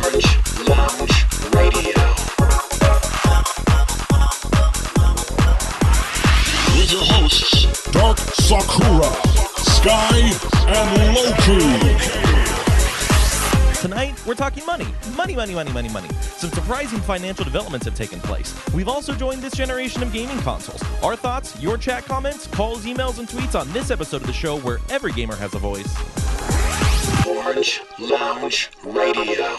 With your hosts, Dark Sakura, Sky, and Loki. Tonight, we're talking money. Money. Some surprising financial developments have taken place. We've also joined this generation of gaming consoles. Our thoughts, your chat comments, calls, emails, and tweets on this episode of the show where every gamer has a voice. Orange Lounge Radio.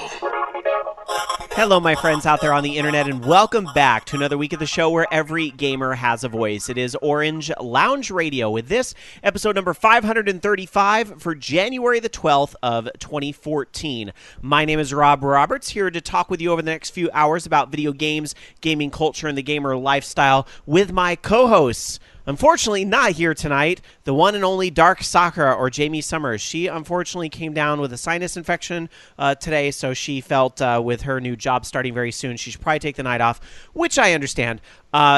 Hello, my friends out there on the internet, and welcome back to another week of the show where every gamer has a voice. It is Orange Lounge Radio with this episode number 535 for January the 12th of 2014. My name is Rob Roberts, here to talk with you over the next few hours about video games, gaming culture, and the gamer lifestyle with my co-hosts. Unfortunately, not here tonight, the one and only Dark Sakura, or Jamie Summers. She unfortunately came down with a sinus infection today, so she felt with her new job starting very soon, she should probably take the night off, which I understand.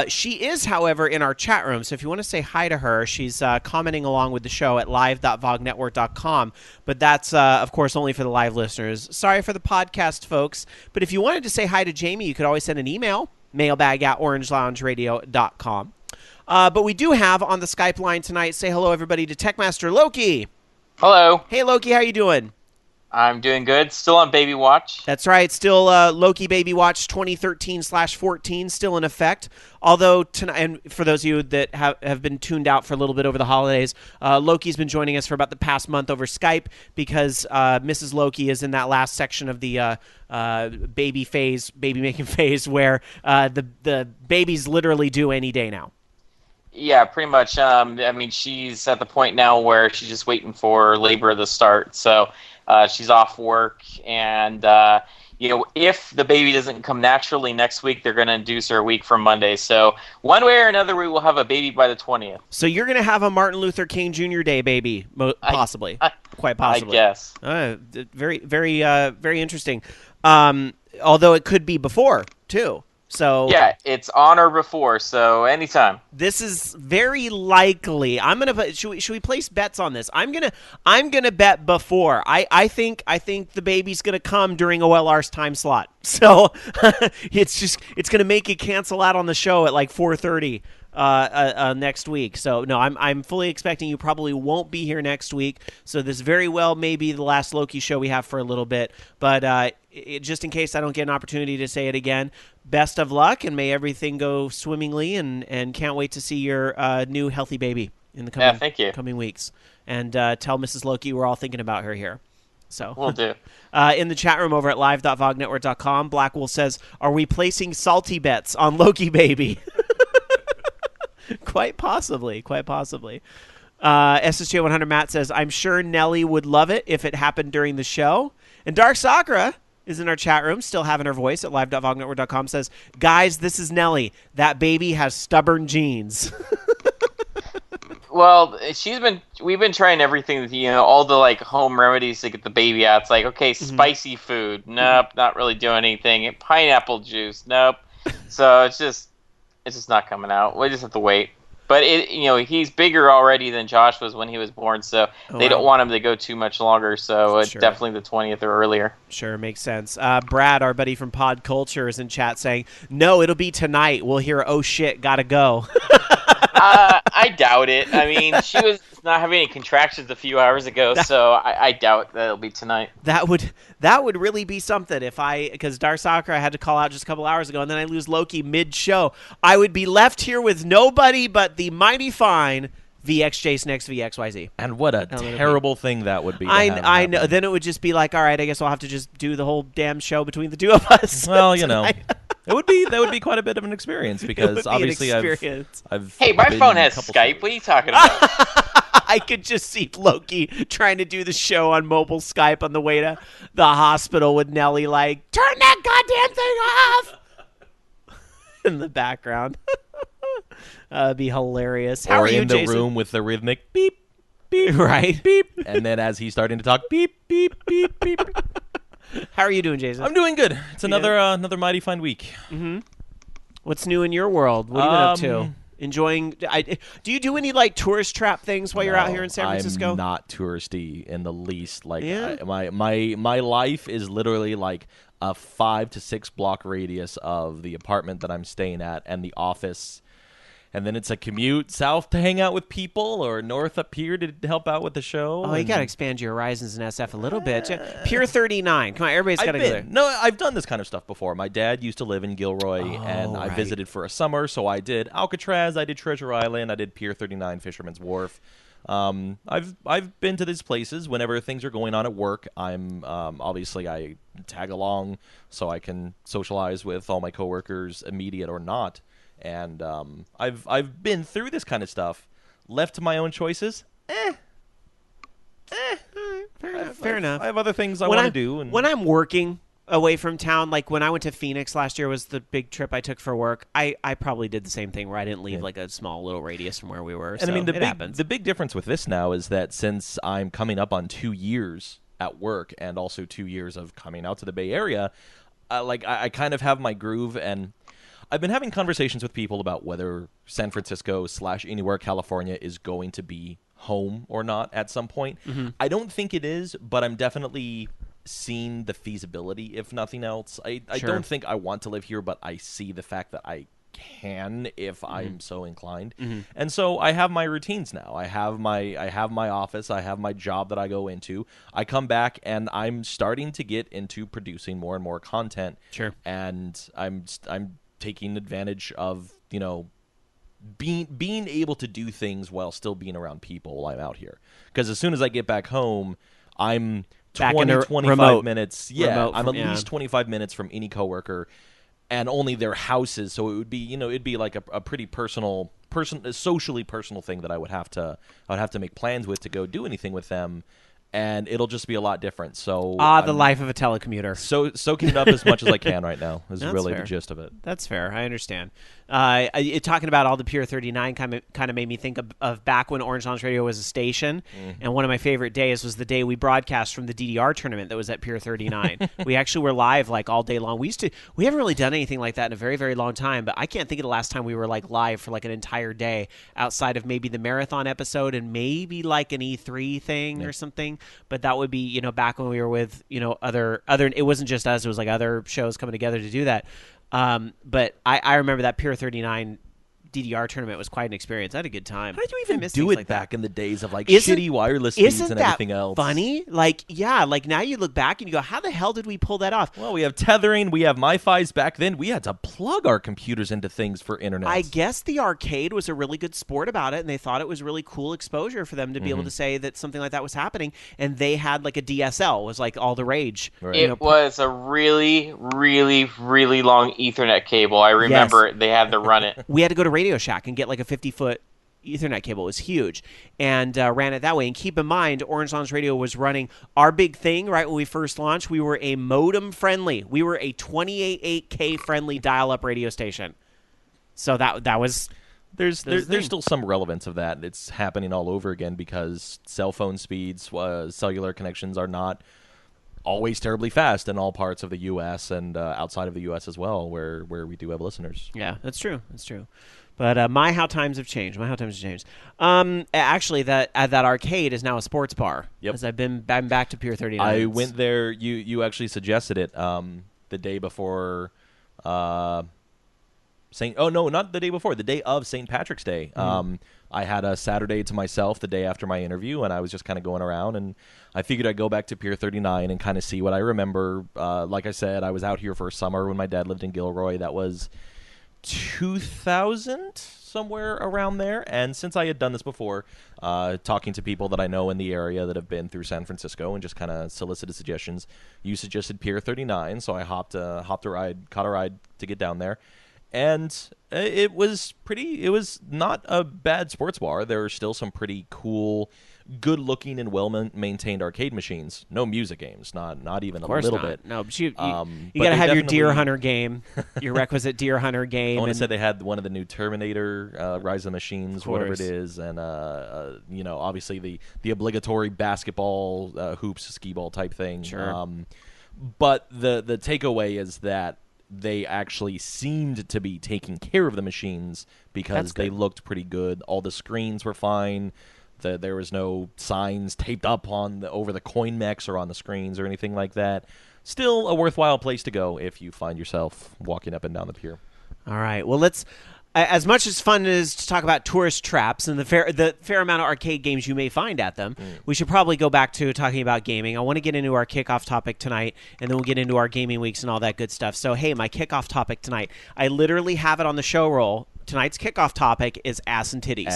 She is, however, in our chat room, so if you want to say hi to her, she's commenting along with the show at live.vognetwork.com, but that's, of course, only for the live listeners. Sorry for the podcast, folks, but if you wanted to say hi to Jamie, you could always send an email, mailbag@orangeloungeradio.com. But we do have on the Skype line tonight, say hello, everybody, to Techmaster Loki. Hello. Hey, Loki, how you doing? I'm doing good. Still on Baby Watch. That's right. Still Loki Baby Watch 2013/14 still in effect. Although, tonight, and for those of you that have been tuned out for a little bit over the holidays, Loki's been joining us for about the past month over Skype because Mrs. Loki is in that last section of the baby-making phase where the baby's literally due any day now. Yeah, pretty much. I mean, she's at the point now where she's just waiting for labor to start. So she's off work, and if the baby doesn't come naturally next week, they're going to induce her a week from Monday. So one way or another, we will have a baby by the 20th. So you're going to have a Martin Luther King Jr. Day baby, possibly, quite possibly. I guess. Very, very, very interesting. Although it could be before too. So yeah, it's on or before, so anytime. This is very likely. I'm gonna. Should we place bets on this? I'm gonna bet before. I think the baby's gonna come during OLR's time slot. So it's gonna make it cancel out on the show at like 4:30 next week. So no, I'm fully expecting you probably won't be here next week. So this very well may be the last Loki show we have for a little bit, but. Just in case I don't get an opportunity to say it again, best of luck, and may everything go swimmingly, and can't wait to see your new healthy baby in the coming weeks. And tell Mrs. Loki we're all thinking about her here. So we'll do. In the chat room over at live.vognetwork.com, Blackwolf says, are we placing salty bets on Loki baby? Quite possibly. SSJ 100 Matt says, I'm sure Nelly would love it if it happened during the show. And Dark Sakura is in our chat room, still having her voice at live.vognetwork.com, says, guys, this is Nelly. That baby has stubborn genes. Well, we've been trying everything, all the like home remedies to get the baby out. It's like, okay, spicy food. Nope, not really doing anything. Pineapple juice. Nope. So it's just not coming out. We just have to wait. But he's bigger already than Josh was when he was born, so they don't want him to go too much longer. So it's definitely the 20th or earlier. Sure, makes sense. Brad, our buddy from Pod Culture, is in chat saying, "No, it'll be tonight. We'll hear, oh shit, gotta go." I doubt it. I mean, she was not having any contractions a few hours ago, so I doubt that it'll be tonight. That would really be something because Dark Sakura I had to call out just a couple hours ago, and then I lose Loki mid-show. I would be left here with nobody but the mighty fine VX Jason X VXYZ. And what a terrible thing that would be. I know. Then it would just be like, all right, I guess I'll have to just do the whole damn show between the two of us. Well, that would be quite a bit of an experience because obviously I've Hey, my phone has Skype. What are you talking about? I could just see Loki trying to do the show on mobile Skype on the way to the hospital with Nelly like, turn that goddamn thing off in the background. That'd be hilarious. How are you, Jason? Or in the room with the rhythmic beep, beep, right? Beep. And then as he's starting to talk, beep, beep, beep, beep. How are you doing, Jason? I'm doing good. It's another mighty fine week. Mm-hmm. What's new in your world? What have you been up to? Enjoying? Do you do any like tourist trap things while you're out here in San Francisco? I'm not touristy in the least. Like my life is literally like a 5 to 6 block radius of the apartment that I'm staying at and the office. And then it's a commute south to hang out with people, or north up here to help out with the show. Oh, you got to expand your horizons in SF a little bit. Pier 39. Come on, everybody's got to go there. No, I've done this kind of stuff before. My dad used to live in Gilroy, and I right. visited for a summer. So I did Alcatraz, I did Treasure Island, I did Pier 39, Fisherman's Wharf. I've been to these places whenever things are going on at work. I'm obviously I tag along so I can socialize with all my coworkers, immediate or not. And I've been through this kind of stuff. Left to my own choices, Fair enough. I have other things I want to do. And when I'm working away from town, like when I went to Phoenix last year was the big trip I took for work, I probably did the same thing where I didn't leave like a small little radius from where we were. And I mean, happens. The big difference with this now is that since I'm coming up on 2 years at work and also 2 years of coming out to the Bay Area, I kind of have my groove, and I've been having conversations with people about whether San Francisco / anywhere California is going to be home or not at some point. I don't think it is, but I'm definitely seeing the feasibility, if nothing else. I don't think I want to live here, but I see the fact that I can if I'm so inclined. And so I have my routines now. I have my office, I have my job that I go into. I come back and I'm starting to get into producing more and more content. Sure. And I'm taking advantage of, being able to do things while still being around people while I'm out here. Because as soon as I get back home, I'm 25 minutes. Yeah, I'm at least 25 minutes from any coworker, and only their houses. So it would be, it'd be like a pretty socially personal thing that I would have to make plans with to go do anything with them. And it'll just be a lot different. So the life of a telecommuter. So soaking it up as much as I can right now is That's really fair. the gist of it. That's fair. I understand. Talking about all the Pier 39 kind of made me think of back when Orange Lounge Radio was a station. And one of my favorite days was the day we broadcast from the DDR tournament that was at Pier 39. We actually were live like all day long. We haven't really done anything like that in a very, very long time, but I can't think of the last time we were like live for like an entire day outside of maybe the marathon episode and maybe like an E3 thing or something. But that would be, back when we were with, other, it wasn't just us, it was like other shows coming together to do that. But I remember that Pier 39 DDR tournament was quite an experience. I had a good time. How did you even do it back in the days of like Isn't- shitty wireless feeds Isn't and that everything else? funny? Like now you look back and you go, how the hell did we pull that off? Well, we have tethering, we have MiFi's. Back then, we had to plug our computers into things for internet. I guess the arcade was a really good sport about it, and they thought it was really cool exposure for them to be able to say that something like that was happening, and they had like a DSL was like all the rage. Right. It was a really, really, really long Ethernet cable. I remember they had to run it. We had to go to Radio Shack and get like a 50-foot Ethernet cable. It was huge, and ran it that way. And keep in mind, Orange Lounge Radio was running our big thing right when we first launched. We were a modem friendly. We were a 288K friendly dial-up radio station. So that was There's still some relevance of that. It's happening all over again because cell phone speeds, cellular connections are not always terribly fast in all parts of the U.S. and outside of the U.S. as well, where we do have listeners. Yeah, that's true. That's true. But how times have changed. Actually, that arcade is now a sports bar. Yep. As I'm back to Pier 39. I went there. You actually suggested it the day before not the day before, the day of St. Patrick's Day. I had a Saturday to myself the day after my interview, and I was just kind of going around, and I figured I'd go back to Pier 39 and kind of see what I remember. Like I said, I was out here for a summer when my dad lived in Gilroy. That was 2000, somewhere around there. And since I had done this before, talking to people that I know in the area that have been through San Francisco and just kind of solicited suggestions, you suggested Pier 39, so I caught a ride to get down there. And it was not a bad sports bar. There were still some pretty cool, good-looking and well-maintained arcade machines. No music games, not even a little bit. No, but you got but to have your Deer Hunter game, your requisite Deer Hunter game. I want to say they had one of the new Terminator Rise of the Machines, whatever it is, and obviously the obligatory basketball, hoops, skee ball type thing. Sure. But the takeaway is that they actually seemed to be taking care of the machines because they looked pretty good. All the screens were fine. There was no signs taped up over the coin mechs or on the screens or anything like that. still a worthwhile place to go if you find yourself walking up and down the pier. All right. Well, let's. As much as fun it is to talk about tourist traps and the fair amount of arcade games you may find at them, we should probably go back to talking about gaming. I want to get into our kickoff topic tonight, and then we'll get into our gaming weeks and all that good stuff. So, hey, my kickoff topic tonight, I literally have it on the show roll. Tonight's kickoff topic is ass and titties.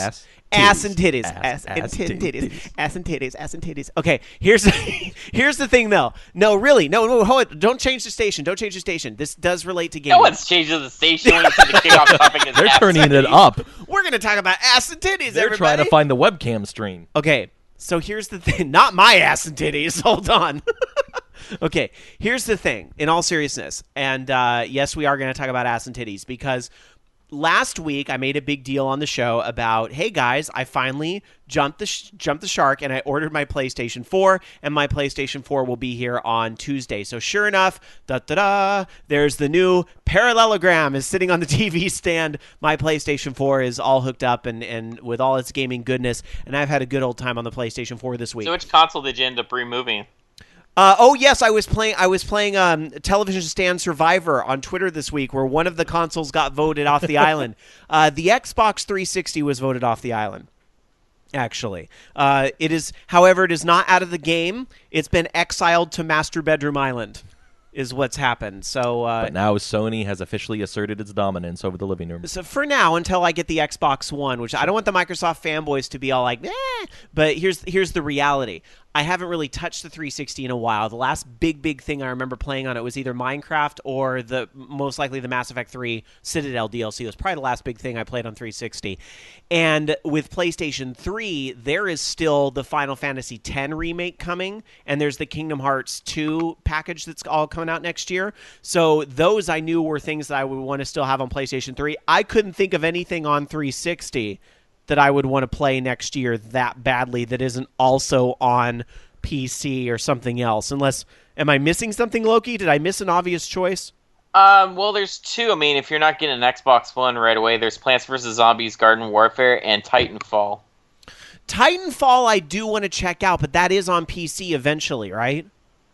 Ass and titties. Ass and titties. Ass and titties. Ass and titties. Okay, here's the thing, though. No, really. No, hold it. Don't change the station. Don't change the station. This does relate to gaming. No one's changing the station when you say the kickoff topic is They're ass turning and it titties. up. We're going to talk about ass and titties, They're everybody. trying to find the webcam stream. Okay, so here's the thing. Not my ass and titties. Hold on. Okay, here's the thing. In all seriousness, and yes, we are going to talk about ass and titties because last week I made a big deal on the show about, hey guys, I finally jumped the shark and I ordered my PlayStation 4, and my PlayStation 4 will be here on Tuesday. So sure enough, there's the new parallelogram is sitting on the TV stand. My PlayStation 4 is all hooked up and with all its gaming goodness, and I've had a good old time on the PlayStation 4 this week. So which console did you end up removing? Oh yes, I was playing Television Stand Survivor on Twitter this week, where one of the consoles got voted off the island. The Xbox 360 was voted off the island. Actually, it is not out of the game. It's been exiled to Master Bedroom Island, is what's happened. So, but now Sony has officially asserted its dominance over the living room. So for now, until I get the Xbox One, which I don't want the Microsoft fanboys to be all like, but here's the reality. I haven't really touched the 360 in a while. The last big thing I remember playing on it was either Minecraft or most likely the Mass Effect 3 Citadel DLC. It was probably the last big thing I played on 360. And with PlayStation 3, there is still the Final Fantasy X remake coming, and there's the Kingdom Hearts 2 package that's all coming out next year. So those I knew were things that I would want to still have on PlayStation 3. I couldn't think of anything on 360 that I would want to play next year that badly that isn't also on PC or something else. Unless, am I missing something, Loki? Did I miss an obvious choice? Well, there's two. I mean, if you're not getting an Xbox One right away, there's Plants vs. Zombies Garden Warfare and Titanfall. Titanfall I do want to check out, but that is on PC eventually, right?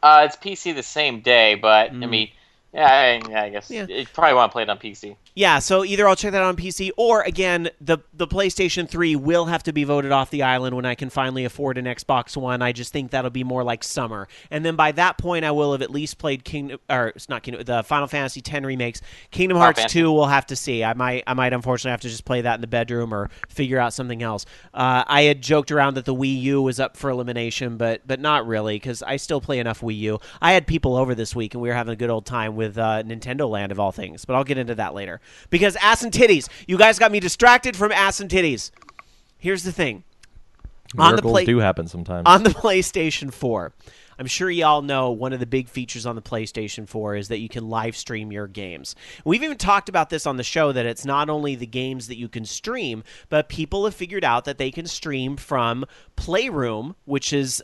It's PC the same day, but, I mean, I guess you probably want to play it on PC. Yeah, so either I'll check that out on PC, or again, the PlayStation 3 will have to be voted off the island when I can finally afford an Xbox One. I just think that'll be more like summer. And then by that point, I will have at least played the Final Fantasy X remakes. Kingdom Hearts 2 we'll have to see. I might unfortunately have to just play that in the bedroom or figure out something else. I had joked around that the Wii U was up for elimination, but not really, because I still play enough Wii U. I had people over this week, and we were having a good old time with Nintendo Land, of all things. But I'll get into that later. Because ass and titties. You guys got me distracted from ass and titties. Here's the thing. Miracles do happen sometimes. On the PlayStation 4, I'm sure y'all know one of the big features on the PlayStation 4 is that you can live stream your games. We've even talked about this on the show, that it's not only the games that you can stream, but people have figured out that they can stream from Playroom, which is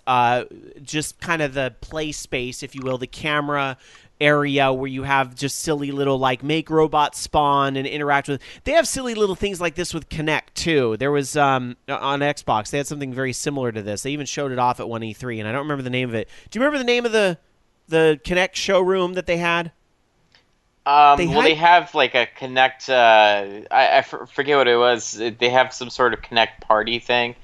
just kind of the play space, if you will, the camera area where you have just silly little, like, make robots spawn and interact with. They have silly little things like this with Kinect too. There was on Xbox, they had something very similar to this. They even showed it off at 1E3, and I don't remember the name of it. Do you remember the name of the Kinect showroom that they had? They have like a Kinect. I forget what it was. They have some sort of Kinect party thing.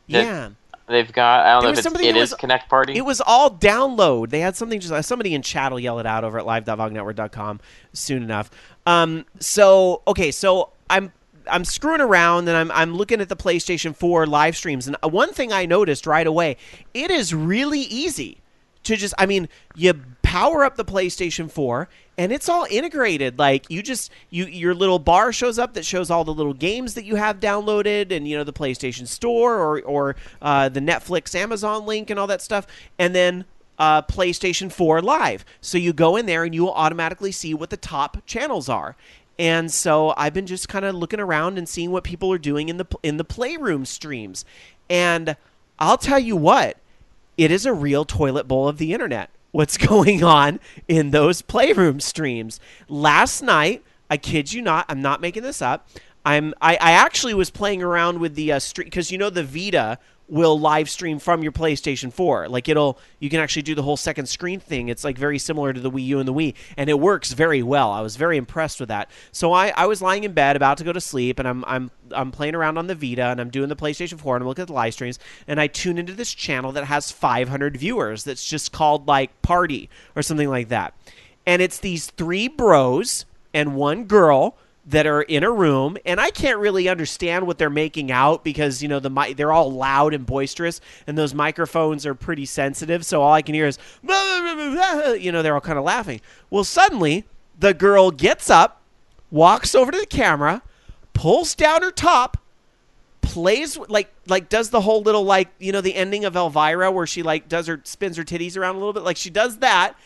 Yeah. They've got, I don't know if it is Kinect Party. It was all download. They had something, just somebody in chat will yell it out over at live.vognetwork.com soon enough. So I'm screwing around, and I'm looking at the PlayStation 4 live streams, and one thing I noticed right away, it is really easy to just, you power up the PlayStation 4, and it's all integrated. Like, your little bar shows up that shows all the little games that you have downloaded, and the PlayStation Store or the Netflix Amazon link and all that stuff, and then PlayStation 4 Live. So you go in there and you will automatically see what the top channels are. And so I've been just kind of looking around and seeing what people are doing in the Playroom streams, and I'll tell you what, it is a real toilet bowl of the internet. What's going on in those Playroom streams? Last night, I kid you not, I'm not making this up. I actually was playing around with the stream, because the Vita will live stream from your PlayStation 4. Like you can actually do the whole second screen thing. It's like very similar to the Wii U and the Wii, and it works very well. I was very impressed with that. So I was lying in bed about to go to sleep, and I'm playing around on the Vita, and I'm doing the PlayStation 4, and I'm looking at the live streams, and I tune into this channel that has 500 viewers that's just called like Party or something like that. And it's these 3 bros and 1 girl that are in a room, and I can't really understand what they're making out because, you know, they're all loud and boisterous, and those microphones are pretty sensitive, so all I can hear is, you know, they're all kind of laughing. Well, suddenly, the girl gets up, walks over to the camera, pulls down her top, plays, like does the whole little, like, you know, the ending of Elvira where she, like, spins her titties around a little bit, like, she does that.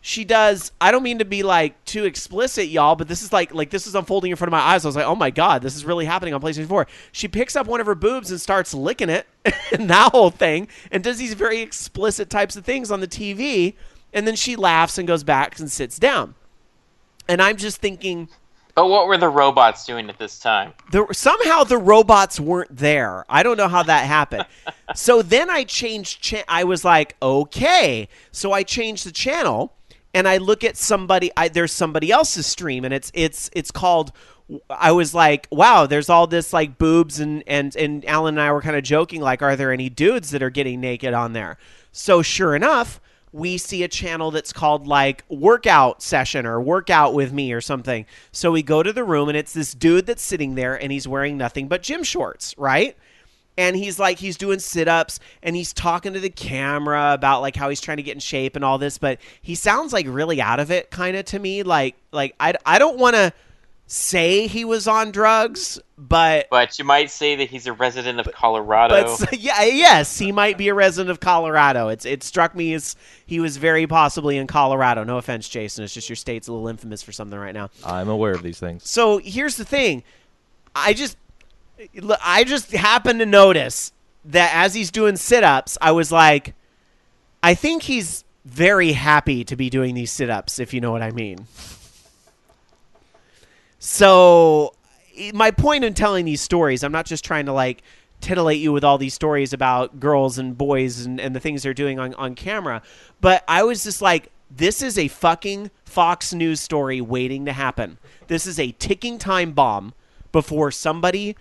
She does, I don't mean to be, like, too explicit, y'all, but this is, like this is unfolding in front of my eyes. I was like, oh, my God, this is really happening on PlayStation 4. She picks up one of her boobs and starts licking it, and that whole thing, and does these very explicit types of things on the TV, and then she laughs and goes back and sits down. And I'm just thinking... But what were the robots doing at this time? Somehow the robots weren't there. I don't know how that happened. So then I changed... I was like, okay. So I changed the channel... And I look at somebody. There's somebody else's stream, and it's called. I was like, wow, there's all this like boobs, and Alan and I were kind of joking, like, are there any dudes that are getting naked on there? So sure enough, we see a channel that's called like workout session or workout with me or something. So we go to the room, and it's this dude that's sitting there, and he's wearing nothing but gym shorts, right? And he's doing sit-ups, and he's talking to the camera about like how he's trying to get in shape and all this, but he sounds like really out of it kind of to me. Like I don't want to say he was on drugs, but you might say that he's a resident of Colorado. But yes, he might be a resident of Colorado. It struck me as he was very possibly in Colorado. No offense, Jason. It's just your state's a little infamous for something right now. I'm aware of these things. So here's the thing. I just happened to notice that as he's doing sit-ups, I was like, I think he's very happy to be doing these sit-ups, if you know what I mean. So my point in telling these stories, I'm not just trying to like titillate you with all these stories about girls and boys and the things they're doing on camera, but I was just like, this is a fucking Fox News story waiting to happen. This is a ticking time bomb before somebody...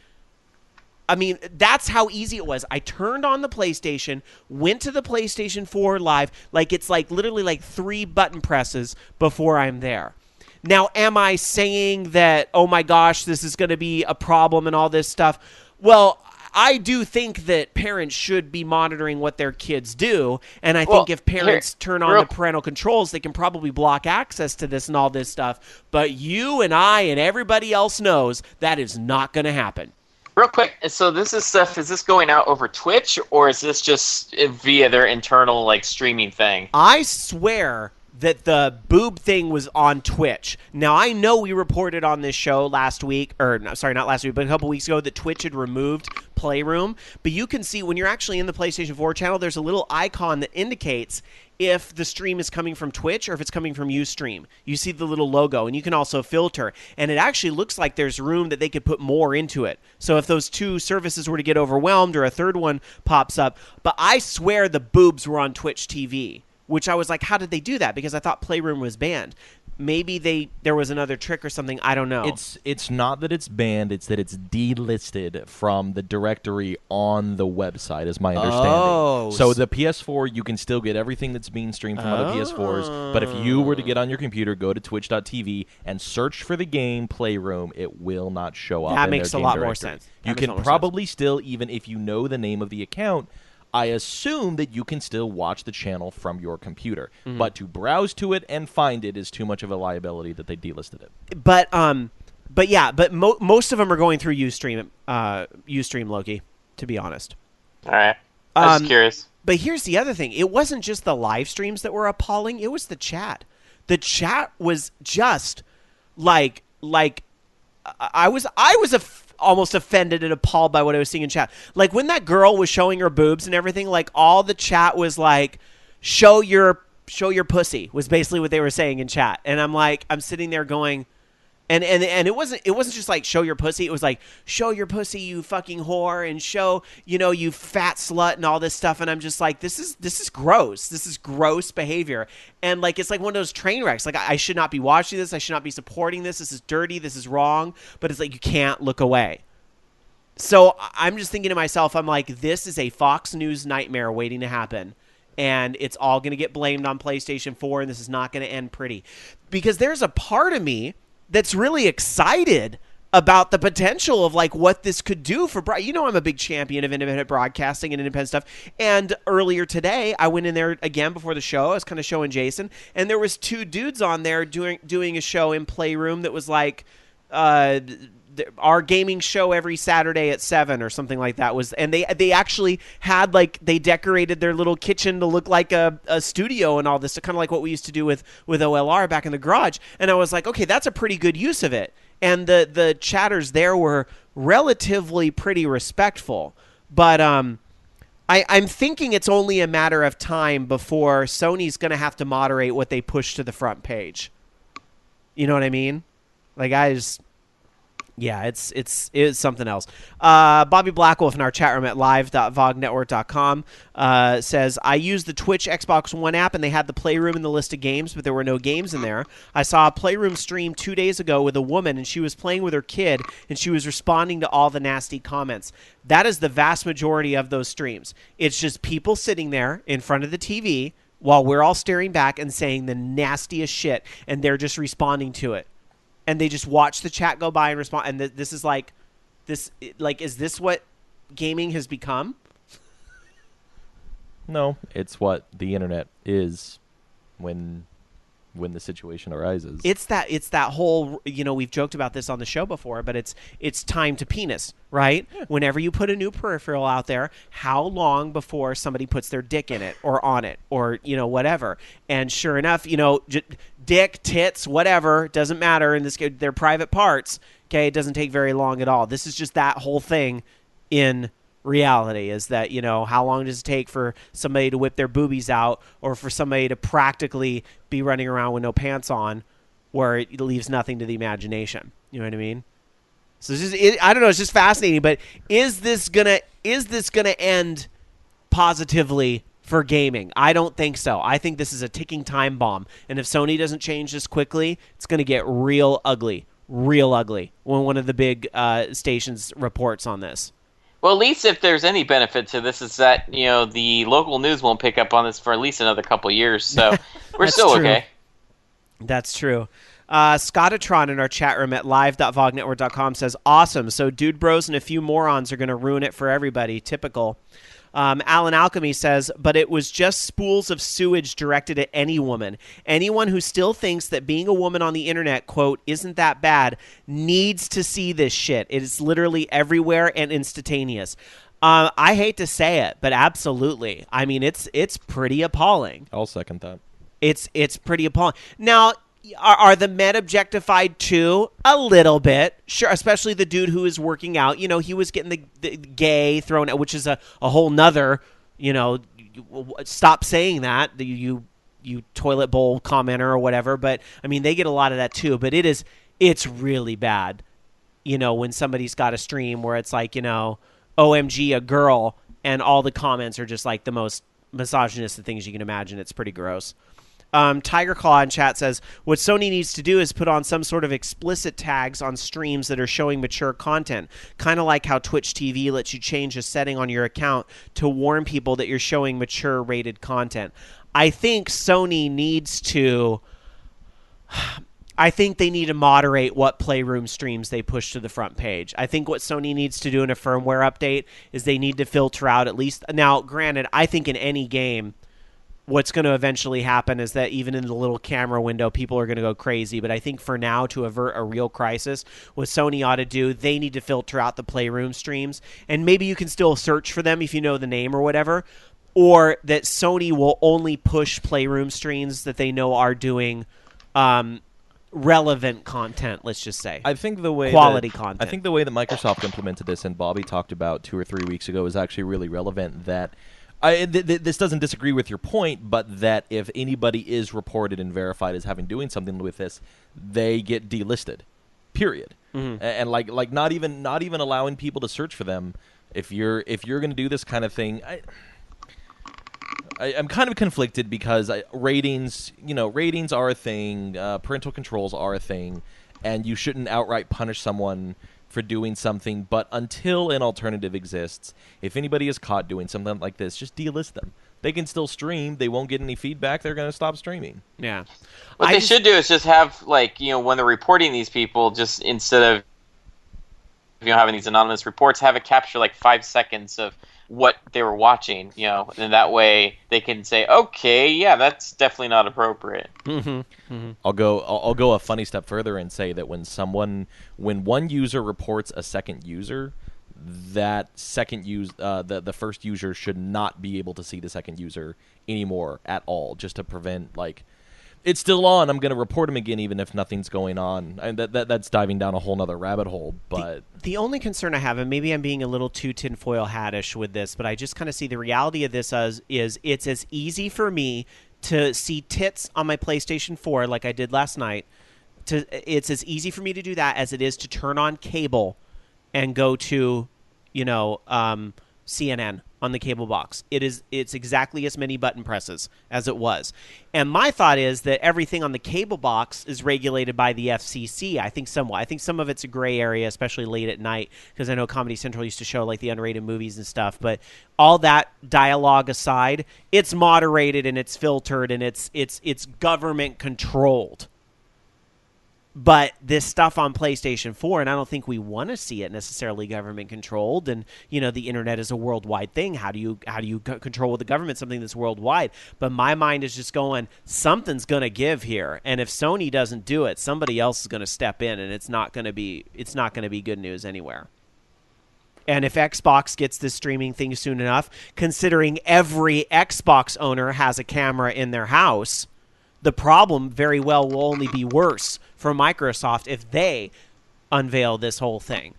I mean, that's how easy it was. I turned on the PlayStation, went to the PlayStation 4 Live, like it's like literally like 3 button presses before I'm there. Now, am I saying that, oh my gosh, this is going to be a problem and all this stuff? Well, I do think that parents should be monitoring what their kids do, and I think if parents turn on the parental controls, they can probably block access to this and all this stuff. But you and I and everybody else knows that is not going to happen. Real quick, so this is stuff, is this going out over Twitch, or is this just via their internal, like, streaming thing? I swear that the boob thing was on Twitch. Now, I know we reported on this show last week, or, no, sorry, not last week, but a couple weeks ago that Twitch had removed Playroom, but you can see when you're actually in the PlayStation 4 channel, there's a little icon that indicates if the stream is coming from Twitch or if it's coming from Ustream. You see the little logo, and you can also filter, and it actually looks like there's room that they could put more into it. So if those 2 services were to get overwhelmed or a third one pops up, but I swear the boobs were on Twitch TV, which I was like, how did they do that? Because I thought Playroom was banned. Maybe there was another trick or something. I don't know. It's not that it's banned. It's that it's delisted from the directory on the website, is my understanding. Oh. So the PS4, you can still get everything that's being streamed from other PS4s. But if you were to get on your computer, go to twitch.tv and search for the game Playroom, it will not show up. That makes a lot more sense. You can probably still, even if you know the name of the account, I assume that you can still watch the channel from your computer. Mm-hmm. But to browse to it and find it is too much of a liability that they delisted it. But most of them are going through Ustream, Loki, to be honest. All right. I was curious. But here's the other thing. It wasn't just the live streams that were appalling. It was the chat. The chat was just like I was almost offended and appalled by what I was seeing in chat. Like when that girl was showing her boobs and everything, like all the chat was like, show your pussy was basically what they were saying in chat. And I'm sitting there going, And it wasn't just like show your pussy. It was like show your pussy, you fucking whore, and show, you fat slut and all this stuff. And I'm just like, this is gross. This is gross behavior. And like it's like one of those train wrecks. Like I should not be watching this. I should not be supporting this. This is dirty. This is wrong. But it's like you can't look away. So I'm just thinking to myself, I'm like, this is a Fox News nightmare waiting to happen. And it's all going to get blamed on PlayStation 4, and this is not going to end pretty. Because there's a part of me that's really excited about the potential of like what this could do for I'm a big champion of independent broadcasting and independent stuff. And earlier today, I went in there again before the show. I was kind of showing Jason, and there was two dudes on there doing a show in Playroom that was like our gaming show every Saturday at 7 or something like that and they actually had like they decorated their little kitchen to look like a studio and all this, kind of like what we used to do with OLR back in the garage. And I was like, okay, that's a pretty good use of it. And the chatters there were relatively pretty respectful, but I'm thinking it's only a matter of time before Sony's going to have to moderate what they push to the front page. You know what I mean? Like yeah, it's something else. Bobby Blackwolf in our chat room at live.vognetwork.com says, I used the Twitch Xbox One app, and they had the Playroom in the list of games, but there were no games in there. I saw a Playroom stream 2 days ago with a woman, and she was playing with her kid, and she was responding to all the nasty comments. That is the vast majority of those streams. It's just people sitting there in front of the TV while we're all staring back and saying the nastiest shit, and they're just responding to it. And they just watch the chat go by and respond. And this is like, is this what gaming has become? No, it's what the internet is when the situation arises. It's that whole, we've joked about this on the show before, but it's time to penis, right? Yeah. Whenever you put a new peripheral out there, how long before somebody puts their dick in it or on it or, whatever. And sure enough, dick, tits, whatever, doesn't matter. In this case, they're private parts. Okay, it doesn't take very long at all. This is just that whole thing in reality, is that, how long does it take for somebody to whip their boobies out, or for somebody to practically be running around with no pants on, where it leaves nothing to the imagination. You know what I mean? So it's just, I don't know, it's just fascinating. But is this gonna end positively for gaming? I don't think so. I think this is a ticking time bomb. And if Sony doesn't change this quickly, it's going to get real ugly when one of the big stations reports on this. Well, at least if there's any benefit to this, is that, the local news won't pick up on this for at least another couple years. So we're still true. Okay. That's true. Scottatron in our chat room at live.vognetwork.com says, awesome. So Dude Bros and a few morons are going to ruin it for everybody. Typical. Alan Alchemy says, but it was just spools of sewage directed at any woman. Anyone who still thinks that being a woman on the internet, quote, isn't that bad, needs to see this shit. It is literally everywhere and instantaneous. I hate to say it, but absolutely. I mean, it's pretty appalling. I'll second that. It's pretty appalling. Now, are the men objectified too? A little bit, sure. Especially the dude who is working out. He was getting the gay thrown out, which is a whole nother. Stop saying that. You toilet bowl commenter or whatever. But I mean, they get a lot of that too. But it's really bad. When somebody's got a stream where it's like, OMG, a girl, and all the comments are just like the most misogynistic things you can imagine. It's pretty gross. Tiger Claw in chat says, what Sony needs to do is put on some sort of explicit tags on streams that are showing mature content, kind of like how Twitch TV lets you change a setting on your account to warn people that you're showing mature rated content. I think Sony needs to... I think they need to moderate what Playroom streams they push to the front page. I think what Sony needs to do in a firmware update is they need to filter out at least... Now, granted, I think in any game... what's going to eventually happen is that even in the little camera window, people are going to go crazy. But I think for now, to avert a real crisis, what Sony ought to do, they need to filter out the Playroom streams. And maybe you can still search for them if you know the name or whatever. Or that Sony will only push Playroom streams that they know are doing relevant content, let's just say. I think the way quality content. I think the way that Microsoft implemented this, and Bobby talked about 2 or 3 weeks ago, is actually really relevant. That this doesn't disagree with your point, but that if anybody is reported and verified as having doing something with this, they get delisted. period. And like not even allowing people to search for them. If you're going to do this kind of thing, I'm kind of conflicted because ratings are a thing, parental controls are a thing, and you shouldn't outright punish someone for doing something. But until an alternative exists, if anybody is caught doing something like this, just delist them. They can still stream. They won't get any feedback. They're going to stop streaming. Yeah. What they should do is just have, like, when they're reporting these people, just instead of having these anonymous reports, have it capture like 5 seconds of what they were watching, and that way they can say, okay, yeah, that's definitely not appropriate. I'll go a funny step further and say that when one user reports a second user, that second the first user should not be able to see the second user anymore at all, just to prevent, like, it's still on, I'm going to report him again even if nothing's going on. And that's diving down a whole nother rabbit hole. But the only concern I have, and maybe I'm being a little too tinfoil hat-ish with this, but I just kind of see the reality of this as it's as easy for me to see tits on my PlayStation 4 like I did last night. It's as easy for me to do that as it is to turn on cable and go to, CNN on the cable box. It's exactly as many button presses as it was. And my thought is that everything on the cable box is regulated by the FCC. I think somewhat. I think some of it's a gray area, especially late at night, because I know Comedy Central used to show like the unrated movies and stuff. But all that dialogue aside, it's moderated and it's filtered and it's government controlled. But this stuff on PlayStation 4, and I don't think we want to see it necessarily government controlled. And the internet is a worldwide thing. How do you control with the government something that's worldwide? But my mind is just going, something's going to give here, and if Sony doesn't do it, somebody else is going to step in, and it's not going to be good news anywhere. And if Xbox gets this streaming thing soon enough, considering every Xbox owner has a camera in their house, the problem very well will only be worse for Microsoft if they unveil this whole thing.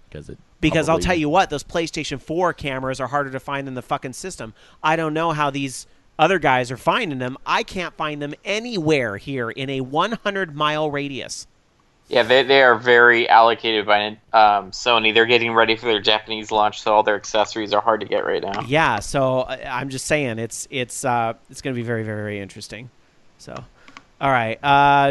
Because I'll tell you what, those PlayStation 4 cameras are harder to find than the fucking system. I don't know how these other guys are finding them. I can't find them anywhere here in a 100-mile radius. Yeah, they are very allocated by Sony. They're getting ready for their Japanese launch, so all their accessories are hard to get right now. Yeah, so I'm just saying it's going to be very, very, very interesting. So... All right,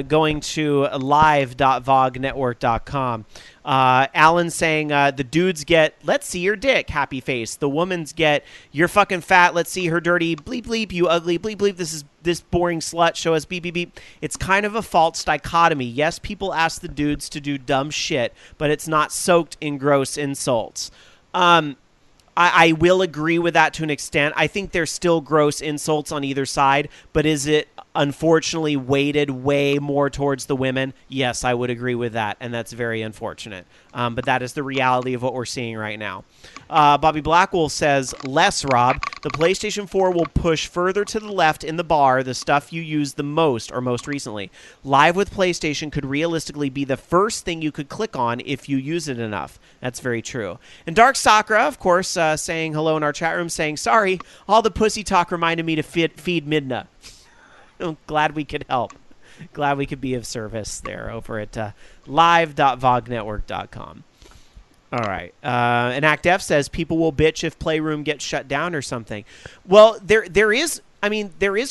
going to live.vognetwork.com. Alan saying the dudes get, let's see your dick, happy face. The woman's get, you're fucking fat, let's see her dirty, bleep, bleep, you ugly, bleep, bleep, this boring slut, show us beep, beep, beep. It's kind of a false dichotomy. Yes, people ask the dudes to do dumb shit, but it's not soaked in gross insults. I will agree with that to an extent. I think there's still gross insults on either side, but is it unfortunately weighted way more towards the women? Yes, I would agree with that, and that's very unfortunate. But that is the reality of what we're seeing right now. Bobby Blackwell says, less, Rob. The PlayStation 4 will push further to the left in the bar the stuff you use the most or most recently. Live with PlayStation could realistically be the first thing you could click on if you use it enough. That's very true. And Dark Sakura, of course, saying hello in our chat room, saying, sorry, all the pussy talk reminded me to feed Midna. I'm glad we could help. Glad we could be of service there over at live.vognetwork.com. All right. And Act F says people will bitch if Playroom gets shut down or something. Well, there is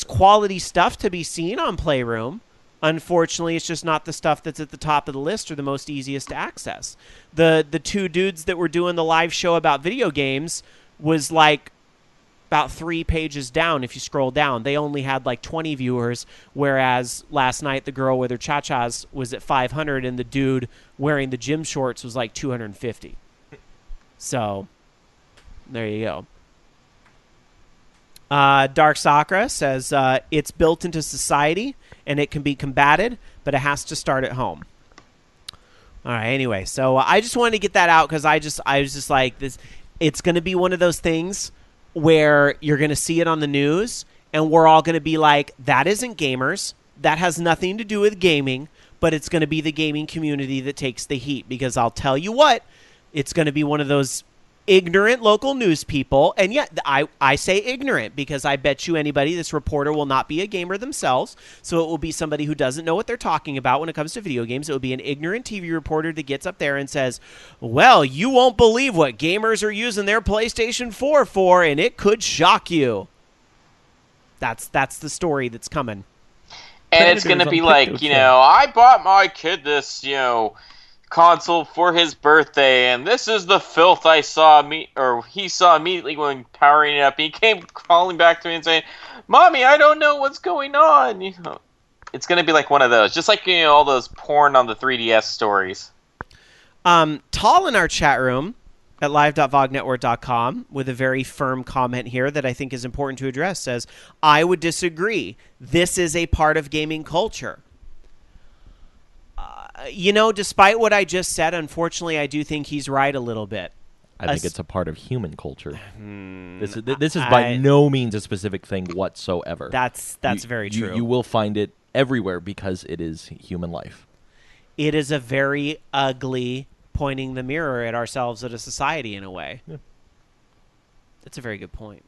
quality stuff to be seen on Playroom. Unfortunately, it's just not the stuff that's at the top of the list or the most easiest to access. The two dudes that were doing the live show about video games was like about 3 pages down if you scroll down. They only had like 20 viewers, whereas last night the girl with her cha-chas was at 500 and the dude wearing the gym shorts was like 250. So, there you go. Dark Sakura says, it's built into society and it can be combated, but it has to start at home. All right, anyway, so I just wanted to get that out because I was just like, this. It's going to be one of those things where you're going to see it on the news and we're all going to be like, that isn't gamers. That has nothing to do with gaming, but it's going to be the gaming community that takes the heat because I'll tell you what, it's going to be one of those ignorant local news people, and yet I say ignorant because I bet you anybody this reporter will not be a gamer themselves, so it will be somebody who doesn't know what they're talking about when it comes to video games. It will be an ignorant TV reporter that gets up there and says, well, you won't believe what gamers are using their PlayStation 4 for, and it could shock you. That's the story that's coming. And it's going to be like, I bought my kid this, console for his birthday, and this is the filth he saw immediately when powering it up. He came calling back to me and saying, "Mommy, I don't know what's going on." It's going to be like one of those, just like all those porn on the 3DS stories. Tall in our chat room at live.vognetwork.com with a very firm comment here that I think is important to address says, I would disagree. This is a part of gaming culture. Despite what I just said, unfortunately, I do think he's right a little bit. I think it's a part of human culture. This is by no means a specific thing whatsoever. That's very true. You will find it everywhere because it is human life. It is a very ugly pointing the mirror at ourselves as a society in a way. Yeah. That's a very good point.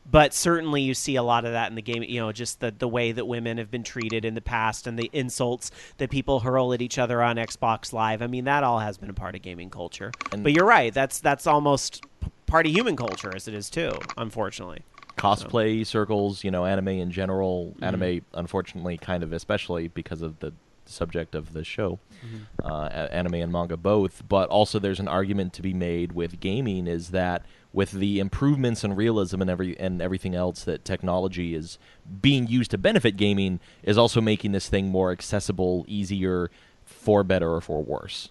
But certainly you see a lot of that in the game, just the way that women have been treated in the past and the insults that people hurl at each other on Xbox Live. I mean, that all has been a part of gaming culture. But you're right. That's almost part of human culture as it is too, unfortunately. Cosplay circles, anime in general, anime, unfortunately, kind of especially because of the subject of the show, anime and manga both. But also there's an argument to be made with gaming is that with the improvements in realism and everything else that technology is being used to benefit gaming is also making this thing more accessible, easier, for better or for worse.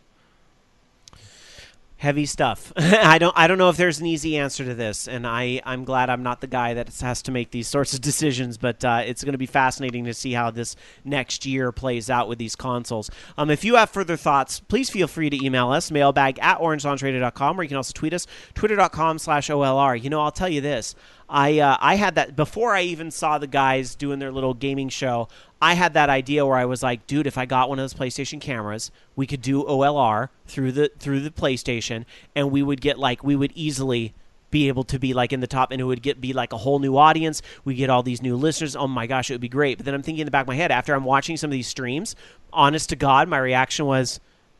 Heavy stuff. I don't know if there's an easy answer to this, and I'm glad I'm not the guy that has to make these sorts of decisions, but it's going to be fascinating to see how this next year plays out with these consoles. If you have further thoughts, please feel free to email us, mailbag@orangelaunchradio.com, or you can also tweet us, twitter.com/OLR. I'll tell you this. I had that before I even saw the guys doing their little gaming show. I had that idea where I was like, dude, if I got one of those PlayStation cameras, we could do OLR through the PlayStation, and we would easily be able to be like in the top, and it would be like a whole new audience. We get all these new listeners. Oh my gosh, it would be great. But then I'm thinking in the back of my head, after I'm watching some of these streams, honest to God, my reaction was,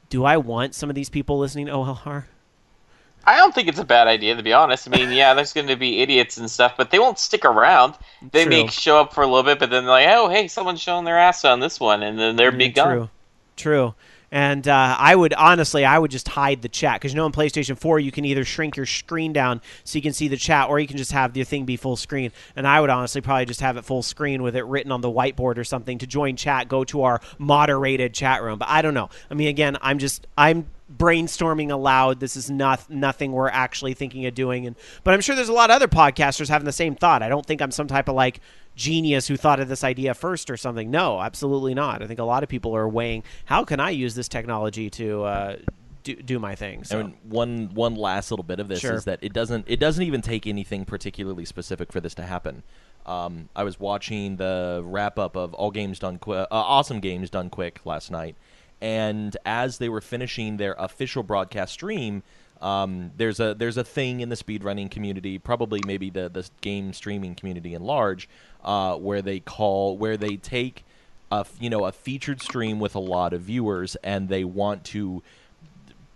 do I want some of these people listening to OLR? I don't think it's a bad idea, to be honest. I mean, yeah, there's going to be idiots and stuff, but they won't stick around. They may show up for a little bit, but then they're like, oh, hey, someone's showing their ass on this one, and then they're big gone. True. And I would just hide the chat, because in PlayStation 4 you can either shrink your screen down so you can see the chat, or you can just have your thing be full screen. And I would honestly probably just have it full screen with it written on the whiteboard or something. To join chat, go to our moderated chat room. But I don't know. I mean, again, I'm brainstorming aloud. This is nothing we're actually thinking of doing. But I'm sure there's a lot of other podcasters having the same thought. I don't think I'm some type of genius who thought of this idea first or something. No, absolutely not. I think a lot of people are weighing, how can I use this technology to do my thing? So. And one last little bit of this is that it doesn't even take anything particularly specific for this to happen. I was watching the wrap up of Awesome Games Done Quick last night, and as they were finishing their official broadcast stream, there's a thing in the speedrunning community, probably maybe the game streaming community in large, where they take a featured stream with a lot of viewers, and they want to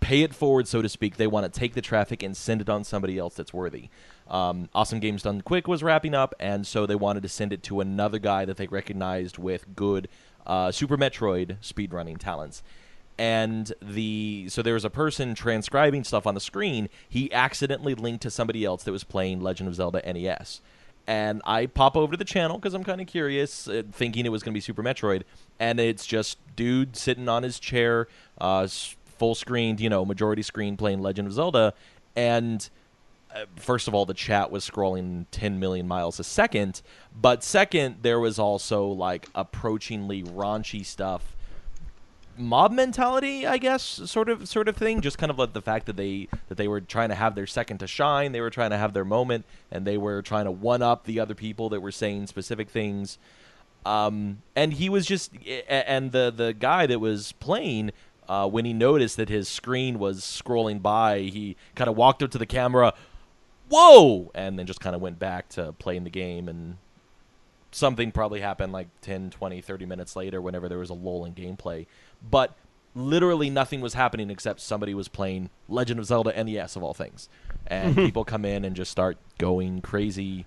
pay it forward, so to speak. They want to take the traffic and send it on somebody else that's worthy. Awesome Games Done Quick was wrapping up, and so they wanted to send it to another guy that they recognized with good Super Metroid speedrunning talents. And so there was a person transcribing stuff on the screen. He accidentally linked to somebody else that was playing Legend of Zelda NES. And I pop over to the channel because I'm kind of curious, thinking it was going to be Super Metroid. And it's just dude sitting on his chair, full screened, majority screen, playing Legend of Zelda. And first of all, the chat was scrolling 10 million miles a second. But second, there was also approachingly raunchy stuff. Mob mentality, I guess, sort of thing. Just kind of like the fact that they were trying to have their second to shine. They were trying to have their moment, and they were trying to one up the other people that were saying specific things. And he was just, and the guy that was playing when he noticed that his screen was scrolling by, he kind of walked up to the camera, whoa, and then just kind of went back to playing the game, and something probably happened like 10, 20, 30 minutes later whenever there was a lull in gameplay. But literally nothing was happening except somebody was playing Legend of Zelda NES, of all things. And people come in and just start going crazy,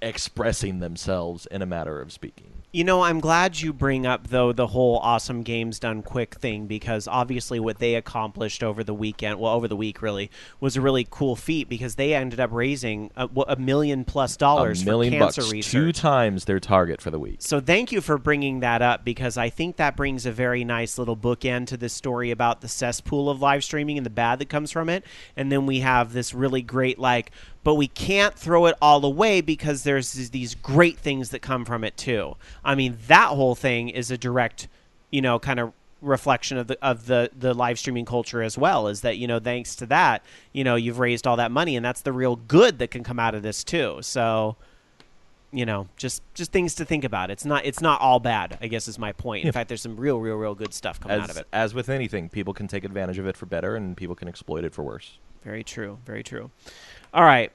expressing themselves in a matter of speaking. You know, I'm glad you bring up, though, the whole awesome games done quick thing, because obviously what they accomplished over the weekend, well, over the week, really, was a really cool feat, because they ended up raising $1 million+ for cancer research. 2 times their target for the week. So thank you for bringing that up, because I think that brings a very nice little bookend to this story about the cesspool of live streaming and the bad that comes from it. And then we have this really great, but we can't throw it all away because there's these great things that come from it too. I mean, that whole thing is a direct, kind of reflection of the live streaming culture as well, is that, thanks to that, you've raised all that money, and that's the real good that can come out of this too. So, just things to think about. It's not all bad, I guess, is my point. In fact, there's some real good stuff coming out of it. As with anything, people can take advantage of it for better, and people can exploit it for worse. Very true. Very true. All right.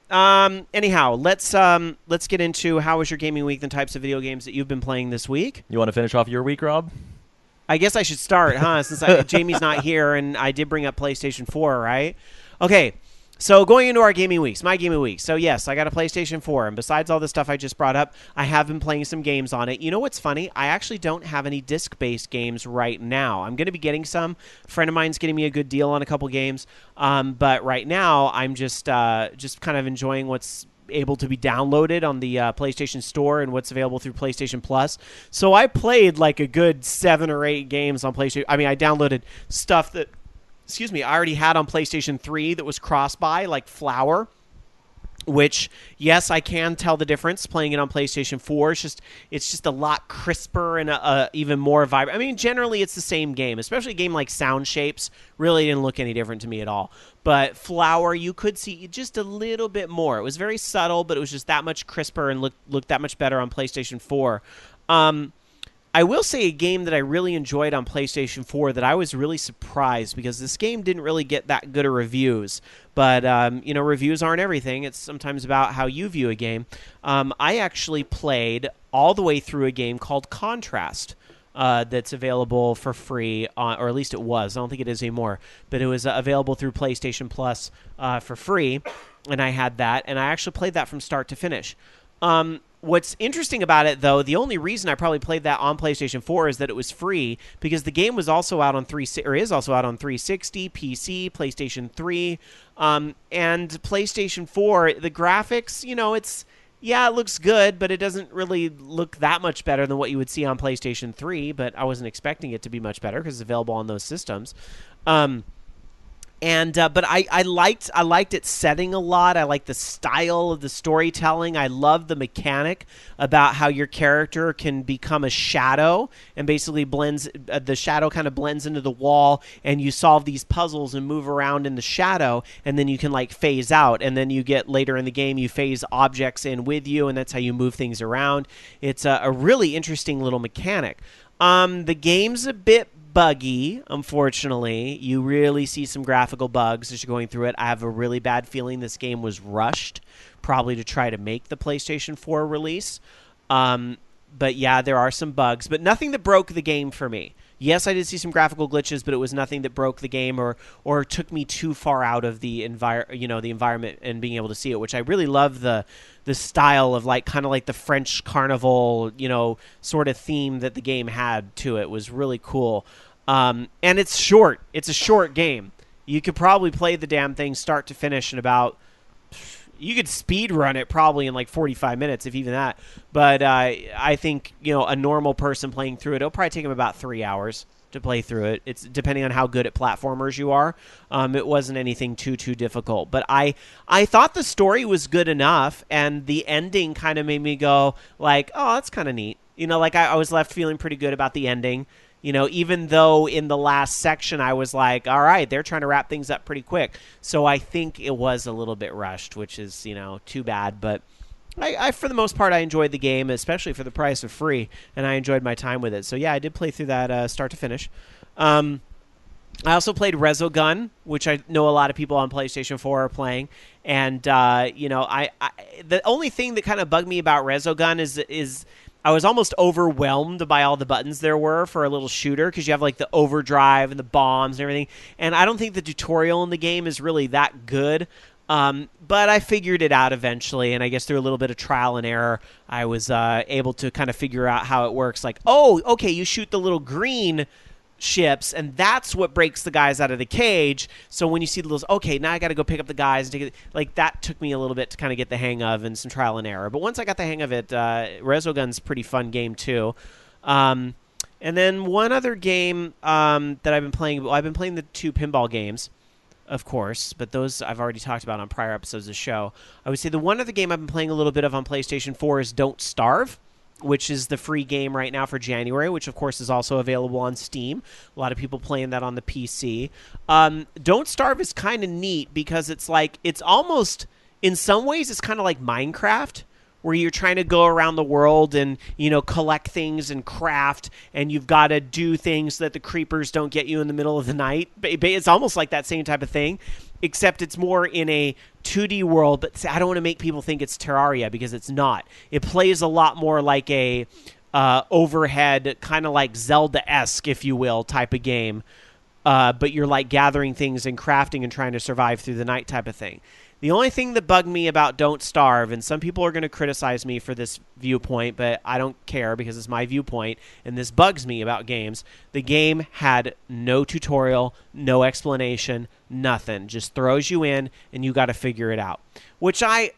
Anyhow, let's get into how was your gaming week and types of video games that you've been playing this week. You want to finish off your week, Rob? I guess I should start, huh? Since Jamie's not here, and I did bring up PlayStation 4, right? Okay. So going into our gaming weeks, my gaming week. So yes, I got a PlayStation 4, and besides all the stuff I just brought up, I have been playing some games on it. You know what's funny? I actually don't have any disc-based games right now. I'm going to be getting some. A friend of mine's getting me a good deal on a couple games, but right now I'm just kind of enjoying what's able to be downloaded on the PlayStation Store and what's available through PlayStation Plus. So I played like a good 7 or 8 games on PlayStation. I mean, I downloaded stuff that I already had on PlayStation 3 that was cross-buy, like Flower, which, yes, I can tell the difference playing it on PlayStation 4. It's just a lot crisper and even more vibrant. I mean, generally, it's the same game, especially a game like Sound Shapes. Really didn't look any different to me at all. But Flower, you could see just a little bit more. It was very subtle, but it was just that much crisper and looked that much better on PlayStation 4. I will say a game that I really enjoyed on PlayStation 4 that I was really surprised, because this game didn't really get that good of reviews. But, reviews aren't everything. It's sometimes about how you view a game. I actually played all the way through a game called Contrast that's available for free, or at least it was. I don't think it is anymore. But it was available through PlayStation Plus for free, and I had that. And I actually played that from start to finish. What's interesting about it, though, the only reason I probably played that on PlayStation 4 is that it was free, because the game was also out on is also out on 360, PC, PlayStation 3, and PlayStation 4. The graphics, it looks good, but it doesn't really look that much better than what you would see on PlayStation 3. But I wasn't expecting it to be much better because it's available on those systems. But I liked its setting a lot. I liked the style of the storytelling. I loved the mechanic about how your character can become a shadow and basically the shadow kind of blends into the wall, and you solve these puzzles and move around in the shadow, and then you can phase out, and then you get later in the game you phase objects in with you, and that's how you move things around. It's a really interesting little mechanic. The game's a bit buggy, unfortunately. You really see some graphical bugs as you're going through it. I have a really bad feeling this game was rushed, probably to try to make the PlayStation 4 release. But yeah, there are some bugs, but nothing that broke the game for me. Yes, I did see some graphical glitches, but it was nothing that broke the game or took me too far out of the environment and being able to see it, which I really love the style of kind of the French carnival, sort of theme that the game had to it was really cool. And it's short. It's a short game. You could probably play the damn thing start to finish in about... You could speed run it probably in 45 minutes, if even that. But I think, a normal person playing through it, it'll probably take them about 3 hours to play through it. It's depending on how good at platformers you are. It wasn't anything too difficult. But I thought the story was good enough, and the ending kind of made me go oh, that's kind of neat. I was left feeling pretty good about the ending. Even though in the last section I was like, all right, they're trying to wrap things up pretty quick. So I think it was a little bit rushed, which is, too bad. But I for the most part, I enjoyed the game, especially for the price of free, and I enjoyed my time with it. So yeah, I did play through that start to finish. I also played Resogun, which I know a lot of people on PlayStation 4 are playing. And, the only thing that kind of bugged me about Resogun is I was almost overwhelmed by all the buttons there were for a little shooter, because you have, like, the overdrive and the bombs and everything. And I don't think the tutorial in the game is really that good. But I figured it out eventually, and I guess through a little bit of trial and error, I was able to kind of figure out how it works. Like, oh, okay, you shoot the little green ships, and that's what breaks the guys out of the cage. So when you see the little, okay, now I got to go pick up the guys and take it. Like, that took me a little bit to kind of get the hang of, and some trial and error. But once I got the hang of it, Resogun's a pretty fun game too. And then one other game that I've been playing. Well, I've been playing the 2 pinball games, of course, but those I've already talked about on prior episodes of the show. I would say the one other game I've been playing a little bit of on PlayStation 4 is Don't Starve, which is the free game right now for January, which, of course, is also available on Steam. A lot of people playing that on the PC. Don't Starve is kind of neat because it's almost, in some ways, it's kind of like Minecraft, where you're trying to go around the world and, collect things and craft, and you've got to do things so that the creepers don't get you in the middle of the night. It's almost like that same type of thing, except it's more in a 2D world. But I don't want to make people think it's Terraria, because it's not. It plays a lot more like a overhead, kind of like Zelda-esque, if you will, type of game. But you're like gathering things and crafting and trying to survive through the night type of thing. The only thing that bugged me about Don't Starve, and some people are going to criticize me for this viewpoint, but I don't care because it's my viewpoint, and this bugs me about games. The game had no tutorial, no explanation, nothing. Just throws you in, and you got to figure it out. Which I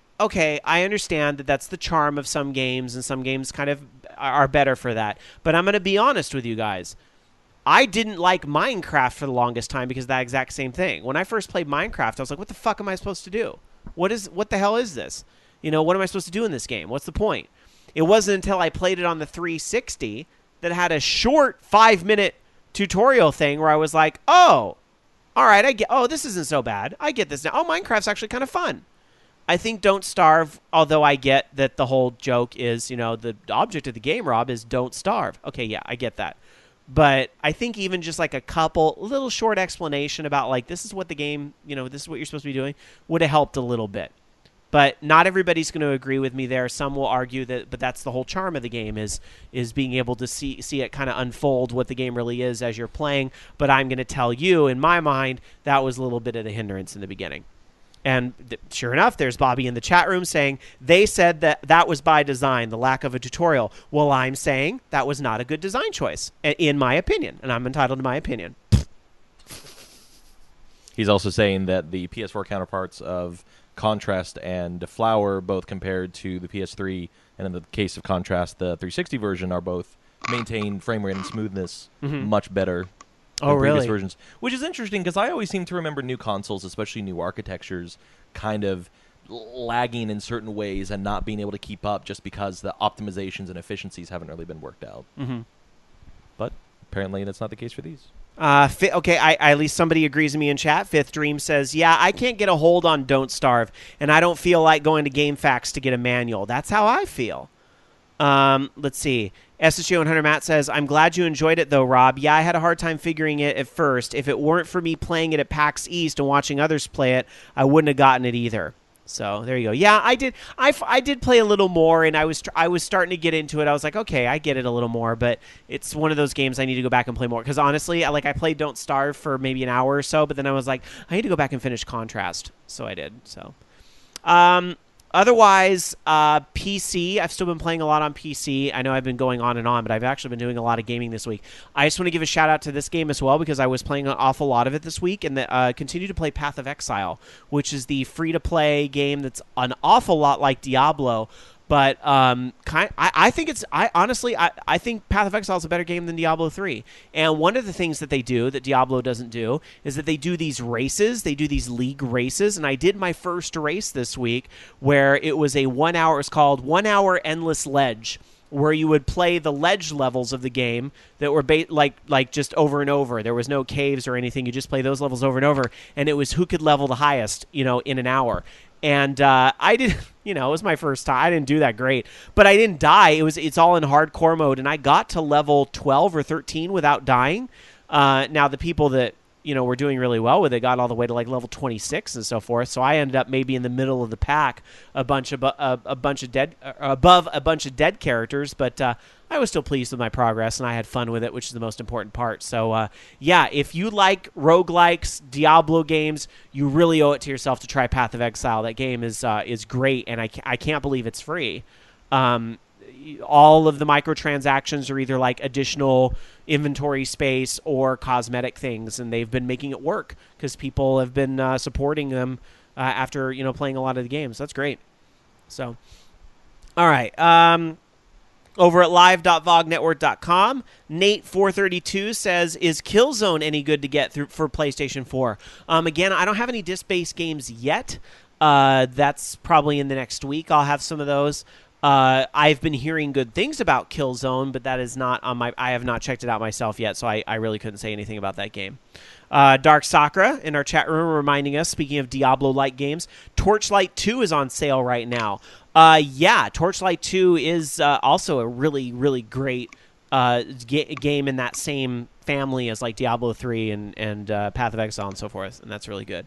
understand that that's the charm of some games, and some games kind of are better for that. But I'm going to be honest with you guys. I didn't like Minecraft for the longest time because of that exact same thing. When I first played Minecraft, I was like, what the fuck am I supposed to do? What the hell is this? What am I supposed to do in this game? What's the point? It wasn't until I played it on the 360 that had a short 5-minute tutorial thing where I was like, oh, all right, this isn't so bad. I get this now. Oh, Minecraft's actually kind of fun. I think Don't Starve, although I get that the whole joke is, the object of the game, Rob, is don't starve. Okay, yeah, I get that. But I think even just like a little short explanation about like, this is what the game, this is what you're supposed to be doing, would have helped a little bit. But not everybody's going to agree with me there. Some will argue but that's the whole charm of the game is being able to see it kind of unfold what the game really is as you're playing. But I'm going to tell you, in my mind, that was a little bit of a hindrance in the beginning. And sure enough, there's Bobby in the chat room saying they said that was by design, the lack of a tutorial. Well, I'm saying that was not a good design choice, in my opinion, and I'm entitled to my opinion. He's also saying that the PS4 counterparts of Contrast and Flower, both compared to the PS3, and in the case of Contrast, the 360 version, are both maintain frame rate and smoothness much better. Oh, really? Versions, which is interesting because I always seem to remember new consoles, especially new architectures, kind of lagging in certain ways and not being able to keep up just because the optimizations and efficiencies haven't really been worked out. Mm-hmm. But apparently that's not the case for these. Okay, at least somebody agrees with me in chat. Fifth Dream says, yeah, I can't get a hold on Don't Starve, and I don't feel like going to GameFAQs to get a manual. That's how I feel. Let's see. SSG 100 Matt says, I'm glad you enjoyed it, though, Rob. Yeah, I had a hard time figuring it at first. If it weren't for me playing it at PAX East and watching others play it, I wouldn't have gotten it either. So there you go. Yeah, I did. I did play a little more, and I was starting to get into it. I was like, okay, I get it a little more, but it's one of those games I need to go back and play more. Because honestly, I played Don't Starve for maybe an hour or so, but then I was like, I need to go back and finish Contrast. So I did. So, otherwise, PC, I've still been playing a lot on PC. I know I've been going on and on, but I've actually been doing a lot of gaming this week. I just want to give a shout out to this game as well because I was playing an awful lot of it this week and continue to play Path of Exile, which is the free-to-play game that's an awful lot like Diablo. But I think I think Path of Exile is a better game than Diablo 3. And one of the things that they do that Diablo doesn't do is that they do these races. They do these league races. And I did my first race this week where it was a 1 hour. It's called 1 Hour Endless Ledge, where you would play the ledge levels of the game that were like just over and over. There was no caves or anything. You just play those levels over and over. And it was who could level the highest, in an hour. And I did, You know, it was my first time. I didn't do that great, but I didn't die. It's all in hardcore mode, and I got to level 12 or 13 without dying. Now the people that were doing really well with it got all the way to like level 26 and so forth. So I ended up maybe in the middle of the pack, a bunch of dead above a bunch of dead characters, but I was still pleased with my progress, and I had fun with it, which is the most important part. So, if you like roguelikes, Diablo games, you really owe it to yourself to try Path of Exile. That game is great, and I can't believe it's free. All of the microtransactions are either like additional inventory space or cosmetic things, and they've been making it work because people have been supporting them after playing a lot of the games. That's great. So, all right. Over at live.vognetwork.com, Nate432 says, is Killzone any good to get through for PlayStation 4? Again, I don't have any disc-based games yet. That's probably in the next week. I'll have some of those. I've been hearing good things about Killzone, but that is not on my... I have not checked it out myself yet, so I really couldn't say anything about that game. Dark Sakura in our chat room reminding us, speaking of Diablo-like games, Torchlight 2 is on sale right now. Torchlight 2 is also a really, really great game in that same family as like Diablo 3 and Path of Exile and so forth, and that's really good.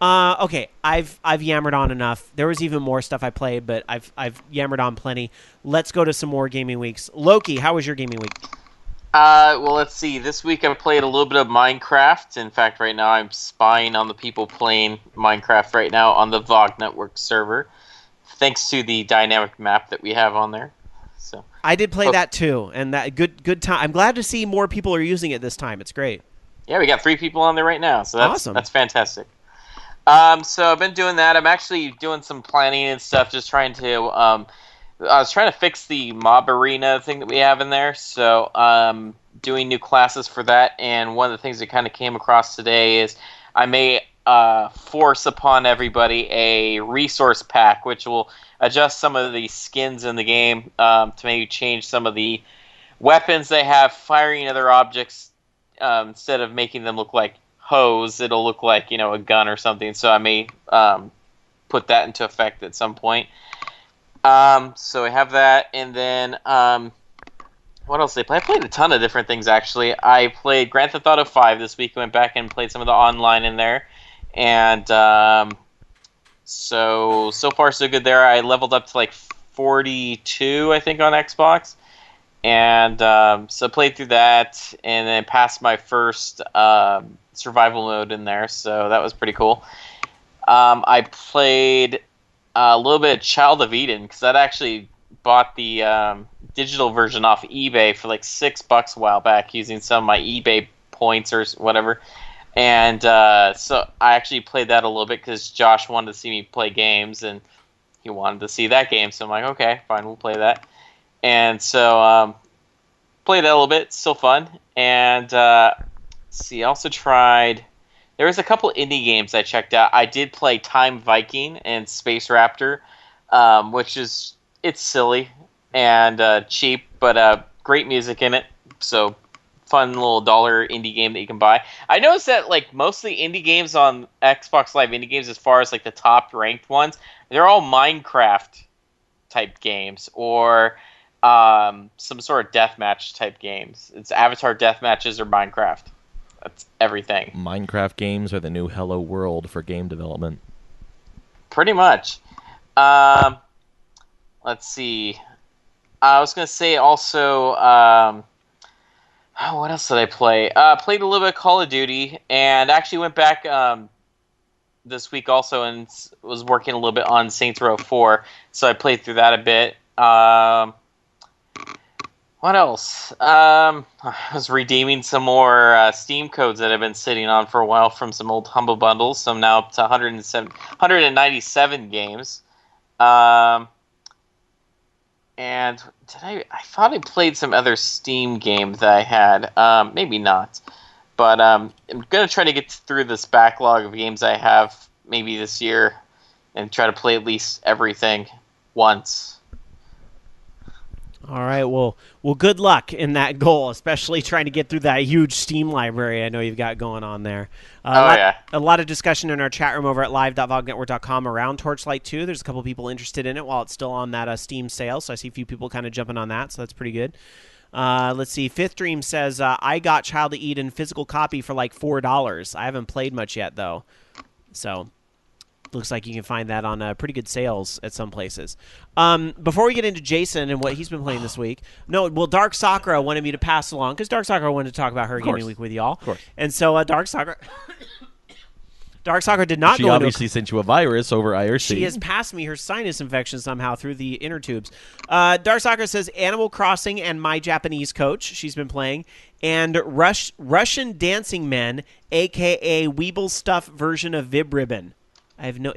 Okay, I've yammered on enough. There was even more stuff I played, but I've yammered on plenty. Let's go to some more gaming weeks. Loki, how was your gaming week? Well, let's see. This week I played a little bit of Minecraft. In fact, right now I'm spying on the people playing Minecraft right now on the VOG Network server, thanks to the dynamic map that we have on there. So I did play that too, and that good time. I'm glad to see more people are using it this time. It's great. Yeah, we got 3 people on there right now, so that's awesome. That's fantastic. So I've been doing that. I'm actually doing some planning and stuff, just trying to I was trying to fix the mob arena thing that we have in there, so doing new classes for that. And one of the things that kind of came across today is I may force upon everybody a resource pack, which will adjust some of the skins in the game to maybe change some of the weapons they have, firing other objects instead of making them look like hose. It'll look like a gun or something. So I may put that into effect at some point. So I have that, and then what else did I play? I played a ton of different things, actually. I played Grand Theft Auto 5 this week. I went back and played some of the online in there, and so far so good there. I leveled up to like 42, I think, on Xbox, and so played through that, and then passed my first survival mode in there, so that was pretty cool. I played a little bit of Child of Eden, because I'd actually bought the digital version off eBay for like $6 a while back using some of my eBay points or whatever. And so I actually played that a little bit because Josh wanted to see me play games, and he wanted to see that game. So I'm like, okay, fine, we'll play that. And so played that a little bit. It's still fun. And I also tried... There was a couple indie games I checked out. I did play Time Viking and Space Raptor, which is... It's silly and cheap, but great music in it. So fun little $1 indie game that you can buy. I noticed that like most of the indie games on Xbox Live Indie Games, as far as like the top ranked ones, they're all Minecraft type games or some sort of deathmatch type games. It's Avatar deathmatches or Minecraft. That's everything. Minecraft games are the new Hello World for game development. Pretty much. Let's see. I was going to say also, what else did I play? Played a little bit of Call of Duty, and actually went back this week also and was working a little bit on Saints Row 4, so I played through that a bit. What else? I was redeeming some more Steam codes that I've been sitting on for a while from some old Humble Bundles, so I'm now up to 197 games. And I thought I played some other Steam games that I had. Maybe not. But I'm going to try to get through this backlog of games I have maybe this year and try to play at least everything once. All right, well, good luck in that goal, especially trying to get through that huge Steam library I know you've got going on there. Yeah. A lot of discussion in our chat room over at live.vognetwork.com around Torchlight 2. There's a couple people interested in it while it's still on that Steam sale, so I see a few people kind of jumping on that, so that's pretty good. Let's see. Fifth Dream says, I got Child of Eden physical copy for like $4. I haven't played much yet, though, so... Looks like you can find that on pretty good sales at some places. Before we get into Jason and what he's been playing this week, Dark Sakura wanted me to pass along because Dark Sakura wanted to talk about her gaming week with y'all. Of course. And so Dark Sakura did not She go obviously sent you a virus over IRC. She has passed me her sinus infection somehow through the inner tubes. Dark Sakura says Animal Crossing and My Japanese Coach she's been playing, and Russian Dancing Men, a.k.a. Weeble Stuff version of Vib Ribbon. I have no.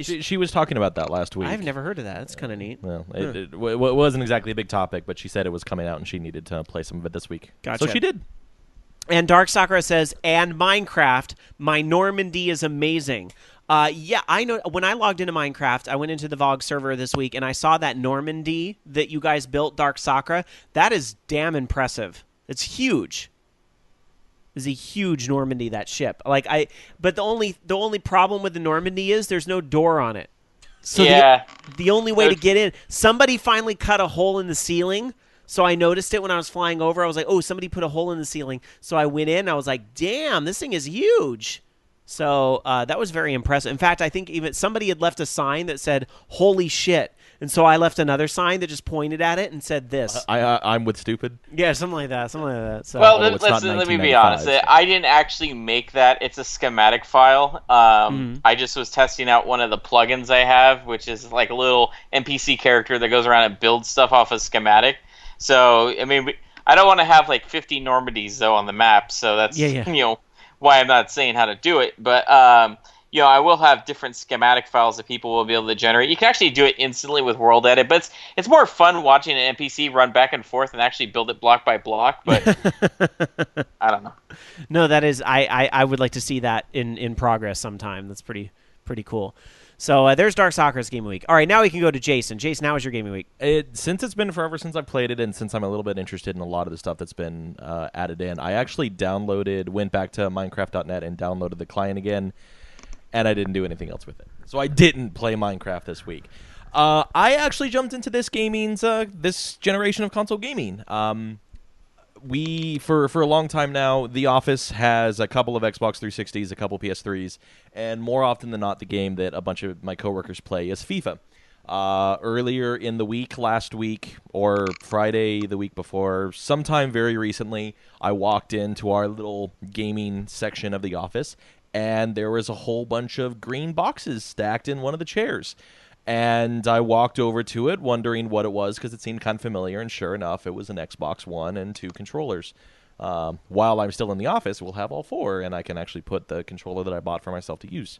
She was talking about that last week. I've never heard of that. That's kind of neat. Well, it wasn't exactly a big topic, but she said it was coming out and she needed to play some of it this week. Gotcha. So she did. And Dark Sakura says, and Minecraft, my Normandy is amazing. Yeah, I know. When I logged into Minecraft, I went into the VOG server this week, and I saw that Normandy that you guys built, Dark Sakura. That is damn impressive. It's huge. Is a huge Normandy, that ship. But the only problem with the Normandy is there's no door on it. So yeah. The only way to get in, somebody finally cut a hole in the ceiling. So I noticed it when I was flying over. I was like, oh, somebody put a hole in the ceiling. So I went in. I was like, damn, this thing is huge. So that was very impressive. In fact, I think even somebody had left a sign that said, holy shit. And so I left another sign that just pointed at it and said this. I'm with stupid? Yeah, something like that. So, well, let me be honest. I didn't actually make that. It's a schematic file. I just was testing out one of the plugins I have, which is like a little NPC character that goes around and builds stuff off a schematic. So, I mean, I don't want to have like 50 Normandies, though, on the map. So that's, why I'm not saying how to do it. But, I will have different schematic files that people will be able to generate. You can actually do it instantly with World Edit, but it's more fun watching an NPC run back and forth and actually build it block by block. But I don't know. No, that is I would like to see that in progress sometime. That's pretty cool. So there's Dark Sakura's Game Week. All right, now we can go to Jason. Jason, how was your Gaming Week? Since it's been forever since I've played it, and since I'm a little bit interested in a lot of the stuff that's been added in, I actually went back to Minecraft.net and downloaded the client again, and I didn't do anything else with it. So I didn't play Minecraft this week. I actually jumped into this this generation of console gaming. For a long time now, The Office has a couple of Xbox 360s, a couple PS3s, and more often than not, the game that a bunch of my coworkers play is FIFA. Earlier in the week, last week, or Friday the week before, sometime very recently, I walked into our little gaming section of The Office, and there was a whole bunch of green boxes stacked in one of the chairs. And I walked over to it, wondering what it was, because it seemed kind of familiar, and sure enough, it was an Xbox One and 2 controllers. While I'm still in the office, we'll have all 4, and I can actually put the controller that I bought for myself to use.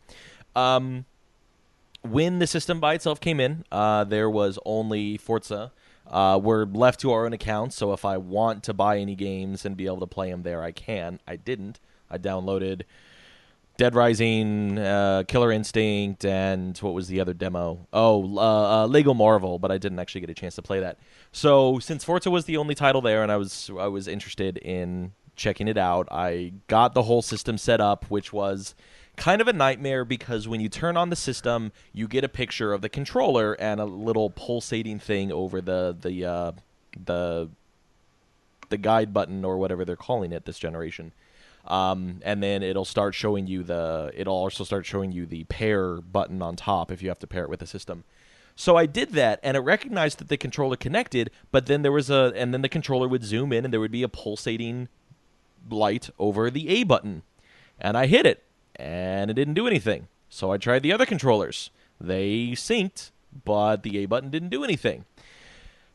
When the system by itself came in, there was only Forza. We're left to our own accounts, so if I want to buy any games and be able to play them there, I can. I didn't. I downloaded Dead Rising, Killer Instinct, and what was the other demo? Lego Marvel, but I didn't actually get a chance to play that. So since Forza was the only title there, and I was interested in checking it out, I got the whole system set up, which was kind of a nightmare because when you turn on the system, you get a picture of the controller and a little pulsating thing over the guide button or whatever they're calling it this generation. And then it'll also start showing you the pair button on top if you have to pair it with the system. So I did that, and it recognized that the controller connected, but then then the controller would zoom in, and there would be a pulsating light over the A button. And I hit it, and it didn't do anything. So I tried the other controllers. They synced, but the A button didn't do anything.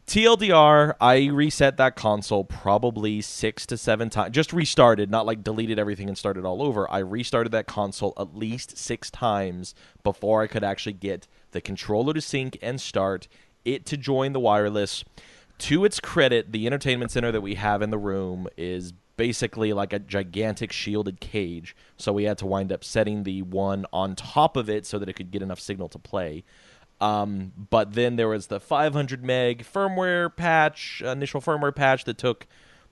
TLDR, I reset that console probably 6 to 7 times. Just restarted, not like deleted everything and started all over. I restarted that console at least 6 times before I could actually get the controller to sync and start, it to join the wireless. To its credit, the entertainment center that we have in the room is basically like a gigantic shielded cage, so we had to wind up setting the one on top of it so that it could get enough signal to play. But then there was the 500 meg firmware patch, initial firmware patch that took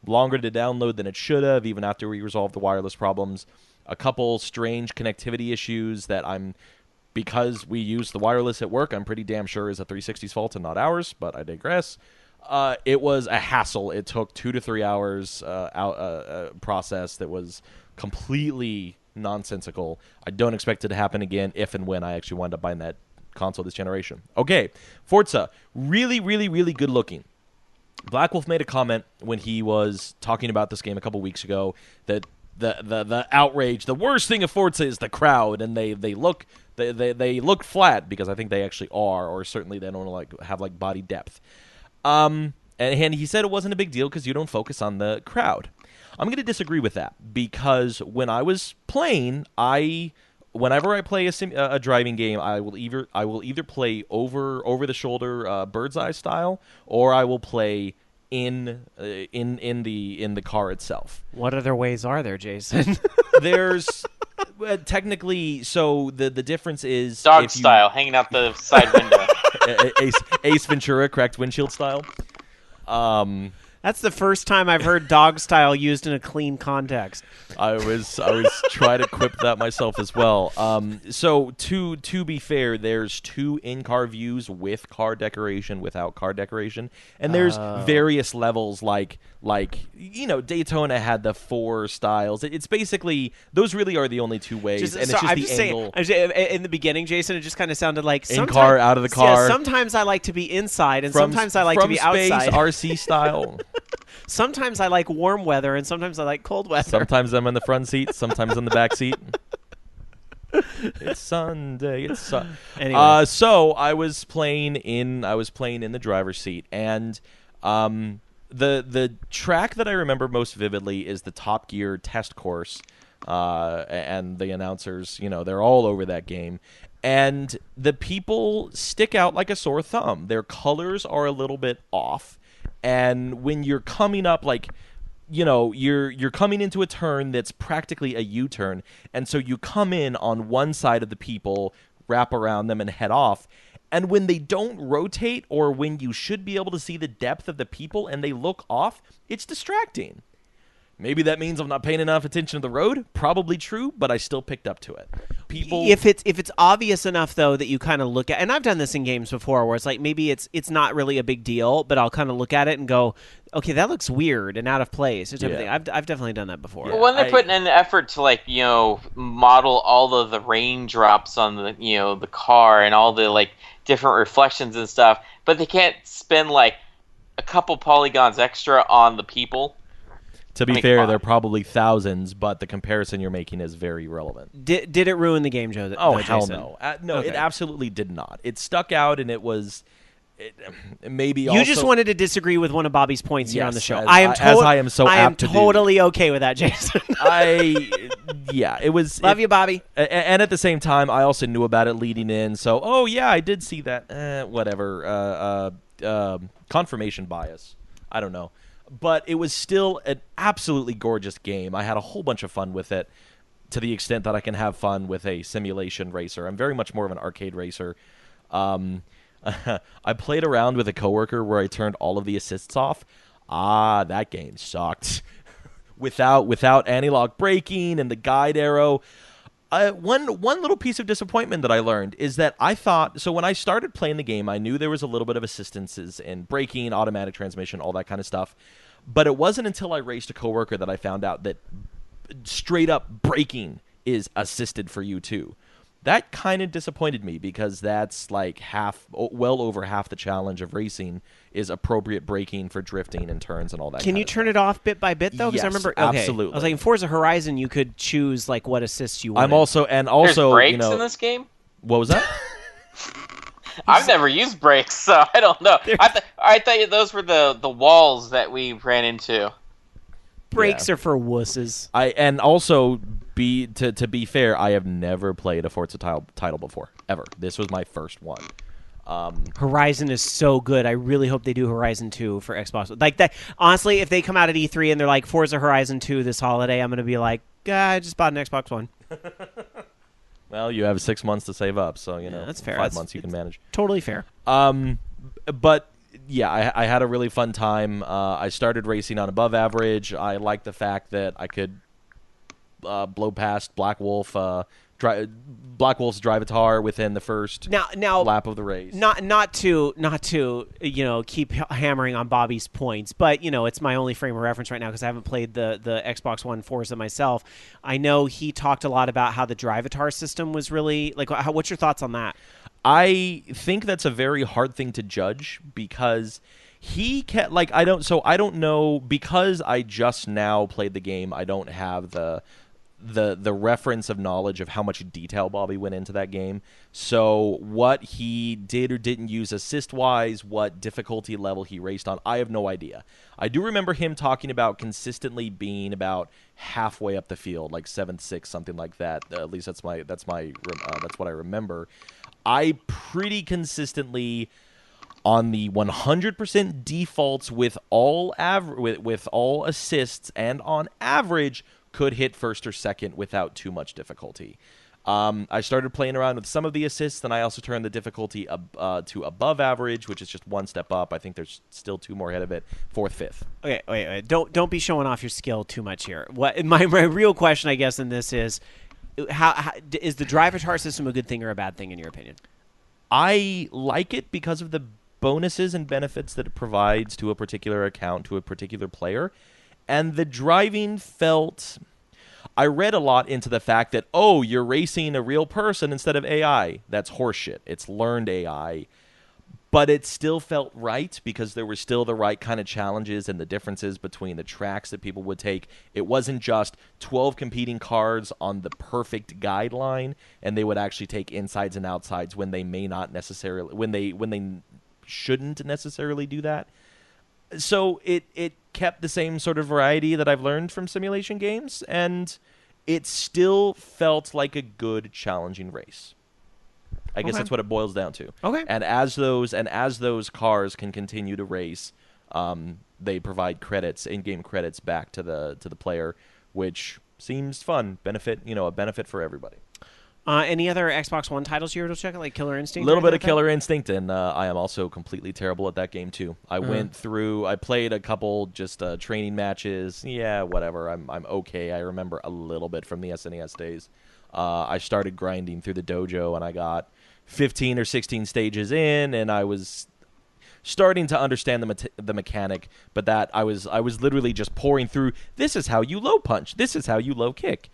longer to download than it should have, even after we resolved the wireless problems. A couple strange connectivity issues that because we use the wireless at work, I'm pretty damn sure is a 360's fault and not ours, but I digress. It was a hassle. It took 2 to 3 hours process that was completely nonsensical. I don't expect it to happen again if and when I actually wind up buying that console this generation. Okay, Forza, really, really, really good looking. Black Wolf made a comment when he was talking about this game a couple weeks ago that the outrage, the worst thing of Forza is the crowd, and they look flat, because I think they actually are, or certainly they don't have body depth. And he said it wasn't a big deal because you don't focus on the crowd. I'm going to disagree with that, because when I was playing, whenever I play a driving game, I will either play over the shoulder bird's eye style, or I will play in the car itself. What other ways are there, Jason? There's technically, so the difference is dog style, hanging out the side window. Ace Ventura cracked windshield style. That's the first time I've heard dog style used in a clean context. I was trying to quip that myself as well. So to be fair, there's 2 in-car views with car decoration, without car decoration, and there's various levels like Daytona had the 4 styles. It's basically, those really are the only 2 ways, and it's just the angle. In the beginning, Jason, it just kind of sounded like in-car, out of the car. Yeah, sometimes I like to be inside, and sometimes I like to be outside. From space, RC style. Sometimes I like warm weather, and sometimes I like cold weather. Sometimes I'm in the front seat, sometimes in the back seat. It's Sunday. Anyway. So I was playing in the driver's seat, and the track that I remember most vividly is the Top Gear test course, and the announcers, they're all over that game. And the people stick out like a sore thumb. Their colors are a little bit off. And when you're coming up, you're coming into a turn that's practically a U-turn, and so you come in on one side of the people, wrap around them, and head off. And when they don't rotate, or when you should be able to see the depth of the people and they look off, it's distracting. Maybe that means I'm not paying enough attention to the road. Probably true, but I still picked up to it. If it's obvious enough, though, that you kind of look at, and I've done this in games before, where it's like maybe it's not really a big deal, but I'll kind of look at it and go, okay, that looks weird and out of place. Yeah. I've definitely done that before. Well, when they're putting in the effort to model all of the raindrops on the car and all the different reflections and stuff, but they can't spend a couple polygons extra on the people. To be fair, there are probably thousands, but the comparison you're making is very relevant. Did it ruin the game, Joe? Oh, hell Jason? no. No, okay. It absolutely did not. It stuck out, and it was maybe you also... just wanted to disagree with one of Bobby's points here on the show. I am totally okay with that, Jason. It was... Love you, Bobby. And at the same time, I also knew about it leading in, so, I did see that. Whatever. Confirmation bias. I don't know. But it was still an absolutely gorgeous game. I had a whole bunch of fun with it, to the extent that I can have fun with a simulation racer. I'm very much more of an arcade racer. I played around with a coworker where I turned all of the assists off. That game sucked. without anti-lock braking and the guide arrow. One little piece of disappointment that I learned is that I thought, so when I started playing the game, I knew there was a little bit of assistances in braking, automatic transmission, all that kind of stuff. But it wasn't until I raced a coworker that I found out that straight up braking is assisted for you too. That kind of disappointed me, because that's well over half the challenge of racing is appropriate braking for drifting and turns and all that. Can you turn it off bit by bit though? Yes, I remember, absolutely. I was like, in Forza Horizon, you could choose what assists you wanted. I'm also There's brakes in this game? What was that? I've never used brakes, so I don't know. I thought those were the walls that we ran into. Brakes are for wusses. To be fair, I have never played a Forza title before, ever. This was my first one. Horizon is so good. I really hope they do Horizon 2 for Xbox. Like that. Honestly, if they come out at E3 and they're like Forza Horizon 2 this holiday, I'm going to be like, I just bought an Xbox One. Well, you have 6 months to save up, so that's fair. 5 months you can manage. Totally fair. But yeah, I had a really fun time. I started racing on above average. I liked the fact that I could blow past Black Wolf's Drivatar within the first now lap of the race. Not to keep hammering on Bobby's points, but it's my only frame of reference right now because I haven't played the Xbox One Forza myself. I know he talked a lot about how the Drivatar system was really like. What's your thoughts on that? I think that's a very hard thing to judge because he can't I don't know because I just now played the game. I don't have the reference of knowledge of how much detail Bobby went into that game. So what he did or didn't use assist-wise, what difficulty level he raced on, I have no idea. I do remember him talking about consistently being about halfway up the field, like 7th, 6th, something like that. At least that's what I remember. I pretty consistently on the 100% defaults with all with all assists and on average could hit first or second without too much difficulty. I started playing around with some of the assists, and I also turned the difficulty to above average, which is just one step up. I think there's still 2 more ahead of it, 4th, 5th. Okay, wait. Don't be showing off your skill too much here. What my real question, I guess, in this is, how is the Drivatar system a good thing or a bad thing in your opinion? I like it because of the bonuses and benefits that it provides to a particular account, to a particular player. And the driving felt... I read a lot into the fact that, you're racing a real person instead of AI. That's horseshit. It's learned AI. But it still felt right because there were still the right kind of challenges and the differences between the tracks that people would take. It wasn't just 12 competing cars on the perfect guideline, and they would actually take insides and outsides when they may not necessarily, when they shouldn't necessarily do that. So it kept the same sort of variety that I've learned from simulation games, and it still felt like a good, challenging race. I guess that's what it boils down to. Okay. And as those cars can continue to race, they provide credits, in-game credits, back to the player, which seems fun. A benefit for everybody. Any other Xbox One titles you were able to check out, like Killer Instinct? A little bit of Killer Instinct, and I am also completely terrible at that game too. I played a couple just training matches. Yeah, whatever. I'm okay. I remember a little bit from the SNES days. I started grinding through the dojo, and I got 15 or 16 stages in, and I was starting to understand the mechanic, but that I was literally just pouring through. This is how you low punch. This is how you low kick.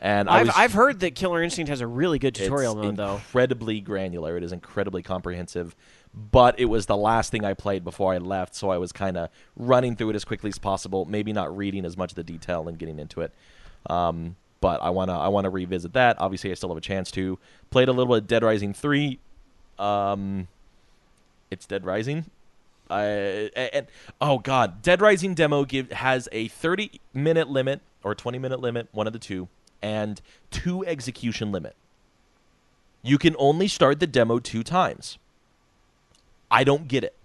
And I've heard that Killer Instinct has a really good tutorial mode, though. It's incredibly granular. It is incredibly comprehensive. But it was the last thing I played before I left, so I was kind of running through it as quickly as possible, maybe not reading as much of the detail and getting into it. But I wanna revisit that. Obviously, I still have a chance to. Played a little bit of Dead Rising 3. It's Dead Rising. Dead Rising demo has a 30-minute limit or 20-minute limit, one of the two, and 2 execution limit. You can only start the demo 2 times. I don't get it.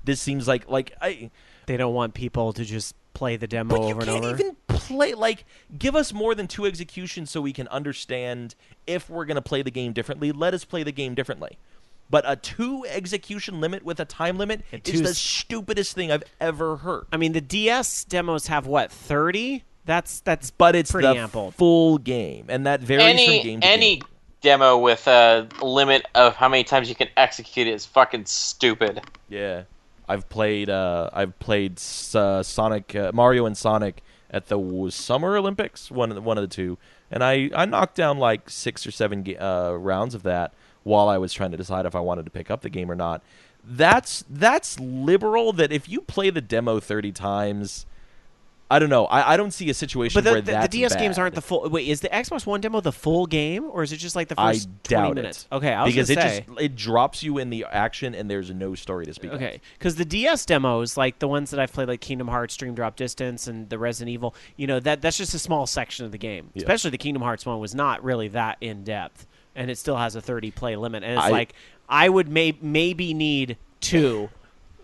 This seems like they don't want people to just play the demo over and over. You can't even play, give us more than 2 executions so we can understand if we're going to play the game differently. Let us play the game differently. But a 2 execution limit with a time limit is the stupidest thing I've ever heard. I mean, the DS demos have, 30? That's but it's pretty the ample. Full game, and that varies from game to any game. Demo with a limit of how many times you can execute it is fucking stupid. Yeah, I've played Sonic, Mario and Sonic at the Summer Olympics, one of the two, and I knocked down 6 or 7 rounds of that while I was trying to decide if I wanted to pick up the game or not. That's liberal. That if you play the demo 30 times. I don't know. I don't see a situation where that's the DS bad. games aren't the full. Wait, is the Xbox One demo the full game, or is it just the first 20 minutes? It. Okay, I was because gonna say. it drops you in the action and there's no story to speak of. Okay, because the DS demos, the ones that I've played, like Kingdom Hearts, Dream Drop Distance, and the Resident Evil, that's just a small section of the game. Yeah. Especially the Kingdom Hearts one was not really that in depth, and it still has a 30 play limit. And it's I would maybe need 2.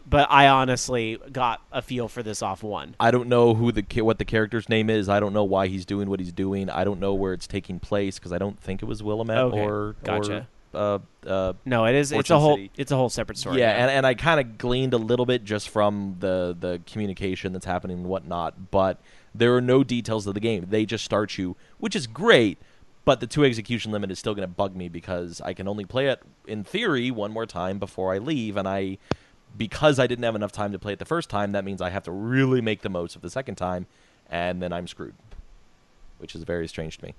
but I honestly got a feel for this off 1. I don't know what the character's name is. I don't know why he's doing what he's doing. I don't know where it's taking place because I don't think it was Willamette or gotcha. No, it is. It's a whole separate story. Yeah, and I kind of gleaned a little bit just from the communication that's happening and whatnot. But there are no details of the game. They just start you, which is great. But the 2 execution limit is still going to bug me because I can only play it in theory one more time before I leave, and because I didn't have enough time to play it the first time, that means I have to really make the most of the second time, and then I'm screwed, which is very strange to me.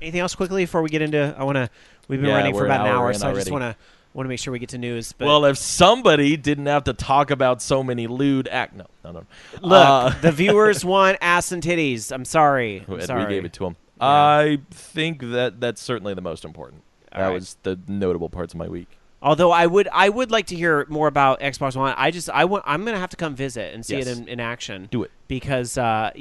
Anything else quickly before we get into? We've been running for about an hour, so I just want to make sure we get to news. But well, if somebody didn't have to talk about so many lewd no. Look, the viewers want ass and titties. I'm sorry. We gave it to them. Yeah. I think that's certainly the most important. All that right. was the notable parts of my week. Although I would like to hear more about Xbox One. I'm gonna have to come visit and see it in action. Do it. Because I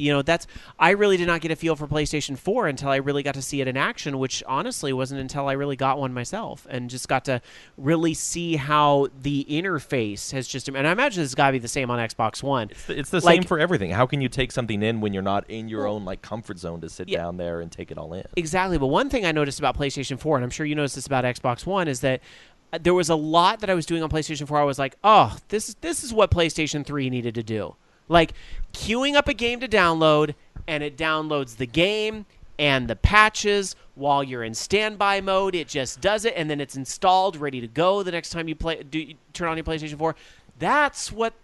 really did not get a feel for PlayStation 4 until I really got to see it in action, which honestly wasn't until I really got one myself and just got to really see how the interface has just. And I imagine this has got to be the same on Xbox One. It's the same for everything. How can you take something in when you're not in your own comfort zone to sit down there and take it all in? Exactly. But one thing I noticed about PlayStation 4, and I'm sure you noticed this about Xbox One, is that there was a lot that I was doing on PlayStation 4. I was like, oh, this is what PlayStation 3 needed to do. Like queuing up a game to download, and it downloads the game and the patches while you're in standby mode. It just does it, and then it's installed, ready to go the next time you turn on your PlayStation 4. That's what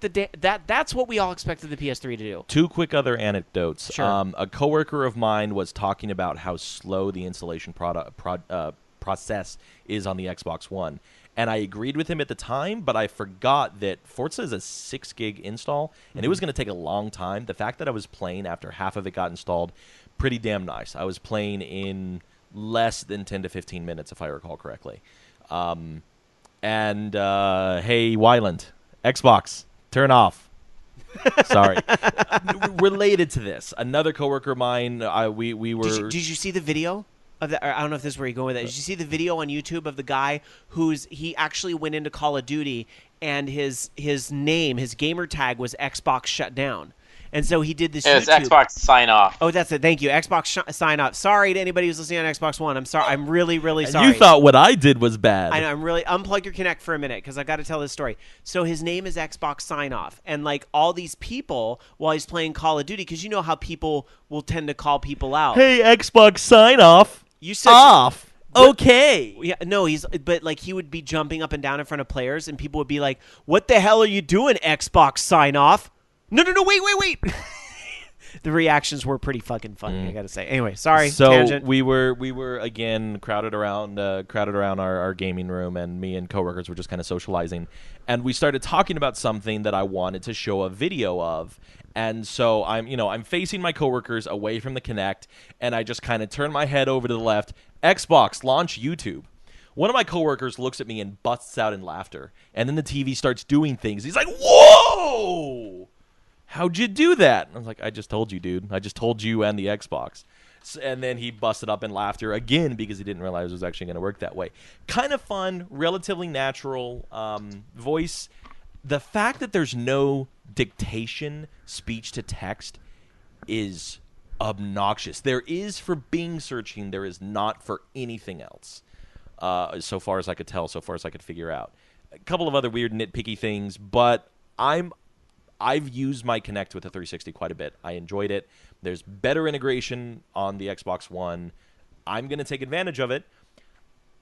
that's what we all expected the PS3 to do. 2 quick other anecdotes. Sure. A coworker of mine was talking about how slow the installation process is on the Xbox One. And I agreed with him at the time, but I forgot that Forza is a 6 gig install, and it was going to take a long time. The fact that I was playing after half of it got installed, pretty damn nice. I was playing in less than 10 to 15 minutes, if I recall correctly. Hey, Wyland, Xbox, turn off. Sorry. Related to this, another coworker of mine, we were... Did you see the video? I don't know if this is where you're going with that. Did you see the video on YouTube of the guy he actually went into Call of Duty and his name, his gamer tag was Xbox shut down. And so he did this It's YouTube. Xbox sign off. Oh, that's it. Thank you. Xbox sign off. Sorry to anybody who's listening on Xbox One. I'm sorry. I'm really, really sorry. You thought what I did was bad. I know. I'm really unplug your Kinect for a minute because I got to tell this story. So his name is Xbox sign off, and all these people while he's playing Call of Duty, because you know how people will tend to call people out. Hey, Xbox sign off. You said off. Okay. Yeah, no, but he would be jumping up and down in front of players, and people would be like, "What the hell are you doing, Xbox sign off?" No, wait. The reactions were pretty fucking funny, I gotta say. Anyway, sorry. So tangent. we were again crowded around our gaming room, and me and coworkers were just kind of socializing, and we started talking about something that I wanted to show a video of. And so I'm facing my coworkers away from the Kinect, and I just kind of turn my head over to the left. Xbox, launch YouTube. One of my coworkers looks at me and busts out in laughter, and then the TV starts doing things. He's like, "Whoa! How'd you do that?" And I was like, "I just told you, dude. I just told you and the Xbox." And then he busted up in laughter again because he didn't realize it was actually going to work that way. Kind of fun, relatively natural voice. The fact that there's no dictation, speech to text, is obnoxious. There is for Bing searching. There is not for anything else, so far as I could tell, so far as I could figure out. A couple of other weird nitpicky things, but I've used my Kinect with the 360 quite a bit. I enjoyed it. There's better integration on the Xbox One. I'm going to take advantage of it.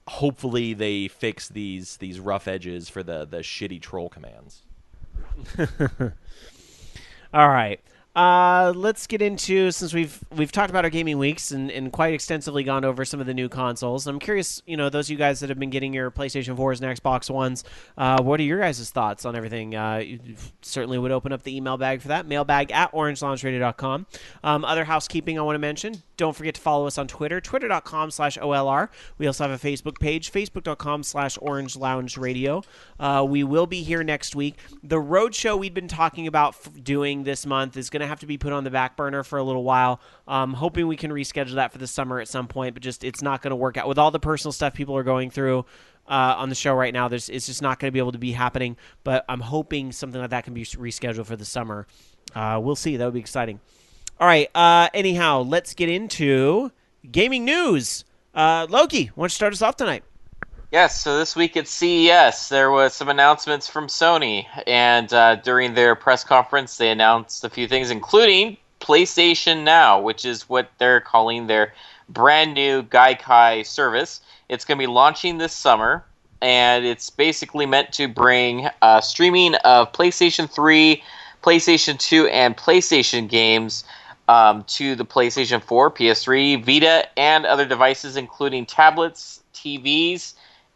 Hopefully they fix these rough edges for the shitty troll commands. All right. Let's get into, since we've talked about our gaming weeks and quite extensively gone over some of the new consoles. I'm curious, those of you guys that have been getting your PlayStation 4s and Xbox Ones, what are your guys' thoughts on everything? You certainly would open up the email bag for that, mailbag@orangeloungeradio.com. Other housekeeping I want to mention, don't forget to follow us on Twitter, twitter.com/OLR. We also have a Facebook page, facebook.com/orangeloungeradio. We will be here next week. The road show we'd been talking about doing this month is going to have to be put on the back burner for a little while. Hoping we can reschedule that for the summer at some point, but just it's not going to work out with all the personal stuff people are going through. on the show right now. It's just not going to be able to be happening, but I'm hoping something like that can be rescheduled for the summer. We'll see. That would be exciting. All right. Anyhow, let's get into gaming news. Loki, why don't you start us off tonight? Yes, so this week at CES, there was some announcements from Sony, and during their press conference, they announced a few things, including PlayStation Now, which is what they're calling their brand new Gaikai service. It's going to be launching this summer, and it's basically meant to bring streaming of PlayStation 3, PlayStation 2, and PlayStation games to the PlayStation 4, PS3, Vita, and other devices, including tablets, TVs,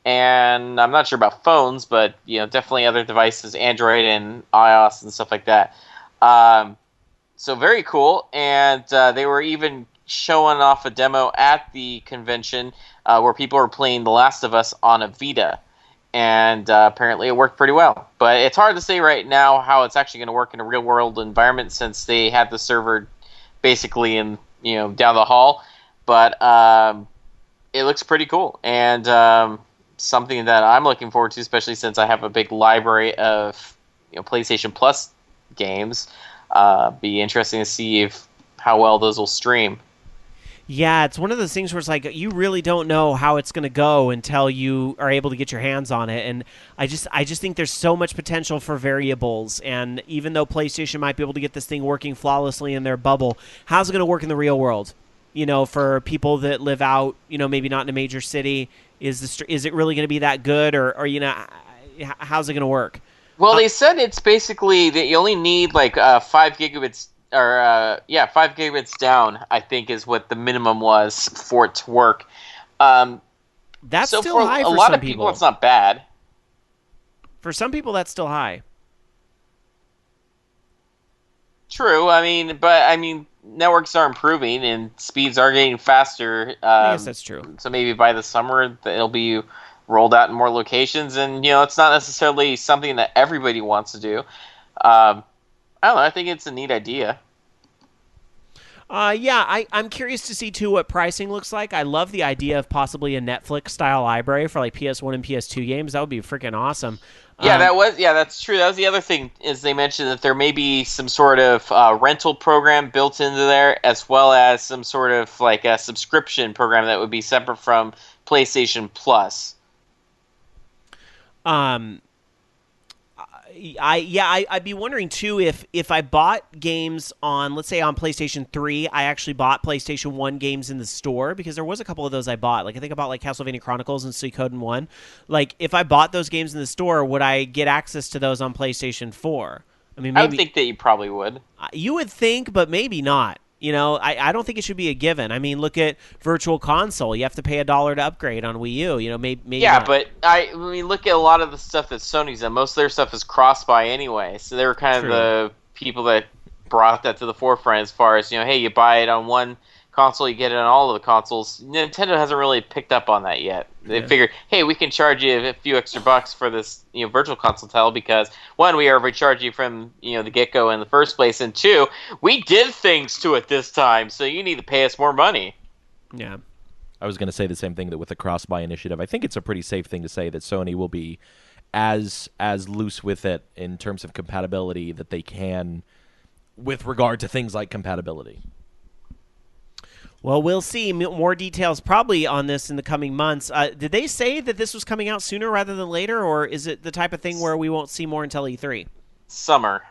and I'm not sure about phones, but definitely other devices, Android and iOS and stuff like that. So very cool, and they were even showing off a demo at the convention where people were playing The Last of Us on a Vita, and apparently it worked pretty well. But it's hard to say right now how it's actually going to work in a real-world environment since they had the server basically in down the hall. But it looks pretty cool, and something that I'm looking forward to, especially since I have a big library of PlayStation Plus games. Be interesting to see how well those will stream. Yeah, it's one of those things where it's like you really don't know how it's going to go until you are able to get your hands on it. And I just think there's so much potential for variables. And even though PlayStation might be able to get this thing working flawlessly in their bubble, how's it going to work in the real world? For people that live out, maybe not in a major city, is it really going to be that good, or how's it going to work? Well, they said it's basically that you only need like 5 gigabits, or 5 gigabits down, I think is what the minimum was for it to work. That's so still high for a lot some of people. It's not bad. For some people, that's still high. True. But networks are improving and speeds are getting faster. I guess that's true. So maybe by the summer it'll be rolled out in more locations, and it's not necessarily something that everybody wants to do. I don't know. I think it's a neat idea. I'm curious to see too what pricing looks like. I love the idea of possibly a Netflix style library for like PS1 and PS2 games. That would be freaking awesome. That's true. That was the other thing, is they mentioned that there may be some sort of rental program built into there, as well as some sort of like a subscription program that would be separate from PlayStation Plus. I'd be wondering too if I bought games on, let's say on PlayStation 3, I actually bought PlayStation 1 games in the store, because there was a couple of those I bought. Like I think I bought like Castlevania Chronicles and Suikoden 1. Like if I bought those games in the store, would I get access to those on PlayStation 4? Maybe I would think that you probably would. You would think, but maybe not. I don't think it should be a given. Look at Virtual Console. You have to pay $1 to upgrade on Wii U. Maybe yeah, not. But look at a lot of the stuff that Sony's done. Most of their stuff is cross-buy anyway. So they were kind of the people that brought that to the forefront as far as, hey, you buy it on one console, you get it on all of the consoles. Nintendo hasn't really picked up on that yet. They figured, hey, we can charge you a few extra bucks for this Virtual Console title because, one, we already charged you from the get-go in the first place, and two, we did things to it this time, so you need to pay us more money. Yeah. I was going to say the same thing, that with the cross-buy initiative, I think it's a pretty safe thing to say that Sony will be as loose with it in terms of compatibility that they can with regard to things like compatibility. Well, we'll see more details probably on this in the coming months. Did they say that this was coming out sooner rather than later, or is it the type of thing where we won't see more until E3? Summer.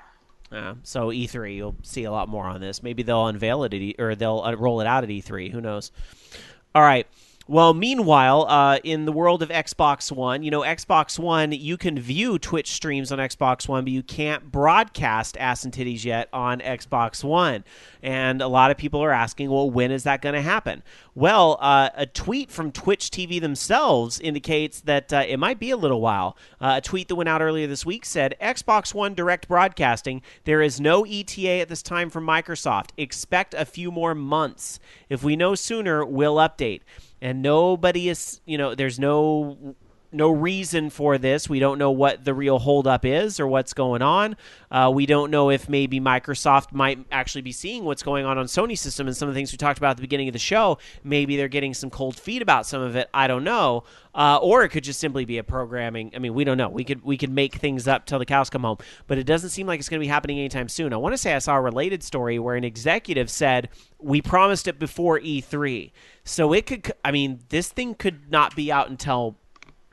So E3, you'll see a lot more on this. Maybe they'll unveil it or they'll roll it out at E3. Who knows? All right. Well, meanwhile, in the world of Xbox One, Xbox One, you can view Twitch streams on Xbox One, but you can't broadcast ass and titties yet on Xbox One. And a lot of people are asking, well, when is that going to happen? Well, a tweet from Twitch TV themselves indicates that it might be a little while. A tweet that went out earlier this week said, Xbox One direct broadcasting, there is no ETA at this time from Microsoft. Expect a few more months. If we know sooner, we'll update. And nobody is, there's no no reason for this. We don't know what the real holdup is or what's going on. We don't know if maybe Microsoft might actually be seeing what's going on Sony's system and some of the things we talked about at the beginning of the show. Maybe they're getting some cold feet about some of it. I don't know. Or it could just simply be a programming. I mean, we don't know. We could make things up till the cows come home, but it doesn't seem like it's going to be happening anytime soon. I want to say I saw a related story where an executive said, we promised it before E3. So it could, I mean, this thing could not be out until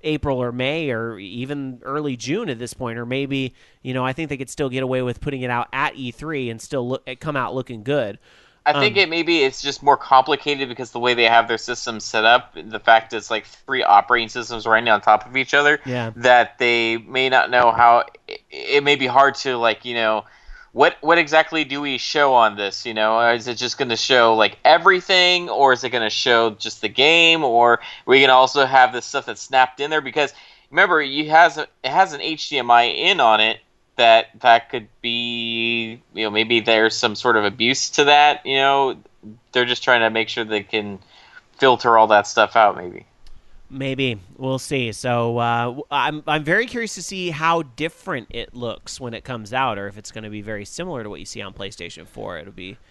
April or May or even early June at this point, or maybe, I think they could still get away with putting it out at E3 and still come out looking good. I think it's just more complicated because the way they have their systems set up, the fact it's like 3 operating systems right now on top of each other, that they may not know how. It may be hard to what exactly do we show on this? Is it just going to show like everything, or is it going to show just the game, or are we going to also have this stuff that's snapped in there? Because remember, it has an HDMI in on it. That could be, maybe there's some sort of abuse to that. They're just trying to make sure they can filter all that stuff out. Maybe we'll see. So I'm very curious to see how different it looks when it comes out, or if it's going to be very similar to what you see on PlayStation 4.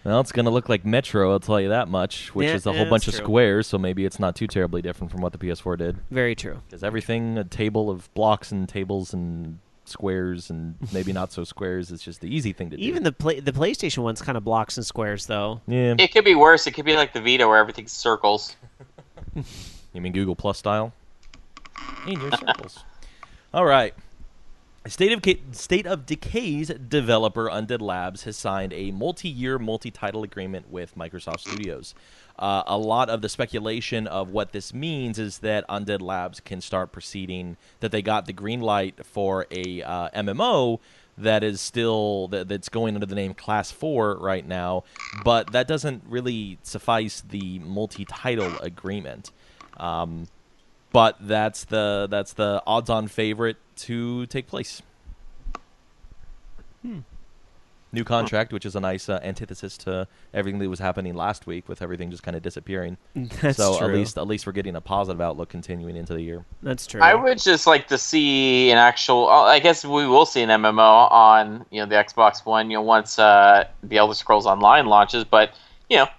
It's going to look like Metro. I'll tell you that much. Which is a whole bunch of squares. So maybe it's not too terribly different from what the PS4 did. Very true. Because everything, a table of blocks and tables and squares and maybe not so squares, is just the easy thing to do. Even the PlayStation one's kind of blocks and squares, though. Yeah. It could be worse. It could be like the Vita, where everything's circles. You mean Google Plus style? In your circles. All right. State of Decay's developer Undead Labs has signed a multi-year, multi-title agreement with Microsoft Studios. A lot of the speculation of what this means is that Undead Labs can start proceeding, that they got the green light for a MMO that is still, that's going under the name Class 4 right now, but that doesn't really suffice the multi-title agreement. But that's the odds-on favorite to take place. New contract, which is a nice antithesis to everything that was happening last week, with everything just kind of disappearing. That's so true. At least we're getting a positive outlook continuing into the year. That's true. I would just like to see an actual. I guess we will see an MMO on the Xbox One. Once the Elder Scrolls Online launches, but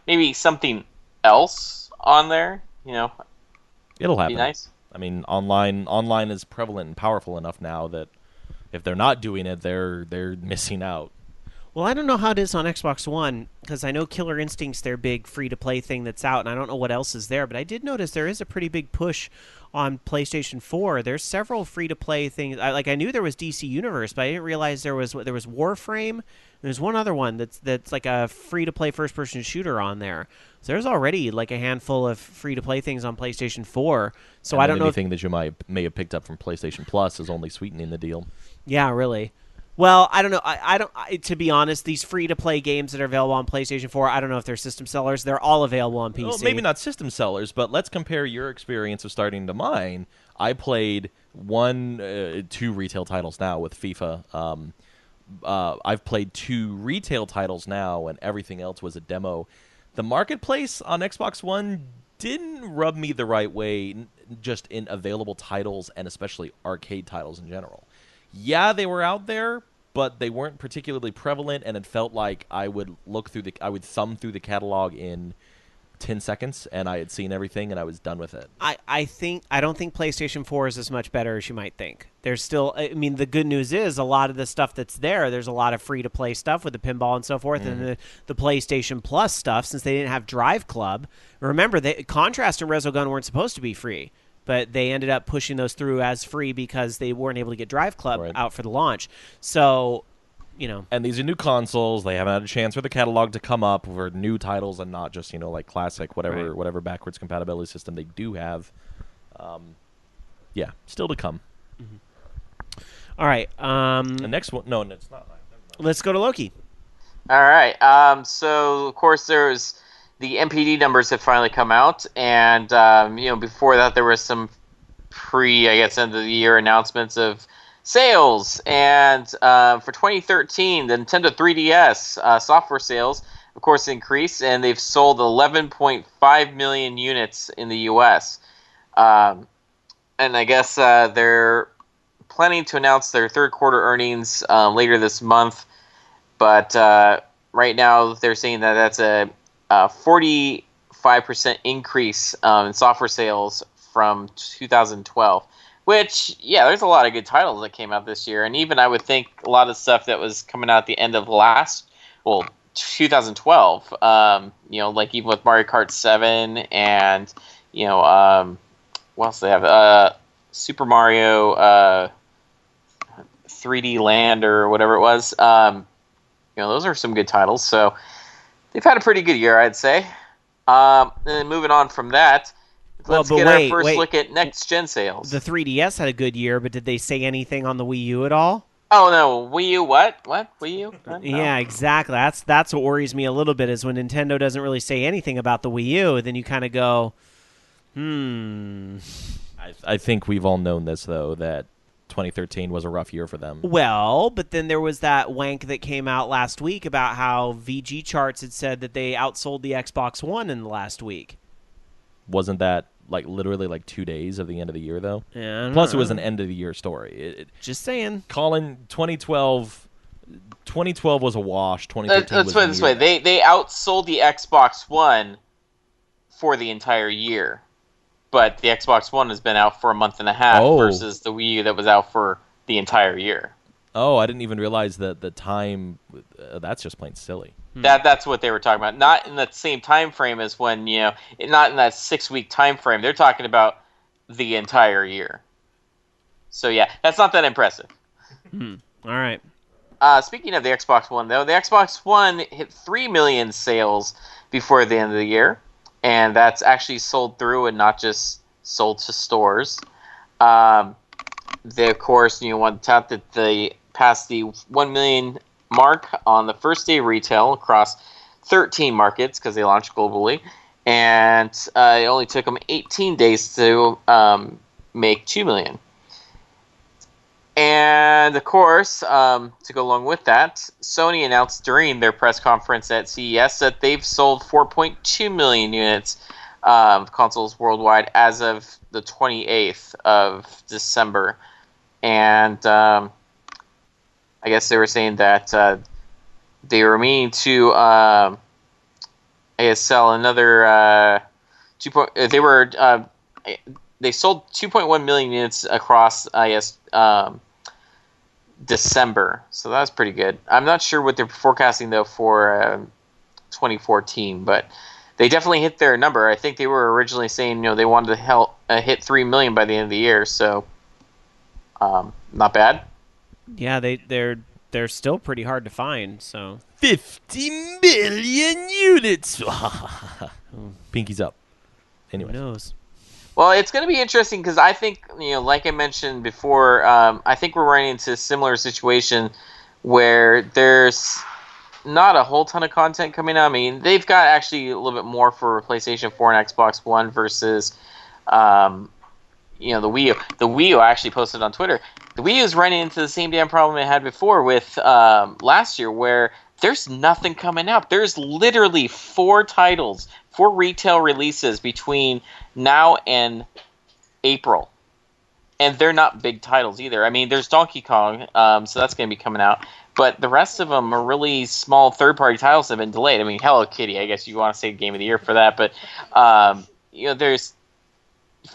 maybe something else on there. It'll happen. Be nice. I mean, online is prevalent and powerful enough now that if they're not doing it, they're missing out. Well, I don't know how it is on Xbox One, because I know Killer Instinct's their big free-to-play thing that's out, and I don't know what else is there, but I did notice there is a pretty big push on PlayStation 4. There's several free-to-play things. I knew there was DC Universe, but I didn't realize there was Warframe. There's one other one that's like a free-to-play first-person shooter on there. So there's already like a handful of free-to-play things on PlayStation 4. So I don't know. Anything that you may have picked up from PlayStation Plus is only sweetening the deal. Yeah, really. Well, I don't know. I don't. To be honest, these free-to-play games that are available on PlayStation 4, I don't know if they're system sellers. They're all available on PC. Well, maybe not system sellers, but let's compare your experience of starting to mine. I played 2 retail titles now with FIFA. I've played 2 retail titles now, and everything else was a demo. The marketplace on Xbox One didn't rub me the right way, just in available titles and especially arcade titles in general. Yeah, they were out there, but they weren't particularly prevalent, and it felt like I would thumb through the catalog in 10 seconds, and I had seen everything, and I was done with it. I don't think PlayStation 4 is as much better as you might think. There's still, I mean, the good news is a lot of the stuff that's there's a lot of free-to-play stuff with the pinball and so forth, and the PlayStation Plus stuff, since they didn't have Drive Club. Remember, Contrast and Resogun weren't supposed to be free, but they ended up pushing those through as free because they weren't able to get Drive Club out for the launch. So, And these are new consoles. They haven't had a chance for the catalog to come up for new titles and not just, like classic, whatever backwards compatibility system they do have. Still to come. Mm-hmm. All right. The next one, no, it's not. Let's go to Loki. All right. So, of course, there's the MPD numbers have finally come out, and before that there was some end of the year announcements of sales, and for 2013 the Nintendo 3DS software sales of course increased, and they've sold 11.5 million units in the US. and I guess they're planning to announce their third quarter earnings later this month. But right now, they're saying that that's a 45% increase in software sales from 2012. Which, yeah, there's a lot of good titles that came out this year, and even I would think a lot of stuff that was coming out at the end of 2012. Like even with Mario Kart 7 and what else do they have? Super Mario 3D Land or whatever it was. Those are some good titles. So they've had a pretty good year, I'd say. And then moving on from that, let's get our first look at next-gen sales. The 3DS had a good year, but did they say anything on the Wii U at all? Oh, no. Wii U what? What? Wii U? What? No. Yeah, exactly. That's what worries me a little bit is when Nintendo doesn't really say anything about the Wii U, then you kind of go, I think we've all known this, though, that 2013 was a rough year for them. Well, but then there was that wank that came out last week about how VG Charts had said that they outsold the Xbox One in the last week. Wasn't that literally 2 days of the end of the year, though? Yeah. Plus, it was an end of the year story. Just saying. Colin, 2012 was a wash. 2013 Let's put it this way: they outsold the Xbox One for the entire year, but the Xbox One has been out for a month and a half versus the Wii U that was out for the entire year. Oh, I didn't even realize that the time. That's just plain silly. That's what they were talking about. Not in the same time frame as when not in that 6-week time frame. They're talking about the entire year. So yeah, that's not that impressive. All right. Speaking of the Xbox One, though, the Xbox One hit 3 million sales before the end of the year, and that's actually sold through and not just sold to stores. They, of course, want to tout that they passed the 1 million mark on the first day of retail across 13 markets because they launched globally, and it only took them 18 days to make 2 million. And of course, to go along with that, Sony announced during their press conference at CES that they've sold 4.2 million units of consoles worldwide as of the 28th of December. And I guess they were saying that they were meaning to sell another they sold 2.1 million units across December, so that was pretty good. I'm not sure what they're forecasting though for 2014, but they definitely hit their number. I think they were originally saying they wanted to hit 3 million by the end of the year, so not bad. Yeah, they're still pretty hard to find. So 50 million units. Pinky's up. Anyway, who knows? Well, it's going to be interesting because I think, like I mentioned before, I think we're running into a similar situation where there's not a whole ton of content coming out. I mean, they've got actually a little bit more for PlayStation 4 and Xbox One versus, the Wii U. The Wii U, I actually posted on Twitter. The Wii U is running into the same damn problem it had before with last year where there's nothing coming out. There's literally 4 titles, 4 retail releases between now and April. And they're not big titles either. I mean, there's Donkey Kong, so that's going to be coming out. But the rest of them are really small third-party titles that have been delayed. I mean, Hello Kitty, I guess you want to say Game of the Year for that. But, there's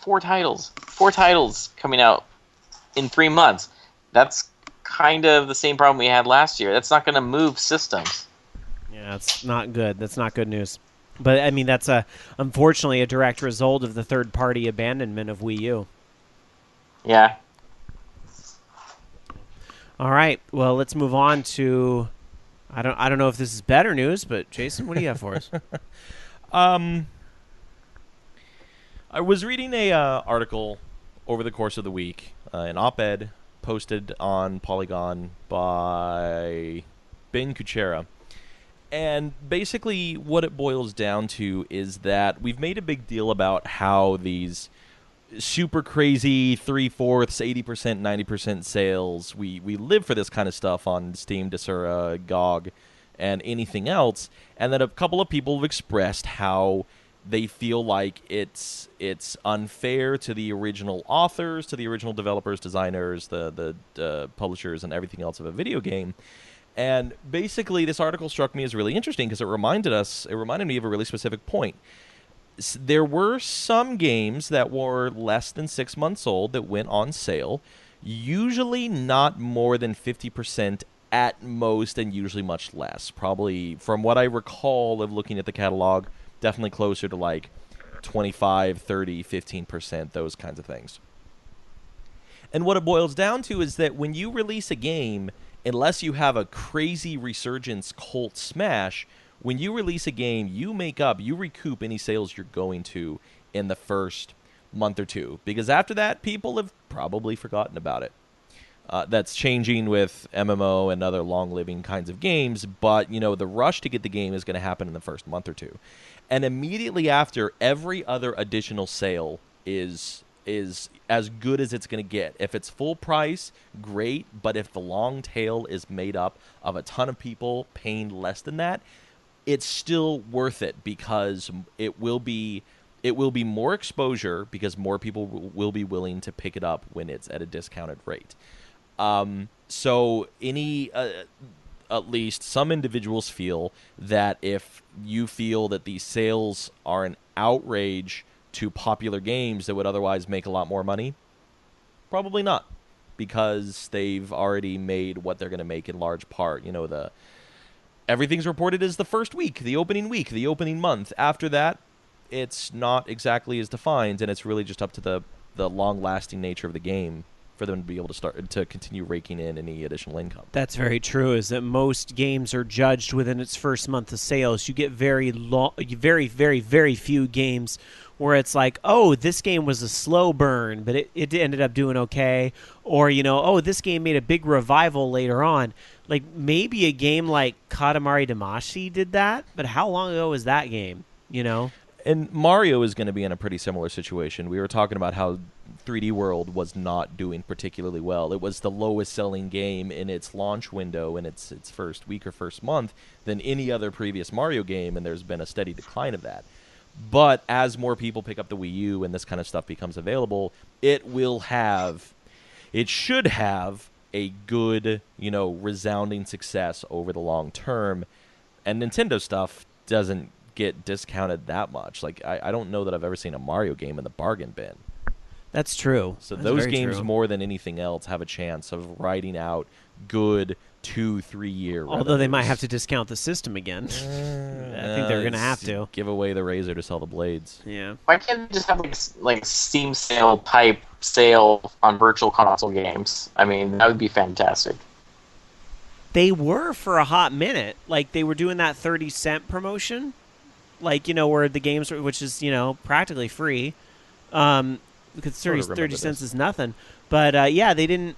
4 titles. 4 titles coming out in 3 months. That's kind of the same problem we had last year. That's not going to move systems. Yeah, it's not good. That's not good news. But, I mean, that's unfortunately a direct result of the third-party abandonment of Wii U. Yeah. All right. Well, let's move on to I don't know if this is better news, but Jason, what do you have for us? I was reading a article over the course of the week, an op-ed posted on Polygon by Ben Kuchera. And basically what it boils down to is that we've made a big deal about how these super crazy 3/4, 80%, 90% sales, we live for this kind of stuff on Steam, Desura, GOG, and anything else, and that a couple of people have expressed how They feel like it's unfair to the original authors, to the original developers, designers, the publishers, and everything else of a video game. And basically, this article struck me as really interesting because it reminded me of a really specific point. There were some games that were less than 6 months old that went on sale, usually not more than 50% at most, and usually much less. Probably, from what I recall of looking at the catalog, definitely closer to like 25, 30, 15%, those kinds of things. And what it boils down to is that when you release a game, unless you have a crazy resurgence cult smash, when you release a game, you recoup any sales you're going to in the first month or two. Because after that, people have probably forgotten about it. That's changing with MMO and other long-living kinds of games, but, the rush to get the game is going to happen in the first month or two. And immediately after, every other additional sale is as good as it's going to get. If it's full price, great, but if the long tail is made up of a ton of people paying less than that, it's still worth it because it will be more exposure because more people will be willing to pick it up when it's at a discounted rate. So at least some individuals feel that if you feel that these sales are an outrage to popular games that would otherwise make a lot more money, probably not, because they've already made what they're going to make in large part. Everything's reported as the first week, the opening month. After that, it's not exactly as defined, and it's really just up to the long-lasting nature of the game for them to be able to continue raking in any additional income. That's very true, is that most games are judged within its first month of sales. You get very, very, very few games where it's like, oh, this game was a slow burn, but it ended up doing okay. Or, oh, this game made a big revival later on. Like, maybe a game like Katamari Damacy did that, but how long ago was that game, And Mario is going to be in a pretty similar situation. We were talking about how 3D World was not doing particularly well. It was the lowest selling game in its launch window in its first week or first month than any other previous Mario game, and there's been a steady decline of that. But as more people pick up the Wii U and this kind of stuff becomes available, it should have a good, resounding success over the long term. And Nintendo stuff doesn't get discounted that much. Like, I don't know that I've ever seen a Mario game in the bargain bin. That's true. So That's those very games, true. More than anything else, have a chance of riding out good 2-3 year revenues. Although they might have to discount the system again. I think they're going to have to. Give away the razor to sell the blades. Yeah. Why can't they just have like Steam sale type sale on virtual console games? I mean, that would be fantastic. They were for a hot minute. Like, they were doing that 30-cent promotion. Like, where the games, which is, practically free. Because 30 cents is nothing. But, yeah, they didn't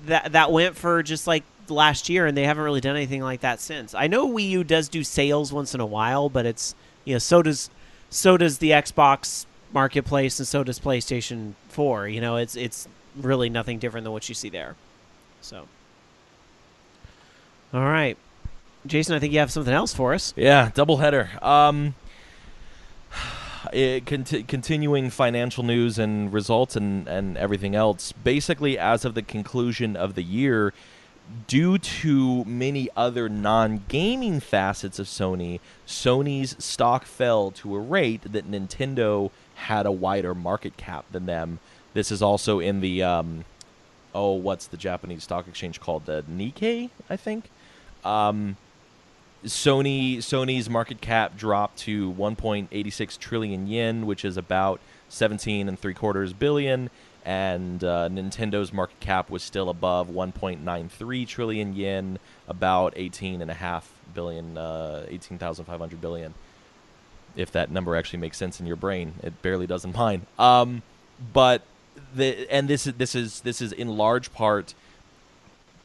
that went for just like last year, and they haven't really done anything like that since. I know Wii U does do sales once in a while, but it's, so does the Xbox Marketplace, and so does PlayStation 4. It's really nothing different than what you see there. So, all right. Jason, I think you have something else for us. Yeah, doubleheader. Continuing financial news and results and everything else. Basically, as of the conclusion of the year, due to many other non-gaming facets of Sony's stock fell to a rate that Nintendo had a wider market cap than them. This is also in the, what's the Japanese stock exchange called? The Nikkei, I think? Sony's market cap dropped to 1.86 trillion yen, which is about 17.75 billion, and Nintendo's market cap was still above 1.93 trillion yen, about 18.5 billion, 18,500 billion. If that number actually makes sense in your brain, it barely does in mine. But this is in large part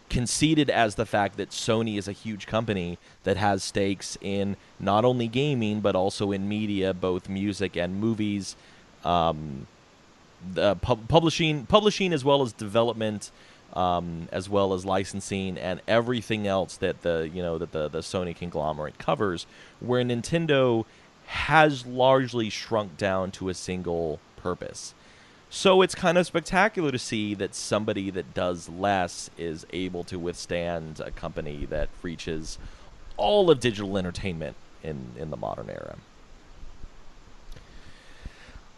conceded as the fact that Sony is a huge company that has stakes in not only gaming but also in media, both music and movies, publishing as well as development, as well as licensing and everything else that the Sony conglomerate covers. Where Nintendo has largely shrunk down to a single purpose. So it's kind of spectacular to see that somebody that does less is able to withstand a company that reaches all of digital entertainment in the modern era.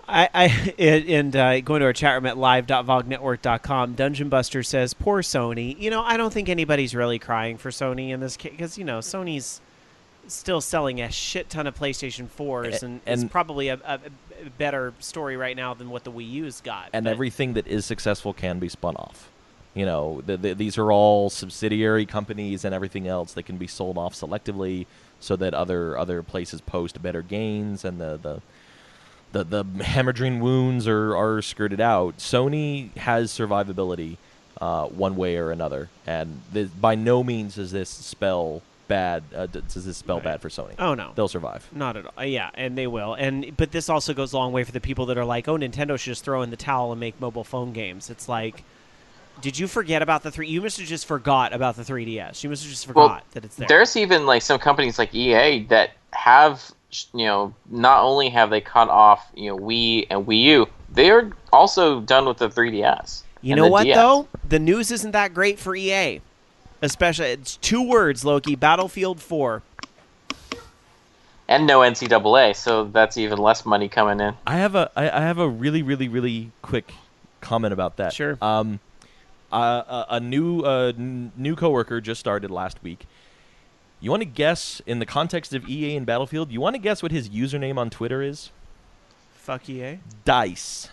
Going to our chat room at live.vognetwork.com, Dungeon Buster says, poor Sony. I don't think anybody's really crying for Sony in this case, because, Sony's still selling a shit ton of PlayStation 4s, and it's probably a better story right now than what the Wii U's got. And everything that is successful can be spun off. These are all subsidiary companies and everything else that can be sold off selectively so that other places post better gains, and the hemorrhaging wounds are skirted out. Sony has survivability one way or another, and by no means does this spell bad. Does this spell bad for Sony? Oh, no. They'll survive. Not at all. Yeah, and they will. But this also goes a long way for the people that are like, oh, Nintendo should just throw in the towel and make mobile phone games. It's like, did you forget about the 3? You must have just forgot about the 3DS. You must have just forgot that it's there. There's even like some companies like EA that have, not only have they cut off, Wii and Wii U, they are also done with the 3DS. You know what, though? The news isn't that great for EA. Especially, it's 2 words, Loki, Battlefield 4. And no NCAA, so that's even less money coming in. I have a really, really, really quick comment about that. Sure. A new coworker just started last week. You want to guess, in the context of EA and Battlefield, you want to guess what his username on Twitter is? Fuck EA. DICE.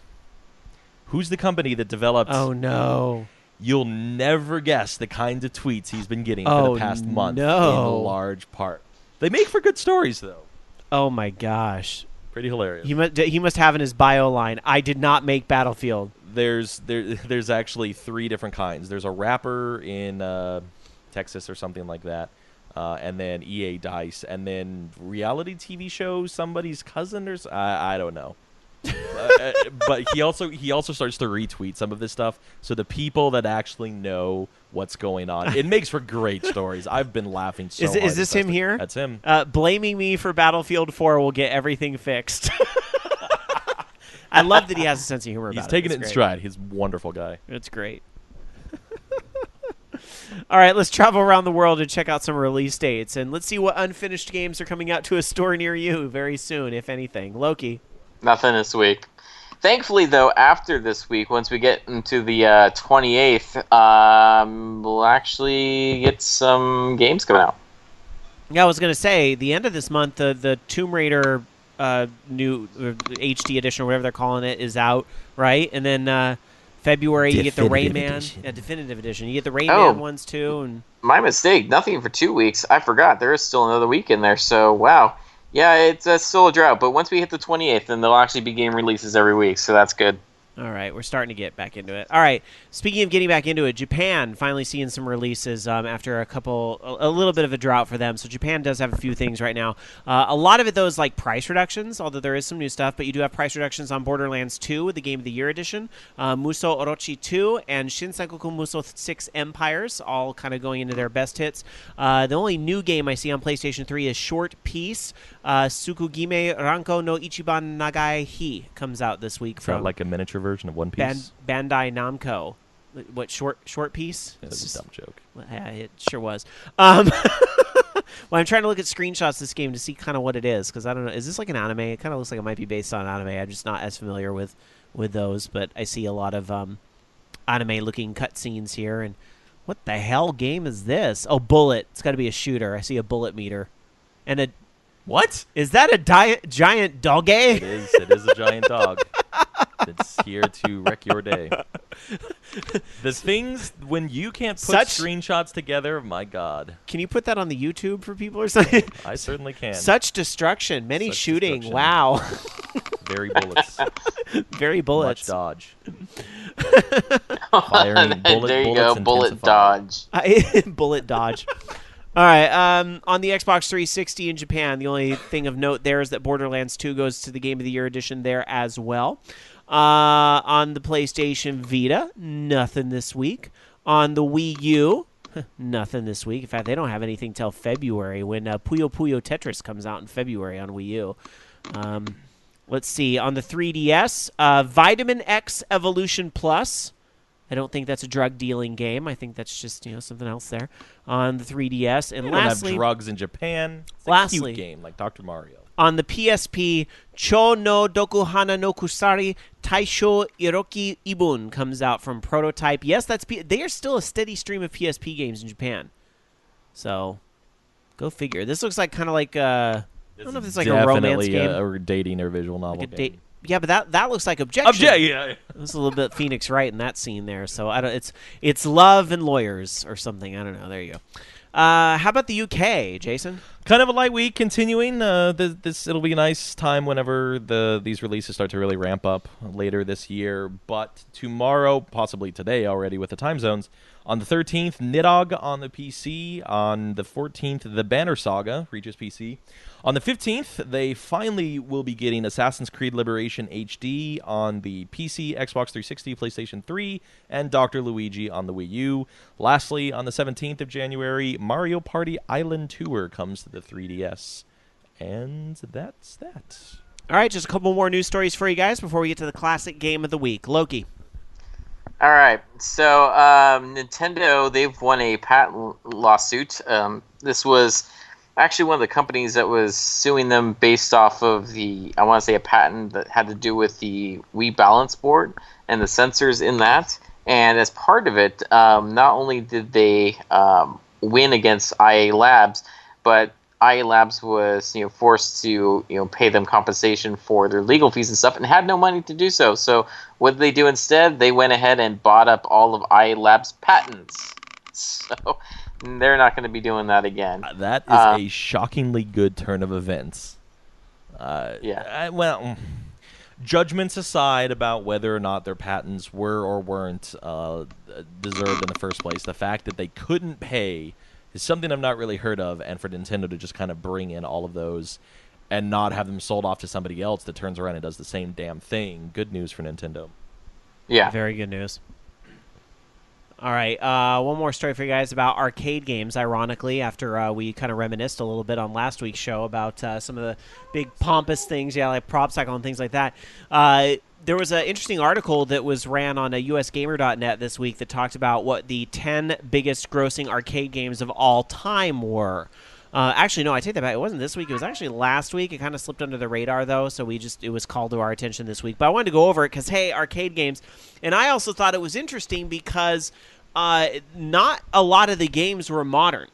Who's the company that developed... Oh, no. You'll never guess the kind of tweets he's been getting for the past month, in large part. They make for good stories, though. Oh, my gosh. Pretty hilarious. He must have in his bio line, I did not make Battlefield. There's actually 3 different kinds. There's a rapper in Texas or something like that, and then EA DICE, and then reality TV show, somebody's cousin, or I don't know. But he also starts to retweet some of this stuff, so the people that actually know what's going on, it makes for great stories. I've been laughing so hard. Is this him here? That's him. Blaming me for Battlefield 4 will get everything fixed. I love that he has a sense of humor about it. He's taking it in stride. He's a wonderful guy. It's great. All right, let's travel around the world and check out some release dates, and let's see what unfinished games are coming out to a store near you very soon, if anything. Loki. Nothing this week. Thankfully, though, after this week, once we get into the 28th, we'll actually get some games coming out. Yeah, I was going to say, the end of this month, the Tomb Raider new HD edition, or whatever they're calling it, is out, right? And then February, you get the Rayman. Definitive edition. You get the Rayman ones, too. And my mistake. Nothing for 2 weeks. I forgot. There is still another week in there, so wow. Yeah, it's still a drought, but once we hit the 28th, then there'll actually be game releases every week, so that's good. All right, we're starting to get back into it. All right, speaking of getting back into it, Japan finally seeing some releases after a little bit of a drought for them. So Japan does have a few things right now. A lot of it, though, is like price reductions, although there is some new stuff. But you do have price reductions on Borderlands 2 with the Game of the Year edition, Musou Orochi 2, and Shinsakuku Musou 6 Empires, all kind of going into their best hits. The only new game I see on PlayStation 3 is Short Piece. Tsukugime Ranko no Ichiban Nagai Hi comes out this week. From like a miniature version of One Piece. Bandai Namco. What, Short Piece? Yeah, that's a dumb joke. Yeah, it sure was. Well, I'm trying to look at screenshots of this game to see kind of what it is, because I don't know. Is this like an anime? It kind of looks like it might be based on anime. I'm just not as familiar with those, but I see a lot of anime-looking cutscenes here. And what the hell game is this? Oh, Bullet. It's got to be a shooter. I see a bullet meter. And a... What? Is that a giant doggy? It is. It is a giant dog. It's here to wreck your day. The things, when you can't put screenshots together, my God. Can you put that on the YouTube for people or something? I certainly can. Such destruction. Many shooting. Destruction. Wow. Very bullets. Very bullets. Much dodge. Firing there you go. Bullet dodge. Bullet dodge. All right, on the Xbox 360 in Japan, the only thing of note there is that Borderlands 2 goes to the Game of the Year edition there as well. On the PlayStation Vita, nothing this week. On the Wii U, nothing this week. In fact, they don't have anything till February when Puyo Puyo Tetris comes out in February on Wii U. Let's see. On the 3DS, Vitamin X Evolution Plus. I don't think that's a drug-dealing game. I think that's just something else there on the 3DS. And They lastly, don't have drugs in Japan. It's a lastly, cute game like Dr. Mario. on the PSP, Cho no Dokuhana no Kusari Taisho Iroki Ibun comes out from Prototype. Yes, they are still a steady stream of PSP games in Japan. So, go figure. This looks like kind of like I don't know if it's like a romance game, a dating or visual novel like game. Yeah, but that looks like Objection. Yeah. There's a little bit Phoenix Wright in that scene there. So I don't. It's Love and Lawyers or something. I don't know. There you go. How about the UK, Jason? Kind of a light week continuing. It'll be a nice time whenever these releases start to really ramp up later this year. But tomorrow, possibly today already with the time zones, on the 13th, Nidhogg on the PC. On the 14th, The Banner Saga reaches PC. On the 15th, they finally will be getting Assassin's Creed Liberation HD on the PC, Xbox 360, PlayStation 3, and Dr. Luigi on the Wii U. Lastly, on the 17th of January, Mario Party Island Tour comes to the 3DS. And that's that. All right, just a couple more news stories for you guys before we get to the classic game of the week. Loki. All right, so Nintendo, they've won a patent lawsuit. This was actually one of the companies that was suing them based off of I want to say a patent that had to do with the Wii Balance Board and the sensors in that. And as part of it, not only did they win against IA Labs, but IA Labs was forced to pay them compensation for their legal fees and stuff, and had no money to do so. So what did they do instead? They went ahead and bought up all of IA Labs' patents. So they're not going to be doing that again. That is a shockingly good turn of events. Yeah. Judgments aside about whether or not their patents were or weren't deserved in the first place, the fact that they couldn't pay is something I've not really heard of, and for Nintendo to just kind of bring in all of those and not have them sold off to somebody else that turns around and does the same damn thing, good news for Nintendo. Yeah. Very good news. All right, one more story for you guys about arcade games, ironically, after we kind of reminisced a little bit on last week's show about some of the big pompous things, like Prop Cycle and things like that. There was an interesting article that was ran on usgamer.net this week that talked about what the 10 biggest grossing arcade games of all time were. Actually, no, I take that back. It wasn't this week. It was actually last week. It kind of slipped under the radar, though, so it was called to our attention this week. But I wanted to go over it because, hey, arcade games. And I also thought it was interesting because not a lot of the games were modern.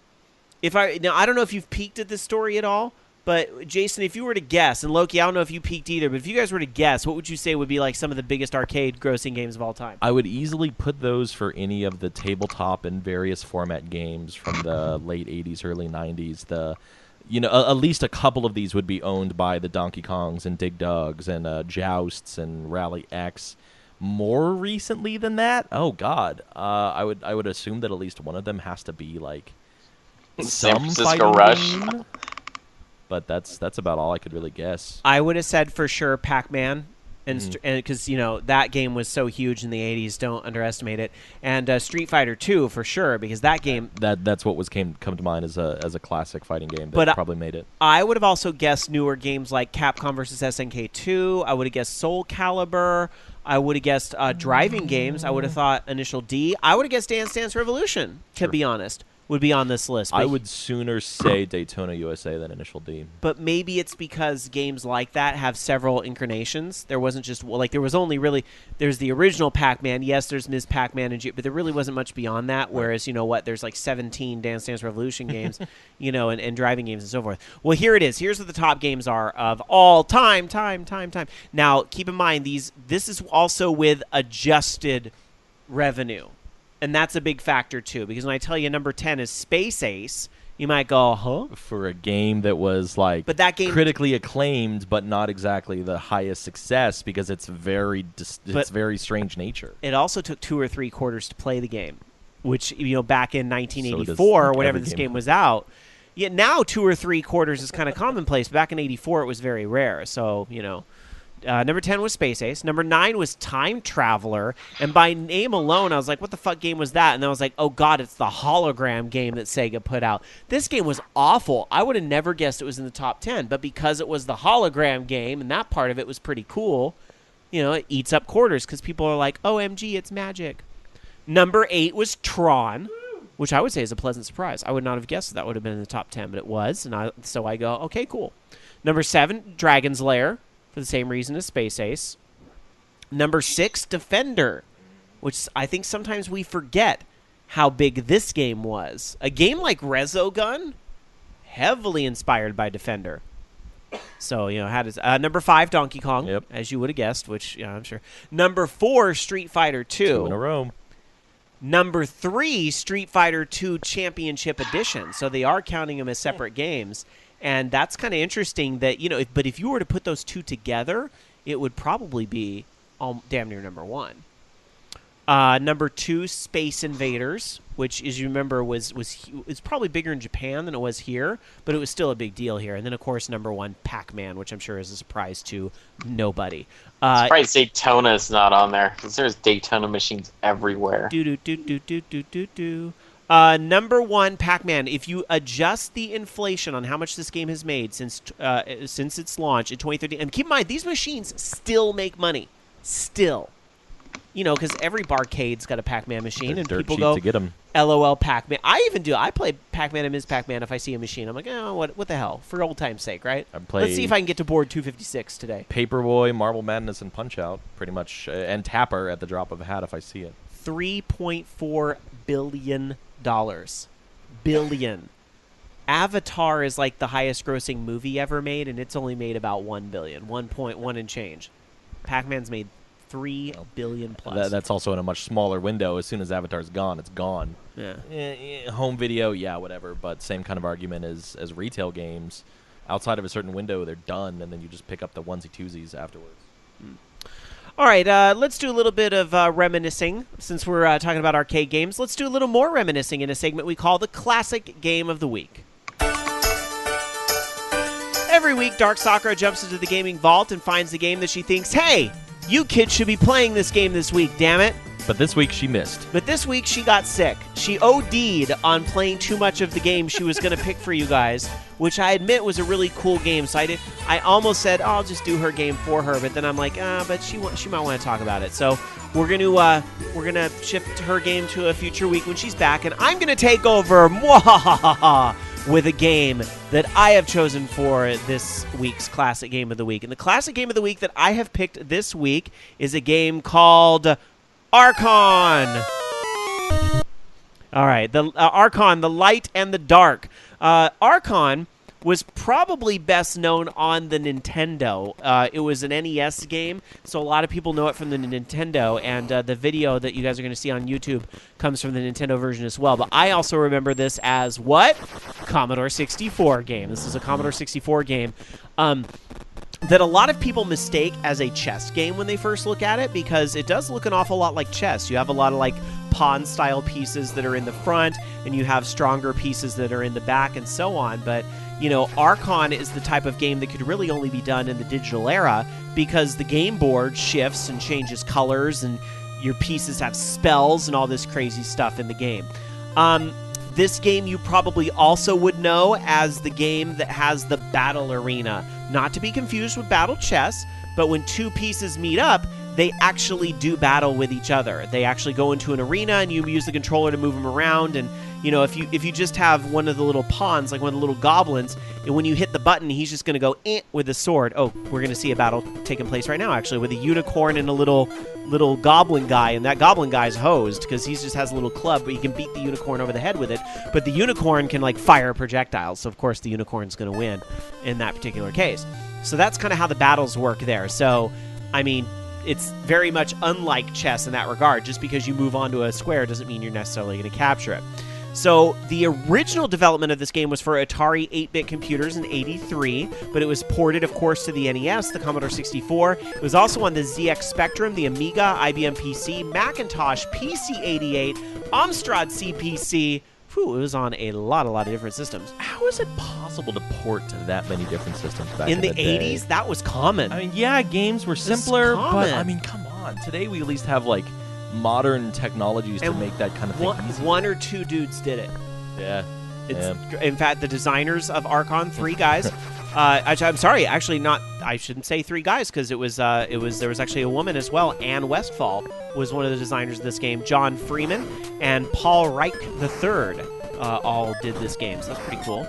Now, I don't know if you've peeked at this story at all, but, Jason, if you were to guess, and Loki, I don't know if you peeked either, but if you guys were to guess, what would you say would be like some of the biggest arcade grossing games of all time? I would easily put those for any of the tabletop and various format games from the late 80s, early 90s. At least a couple of these would be owned by the Donkey Kongs and Dig Dugs and Jousts and Rally X. More recently than that, oh god, I would assume that at least one of them has to be like San some Francisco fighting Rush. game. But that's about all I could really guess. I would have said for sure Pac-Man, and because that game was so huge in the 80s, don't underestimate it. And Street Fighter 2 for sure, because that game That's what come to mind as a classic fighting game that probably made it. I would have also guessed newer games like Capcom vs SNK 2. I would have guessed Soul Calibur. I would have guessed driving games. I would have thought Initial D. I would have guessed Dance Dance Revolution, to be honest, would be on this list. I would sooner say Daytona USA than Initial D. But maybe it's because games like that have several incarnations. There wasn't just there was only really there's the original Pac-Man. Yes, there's Ms. Pac-Man but there really wasn't much beyond that. Whereas there's like 17 Dance Dance Revolution games, and driving games and so forth. Well, here it is. Here's what the top games are of all time. Now, keep in mind this is also with adjusted revenue. And that's a big factor, too, because when I tell you number 10 is Space Ace, you might go, huh? For a game that was, but that game critically acclaimed, but not exactly the highest success because it's very strange nature. It also took 2 or 3 quarters to play the game, which, back in 1984 or whenever this game was out. Yet now 2 or 3 quarters is kind of commonplace. Back in 84, it was very rare. So, Number 10 was Space Ace. Number 9 was Time Traveler. And by name alone, I was like, what the fuck game was that? And then I was like, oh, God, it's the hologram game that Sega put out. This game was awful. I would have never guessed it was in the top 10. But because it was the hologram game, and that part of it was pretty cool, it eats up quarters because people are like, OMG, it's magic. Number 8 was Tron, which I would say is a pleasant surprise. I would not have guessed that would have been in the top 10, but it was. So I go, okay, cool. Number 7, Dragon's Lair, for the same reason as Space Ace. Number 6, Defender, which I think sometimes we forget how big this game was. A game like Resogun, heavily inspired by Defender. So, number 5, Donkey Kong, as you would have guessed, which, I'm sure. Number 4, Street Fighter 2. 2 in a row. Number 3, Street Fighter 2 Championship Edition. So they are counting them as separate games. And that's kind of interesting that, but if you were to put those two together, it would probably be damn near number 1. Number 2, Space Invaders, which, as you remember, was probably bigger in Japan than it was here, but it was still a big deal here. And then, of course, number 1, Pac-Man, which I'm sure is a surprise to nobody. Surprised Daytona is not on there, because there's Daytona machines everywhere. Number 1, Pac-Man. If you adjust the inflation on how much this game has made since its launch in 2013, and keep in mind, these machines still make money. Still. Because every barcade's got a Pac-Man machine, and people go, to get them. LOL Pac-Man. I even do. I play Pac-Man and Ms. Pac-Man if I see a machine. I'm like, oh, what the hell? For old time's sake, right? Let's see if I can get to board 256 today. Paperboy, Marble Madness, and Punch-Out, pretty much, and Tapper at the drop of a hat if I see it. $3.4 billion. Billion. Avatar is like the highest-grossing movie ever made, and it's only made about $1 billion, 1.1 and change. Pac-Man's made $3 billion plus. That's also in a much smaller window. As soon as Avatar's gone, it's gone. Yeah. Home video, whatever. But same kind of argument as retail games. Outside of a certain window, they're done, and then you just pick up the onesie-twosies afterwards. All right, let's do a little bit of reminiscing. Since we're talking about arcade games, let's do a little more reminiscing in a segment we call the Classic Game of the Week. Every week, Dark Sakura jumps into the gaming vault and finds the game that she thinks, hey, you kids should be playing this game this week, damn it. But this week she missed. But this week she got sick. She OD'd on playing too much of the game she was going to pick for you guys, which I admit was a really cool game. So I almost said, I'll just do her game for her, but then I'm like, but she might want to talk about it. So we're gonna shift her game to a future week when she's back, and I'm gonna take over with a game that I have chosen for this week's Classic Game of the Week. And the Classic Game of the Week that I have picked this week is a game called Archon. All right, the Archon, the Light and the Dark. Archon was probably best known on the Nintendo. It was an NES game, so a lot of people know it from the Nintendo, and the video that you guys are going to see on YouTube comes from the Nintendo version as well. But I also remember this as what? Commodore 64 game. This is a Commodore 64 game that a lot of people mistake as a chess game when they first look at it, because it does look an awful lot like chess. You have a lot of pawn-style pieces that are in the front, and you have stronger pieces that are in the back, and so on. But Archon is the type of game that could really only be done in the digital era, because the game board shifts and changes colors, and your pieces have spells and all this crazy stuff in the game. This game you probably also would know as the game that has the battle arena. Not to be confused with battle chess, but when two pieces meet up, they actually do battle with each other. They actually go into an arena, and you use the controller to move them around. And if you just have one of the little pawns, like one of the little goblins, and when you hit the button, he's just going to go with the sword. Oh, we're going to see a battle taking place right now, actually, with a unicorn and a little goblin guy, and that goblin guy's hosed because he just has a little club, but you can beat the unicorn over the head with it. But the unicorn can fire projectiles, so of course the unicorn's going to win in that particular case. So that's kind of how the battles work there. So, I mean, it's very much unlike chess in that regard. Just because you move onto a square doesn't mean you're necessarily going to capture it. So the original development of this game was for Atari 8-bit computers in '83, but it was ported, of course, to the NES, the Commodore 64. It was also on the ZX Spectrum, the Amiga, IBM PC, Macintosh, PC-88, Amstrad CPC, Whew, it was on a lot of different systems. How is it possible to port to that many different systems back in In the day? 80s, that was common. I mean, yeah, games were simpler, but common. I mean, come on. Today we at least have like modern technologies to And make that kind of thing easy. one or two dudes did it. Yeah. In fact, the designers of Archon, 3 guys. I'm sorry, actually not. I shouldn't say 3 guys because there was actually a woman as well. Anne Westfall was one of the designers of this game. John Freeman and Paul Reich III all did this game. So that's pretty cool.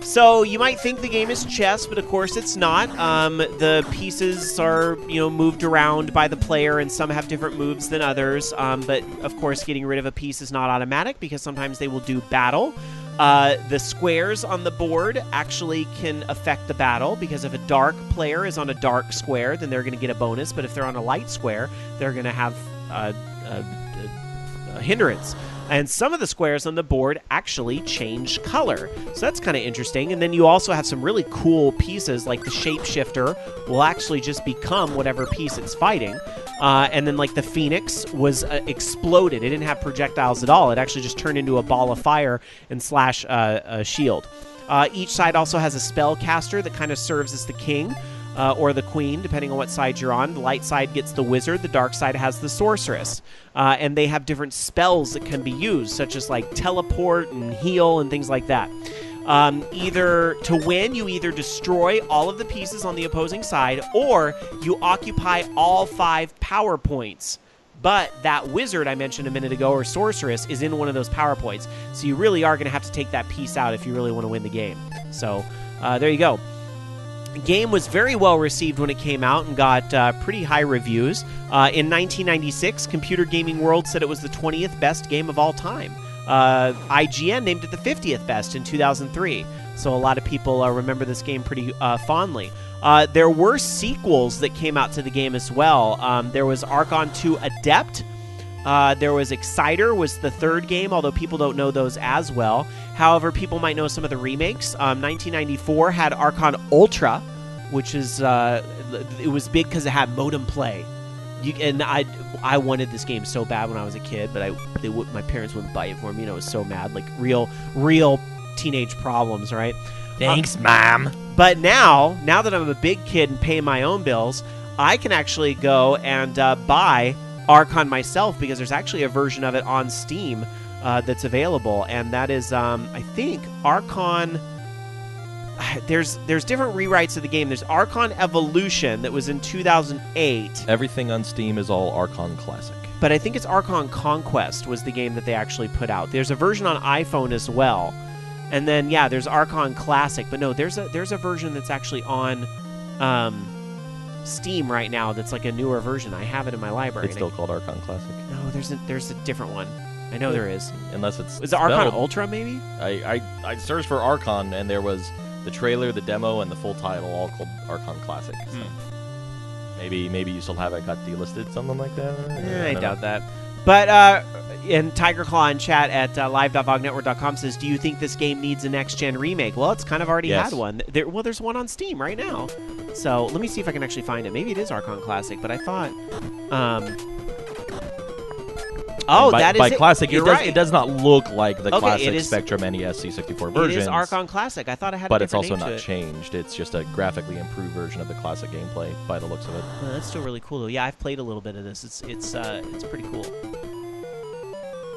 So you might think the game is chess, but of course it's not. The pieces are, moved around by the player, and some have different moves than others. But of course, getting rid of a piece is not automatic because sometimes they will do battle. The squares on the board actually can affect the battle because if a dark player is on a dark square, then they're going to get a bonus. But if they're on a light square, they're going to have a hindrance. And some of the squares on the board actually change color. So that's kind of interesting. And then you also have some really cool pieces, like the shapeshifter will actually just become whatever piece it's fighting. And then, like, the Phoenix was exploded. It didn't have projectiles at all. It actually just turned into a ball of fire and slash a shield. Each side also has a spellcaster that kind of serves as the king. Or the queen, depending on what side you're on. The light side gets the wizard. The dark side has the sorceress. And they have different spells that can be used, such as like teleport and heal and things like that. To win, you either destroy all of the pieces on the opposing side, or you occupy all 5 power points. But that wizard I mentioned a minute ago, or sorceress, is in one of those power points. So you really are going to have to take that piece out if you really want to win the game. So there you go. The game was very well received when it came out and got pretty high reviews. In 1996, Computer Gaming World said it was the 20th best game of all time. IGN named it the 50th best in 2003. So a lot of people remember this game pretty fondly. There were sequels that came out to the game as well. There was Archon 2 Adept. There was Exciter was the 3rd game, although people don't know those as well. However, people might know some of the remakes. 1994 had Archon Ultra, which is it was big because it had modem play. I wanted this game so bad when I was a kid, but my parents wouldn't buy it for me. I was so mad, like real teenage problems, right? Thanks, Mom. But now that I'm a big kid and paying my own bills, I can actually go and buy Archon myself because there's actually a version of it on Steam that's available, and that is I think Archon. There's different rewrites of the game. There's Archon Evolution that was in 2008. Everything on Steam is all Archon Classic. But I think it's Archon Conquest was the game that they actually put out. There's a version on iPhone as well. And then there's Archon Classic, but no, there's a version that's actually on Steam right now that's like a newer version. I have it in my library. It's still called Archon Classic. No, there's a different one. I know there is. Unless it's Is it Archon Ultra maybe? I searched for Archon and there was the trailer, the demo, and the full title all called Archon Classic. So maybe you still have it got delisted, something like that. I doubt that. But and Tiger Claw in chat at live.vognetwork.com says, "Do you think this game needs a next-gen remake?" Well, it's kind of already had one. There's one on Steam right now. So let me see if I can actually find it. Maybe it is Archon Classic, but I thought. That is by it. Classic. You're right. It does not look like the classic it is, Spectrum NES C64 version. It is Archon Classic. I thought I had. But it's also not changed. It's just a graphically improved version of the classic gameplay by the looks of it. Well, that's still really cool though. Yeah, I've played a little bit of this. It's pretty cool.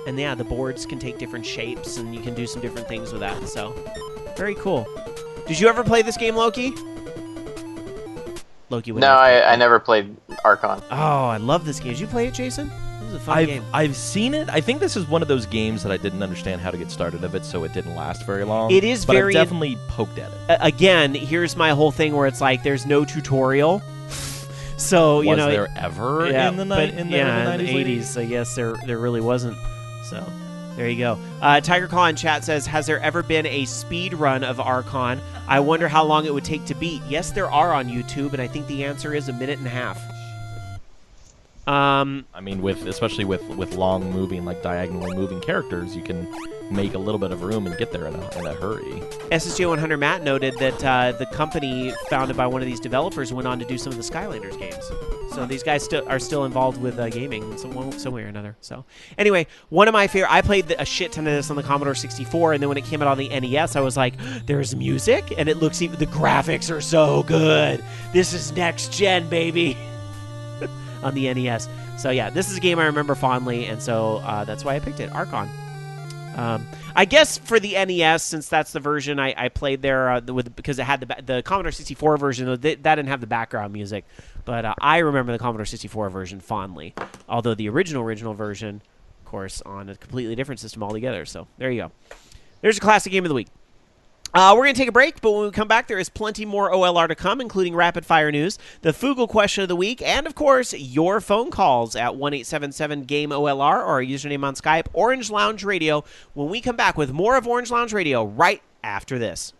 And the boards can take different shapes, and you can do some different things with that. So, very cool. Did you ever play this game, Loki? Loki. No, I never played Archon. Oh, I love this game. Did you play it, Jason? This is a fun game. I've seen it. I think this is one of those games that I didn't understand how to get started of it, so it didn't last very long. It is but very... I've definitely poked at it. Again, here's my whole thing where it's like there's no tutorial. So, was there ever in the 80s? I guess there really wasn't. So, there you go. Tiger Claw in chat says, "Has there ever been a speed run of Archon? I wonder how long it would take to beat." Yes, there are on YouTube, and I think the answer is 1.5 minutes. I mean, especially with long moving, like diagonally moving characters, you can make a little bit of room and get there in a hurry. SSJ 100 Matt noted that the company founded by one of these developers went on to do some of the Skylanders games. So these guys are still involved with gaming in some way or another. So anyway, one of my favorite, I played a shit ton of this on the Commodore 64, and then when it came out on the NES, I was like, there's music, and it looks even, the graphics are so good. This is next gen, baby. On the NES. So yeah, this is a game I remember fondly, and so that's why I picked it, Archon. I guess for the NES, since that's the version I played there because it had the Commodore 64 version, that didn't have the background music. But I remember the Commodore 64 version fondly, although the original version, of course, on a completely different system altogether. So there you go. There's a classic game of the week. We're going to take a break, but when we come back, there is plenty more OLR to come, including rapid-fire news, the Fugle question of the week, and, of course, your phone calls at 1-877-GAME-OLR or our username on Skype, Orange Lounge Radio, when we come back with more of Orange Lounge Radio right after this.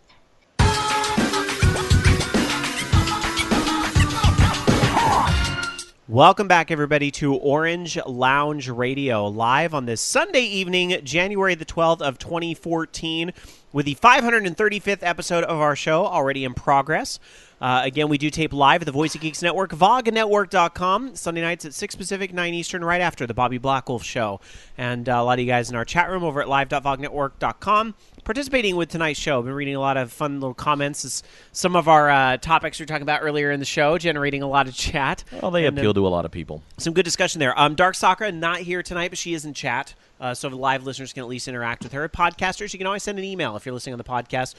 Welcome back, everybody, to Orange Lounge Radio, live on this Sunday evening, January the 12th of 2014, with the 535th episode of our show already in progress. Again, we do tape live at the Voice of Geeks Network, vognetwork.com, Sunday nights at 6 Pacific, 9 Eastern, right after the Bobby Blackwolf Show. And a lot of you guys in our chat room over at live.vognetwork.com participating with tonight's show. I've been reading a lot of fun little comments as some of our topics we were talking about earlier in the show, generating a lot of chat. Well, they appeal to a lot of people. Some good discussion there. Dark Sakura, not here tonight, but she is in chat. So the live listeners can at least interact with her. Podcasters, you can always send an email if you're listening on the podcast,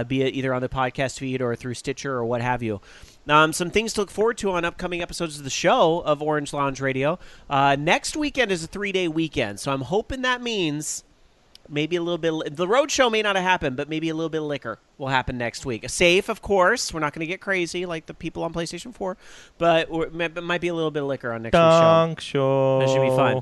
be it either on the podcast feed or through Stitcher or what have you. Some things to look forward to on upcoming episodes of the show of Orange Lounge Radio. Next weekend is a 3-day weekend, so I'm hoping that means maybe a little bit. The road show may not have happened, but maybe a little bit of liquor will happen next week. Safe, of course. We're not going to get crazy like the people on PlayStation 4, but it might be a little bit of liquor on next week's show. That should be fun.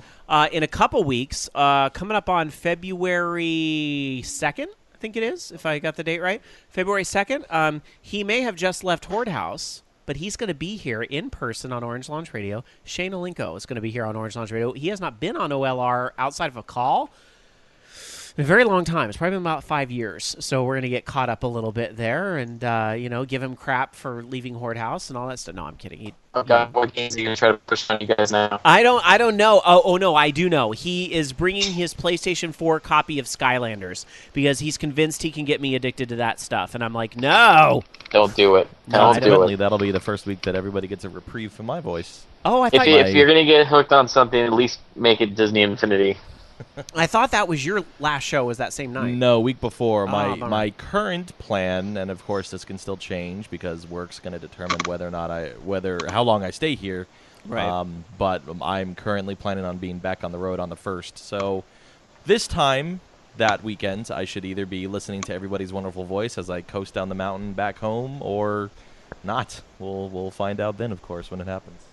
In a couple weeks, coming up on February 2nd, I think it is, if I got the date right. February 2nd, he may have just left Horde House, but he's going to be here in person on Orange Lounge Radio. Shane Olenko is going to be here on Orange Lounge Radio. He has not been on OLR outside of a call in a very long time. It's probably been about 5 years. So we're going to get caught up a little bit there and, give him crap for leaving Horde House and all that stuff. No, I'm kidding. God, what games are you going to try to push on you guys now? I don't know. Oh, no, I do know. He is bringing his PlayStation 4 copy of Skylanders because he's convinced he can get me addicted to that stuff. And I'm like, no. Don't do it. That'll be the first week that everybody gets a reprieve from my voice. Oh, I thought if you're going to get hooked on something, at least make it Disney Infinity. I thought that was your last show, was that same night? No, week before. My current plan, and of course this can still change because work's going to determine how long I stay here. Right. But I'm currently planning on being back on the road on the 1st. So this time, that weekend, I should either be listening to everybody's wonderful voice as I coast down the mountain back home, or not. We'll find out then, of course, when it happens.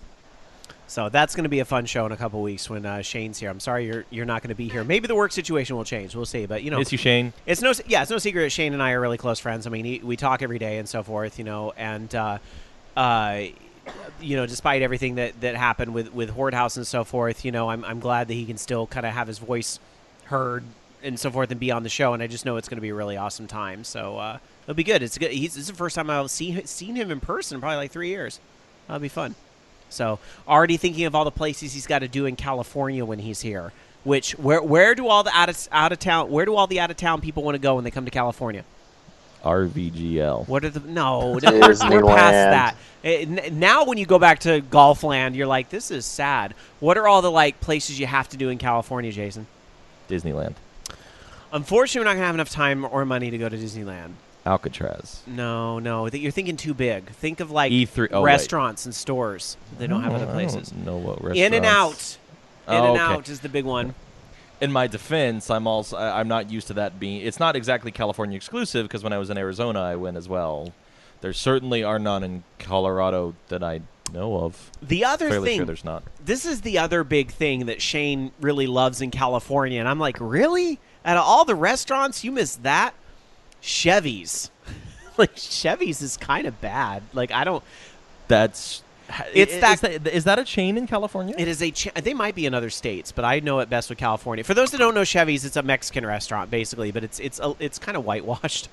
So that's going to be a fun show in a couple weeks when Shane's here. I'm sorry you're not going to be here. Maybe the work situation will change. We'll see. But miss you, Shane. It's no secret that Shane and I are really close friends. I mean, we talk every day and so forth. And despite everything that happened with Horde House and so forth, I'm glad that he can still kind of have his voice heard and so forth and be on the show. And I just know it's going to be a really awesome time. So it'll be good. It's good. It's the first time I've seen him in person in probably like 3 years. That'll be fun. So already thinking of all the places he's got to do in California when he's here. Where do all the out of town people want to go when they come to California? RVGL. What are we're past that. Now when you go back to Golfland, you're like, this is sad. What are all the places you have to do in California, Jason? Disneyland. Unfortunately, we're not gonna have enough time or money to go to Disneyland. Alcatraz. No. You're thinking too big. Think of E3 restaurants and stores. They don't have other places. I don't know what restaurants. In-N-Out. In-N-Out is the big one. In my defense, I'm not used to that being. It's not exactly California exclusive because when I was in Arizona, I went as well. There certainly are none in Colorado that I know of. The other Fairly thing, sure there's not. This is the other big thing that Shane really loves in California, and I'm like, really? Out of all the restaurants, you miss that? Chevy's. Chevy's is kind of bad. I don't. That's Is that a chain in California? It is they might be in other states, but I know it best with California. For those that don't know Chevy's, it's a Mexican restaurant basically, but it's kind of whitewashed.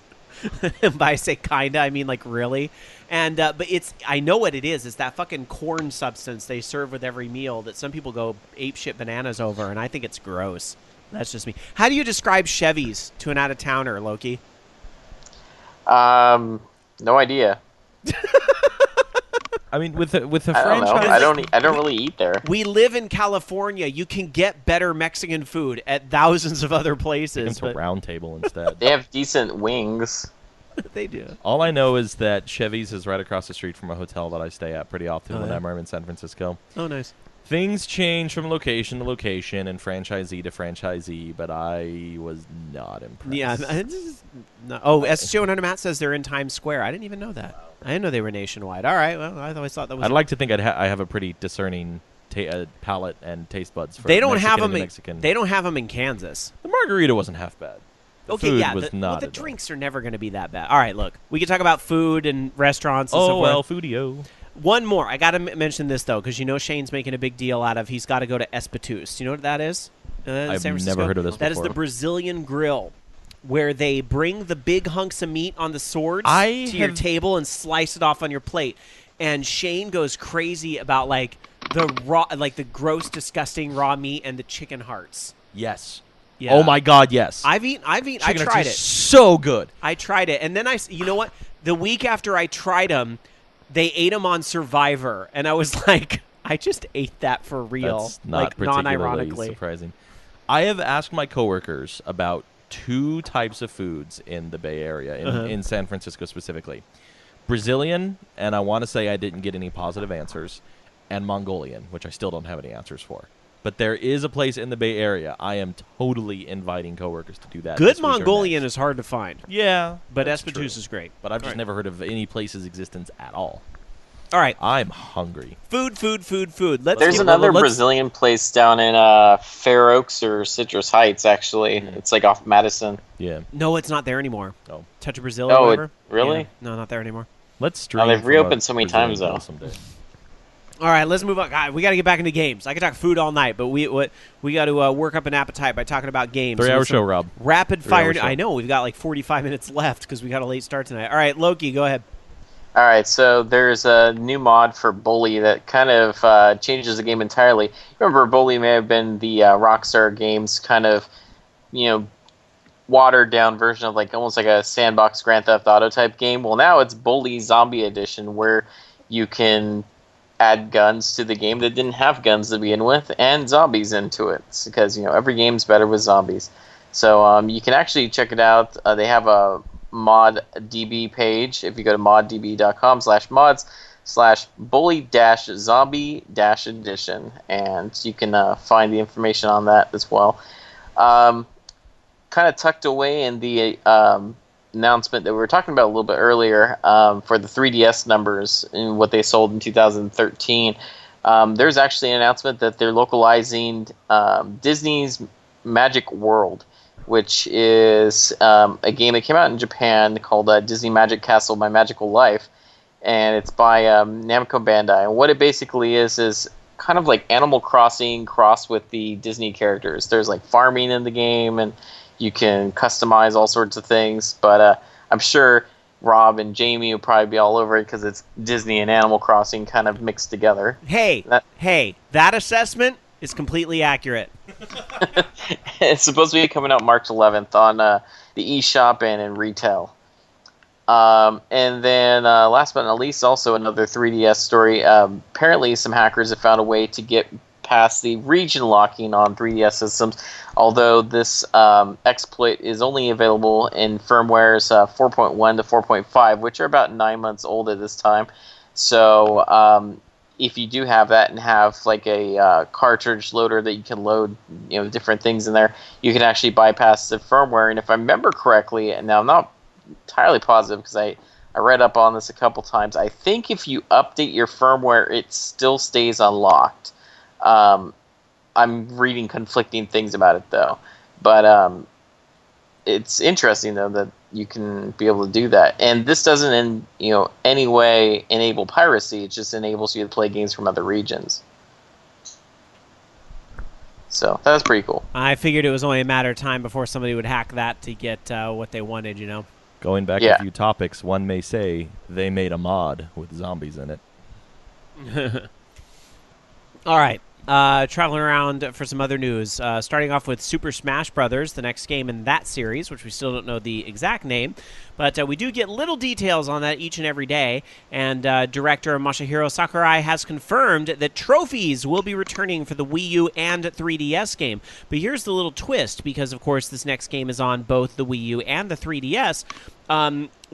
By I say kinda, I mean like really. And but I know what it is. It's that fucking corn substance they serve with every meal that some people go apeshit bananas over, and I think it's gross. That's just me. How do you describe Chevy's to an out-of-towner, Loki? No idea. I mean, with a I don't know. franchise, I don't really eat there. We live in California. You can get better Mexican food at thousands of other places. to Round Table instead. They have decent wings. They do. All I know is that Chevy's is right across the street from a hotel that I stay at pretty often whenever I'm in San Francisco. Oh, nice. Things change from location to location and franchisee to franchisee, but I was not impressed. Yeah. SJ100 Matt says they're in Times Square. I didn't even know that. I didn't know they were nationwide. All right. Well, I always thought that was. I'd like to think I have a pretty discerning palate and taste buds for They don't Mexican have them. and Mexican. They don't have them in Kansas. The margarita wasn't half bad. The Okay, food yeah. was not the at all. drinks are never going to be that bad. All right, look. We can talk about food and restaurants and so Oh, forth. well, Foodio. One more. I got to mention this, though, because you know Shane's making a big deal out of he's got to go to Espetus. Do you know what that is? In I've San Francisco? never heard of this That is before. the Brazilian grill, where they bring the big hunks of meat on the swords I to your have- table and slice it off on your plate. And Shane goes crazy about like the raw, like the gross, disgusting raw meat and the chicken hearts. Yes. Yeah. Oh my God, yes. I've eaten. I Chicken tried hearts it. are so good. I tried it, and then you know what? The week after I tried them, they ate them on Survivor, and I was like, I just ate that for real, That's not like particularly non-ironically. surprising. I have asked my coworkers about two types of foods in the Bay Area, in San Francisco specifically. Brazilian, and I want to say I didn't get any positive answers, and Mongolian, which I still don't have any answers for. But there is a place in the Bay Area. I am totally inviting coworkers to do that. Good this week or Mongolian next. is hard to find, Yeah, but that's Espetus true. is great. But I've just Right. never heard of any place's existence at all. All right, I'm hungry. food. Let's There's get, another let's- Brazilian place down in Fair Oaks or Citrus Heights, actually. It's like off Madison. Yeah. No, it's not there anymore. Oh. Touch of Brazil or Oh, whatever. really? Yeah. No, not there anymore. Let's stream. they've from reopened a so many Brazilian times, though. grill someday. All right, let's move on. God, we got to get back into games. I could talk food all night, but we got to work up an appetite by talking about games. 3-hour With some show, Rob. Rapid fire. 3-hour show. I know we've got like 45 minutes left because we got a late start tonight. All right, Loki, go ahead. All right, so there's a new mod for Bully that kind of changes the game entirely. Remember, Bully may have been the Rockstar Games kind of, watered down version of like almost like a sandbox Grand Theft Auto type game. Well, now it's Bully Zombie Edition, where you can add guns to the game that didn't have guns to begin with and zombies into it, because every game's better with zombies. So you can actually check it out. They have a ModDB page. If you go to moddb.com/mods/bully-zombie-edition, and you can find the information on that as well. Kind of tucked away in the announcement that we were talking about a little bit earlier for the 3DS numbers and what they sold in 2013. There's actually an announcement that they're localizing Disney's Magic World, which is a game that came out in Japan called Disney Magic Castle: My Magical Life, and it's by Namco Bandai. And what it basically is kind of like Animal Crossing crossed with the Disney characters. There's like farming in the game, and you can customize all sorts of things. But I'm sure Rob and Jamie will probably be all over it because it's Disney and Animal Crossing kind of mixed together. Hey, that assessment is completely accurate. It's supposed to be coming out March 11th on the eShop and in retail. And then last but not least, also another 3DS story. Apparently some hackers have found a way to get past the region locking on 3DS systems, although this exploit is only available in firmwares 4.1 to 4.5, which are about 9 months old at this time. So if you do have that and have like a cartridge loader that you can load different things in there, you can actually bypass the firmware. And if I remember correctly, and now I'm not entirely positive because I read up on this a couple times, I think if you update your firmware, it still stays unlocked. I'm reading conflicting things about it though, but it's interesting though that you can be able to do that. And this doesn't in any way enable piracy. It just enables you to play games from other regions. So that's pretty cool. I figured it was only a matter of time before somebody would hack that to get what they wanted, Going back a few topics, one may say they made a mod with zombies in it. All right. Traveling around for some other news. Starting off with Super Smash Brothers, the next game in that series, which we still don't know the exact name, but we do get little details on that each and every day. And director Masahiro Sakurai has confirmed that trophies will be returning for the Wii U and 3DS game. But here's the little twist, because of course this next game is on both the Wii U and the 3DS.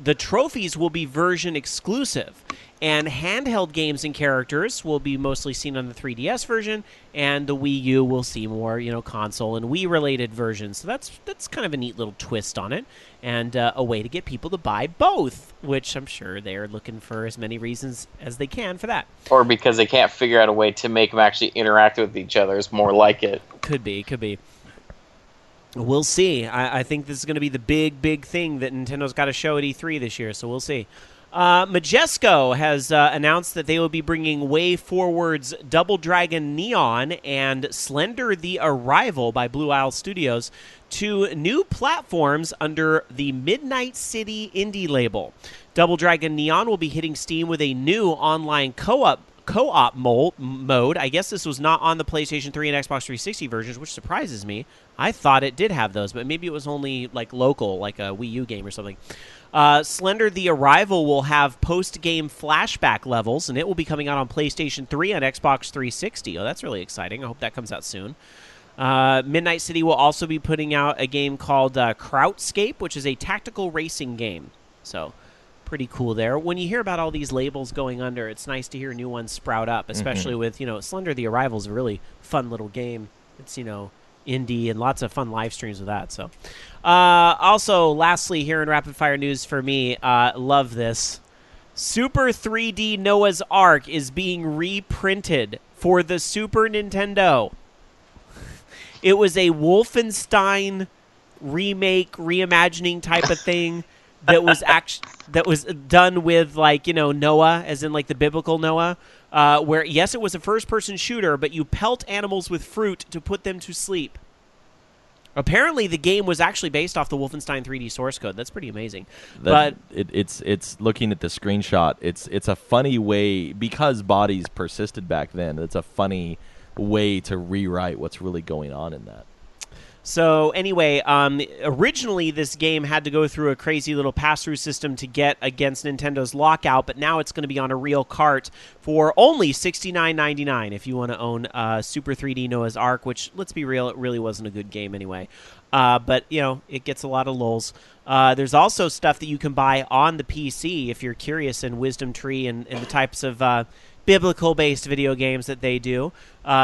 The trophies will be version exclusive. And handheld games and characters will be mostly seen on the 3DS version, and the Wii U will see more, console and Wii-related versions. So that's kind of a neat little twist on it, and a way to get people to buy both, which I'm sure they're looking for as many reasons as they can for that. Or because they can't figure out a way to make them actually interact with each other is more like it. Could be. We'll see. I think this is going to be the big thing that Nintendo's got to show at E3 this year, so we'll see. Majesco has announced that they will be bringing Way Forward's Double Dragon Neon and Slender the Arrival by Blue Isle Studios to new platforms under the Midnight City Indie label. Double Dragon Neon will be hitting Steam with a new online co-op mode. I guess this was not on the PlayStation 3 and Xbox 360 versions, which surprises me. I thought it did have those, but maybe it was only local, like a Wii U game or something. Slender the Arrival will have post-game flashback levels, and it will be coming out on PlayStation 3 and Xbox 360. Oh, that's really exciting. I hope that comes out soon. Midnight City will also be putting out a game called Krautscape, which is a tactical racing game. So, pretty cool there. When you hear about all these labels going under, it's nice to hear new ones sprout up, especially with, Slender the Arrival is a really fun little game. It's, indie and lots of fun live streams with that. So, also, lastly, here in Rapid Fire News for me, love this. Super 3D Noah's Ark is being reprinted for the Super Nintendo. It was a Wolfenstein remake, reimagining type of thing that was done with Noah, as in the biblical Noah. Where, yes, it was a first-person shooter, but you pelt animals with fruit to put them to sleep. Apparently, the game was actually based off the Wolfenstein 3D source code. That's pretty amazing. It's looking at the screenshot. It's a funny way, because bodies persisted back then. It's a funny way to rewrite what's really going on in that. So anyway, originally this game had to go through a crazy little pass-through system to get against Nintendo's lockout, but now it's going to be on a real cart for only $69.99 if you want to own Super 3D Noah's Ark, which, let's be real, it really wasn't a good game anyway. But, it gets a lot of lulz. There's also stuff that you can buy on the PC if you're curious in Wisdom Tree and the types of biblical-based video games that they do.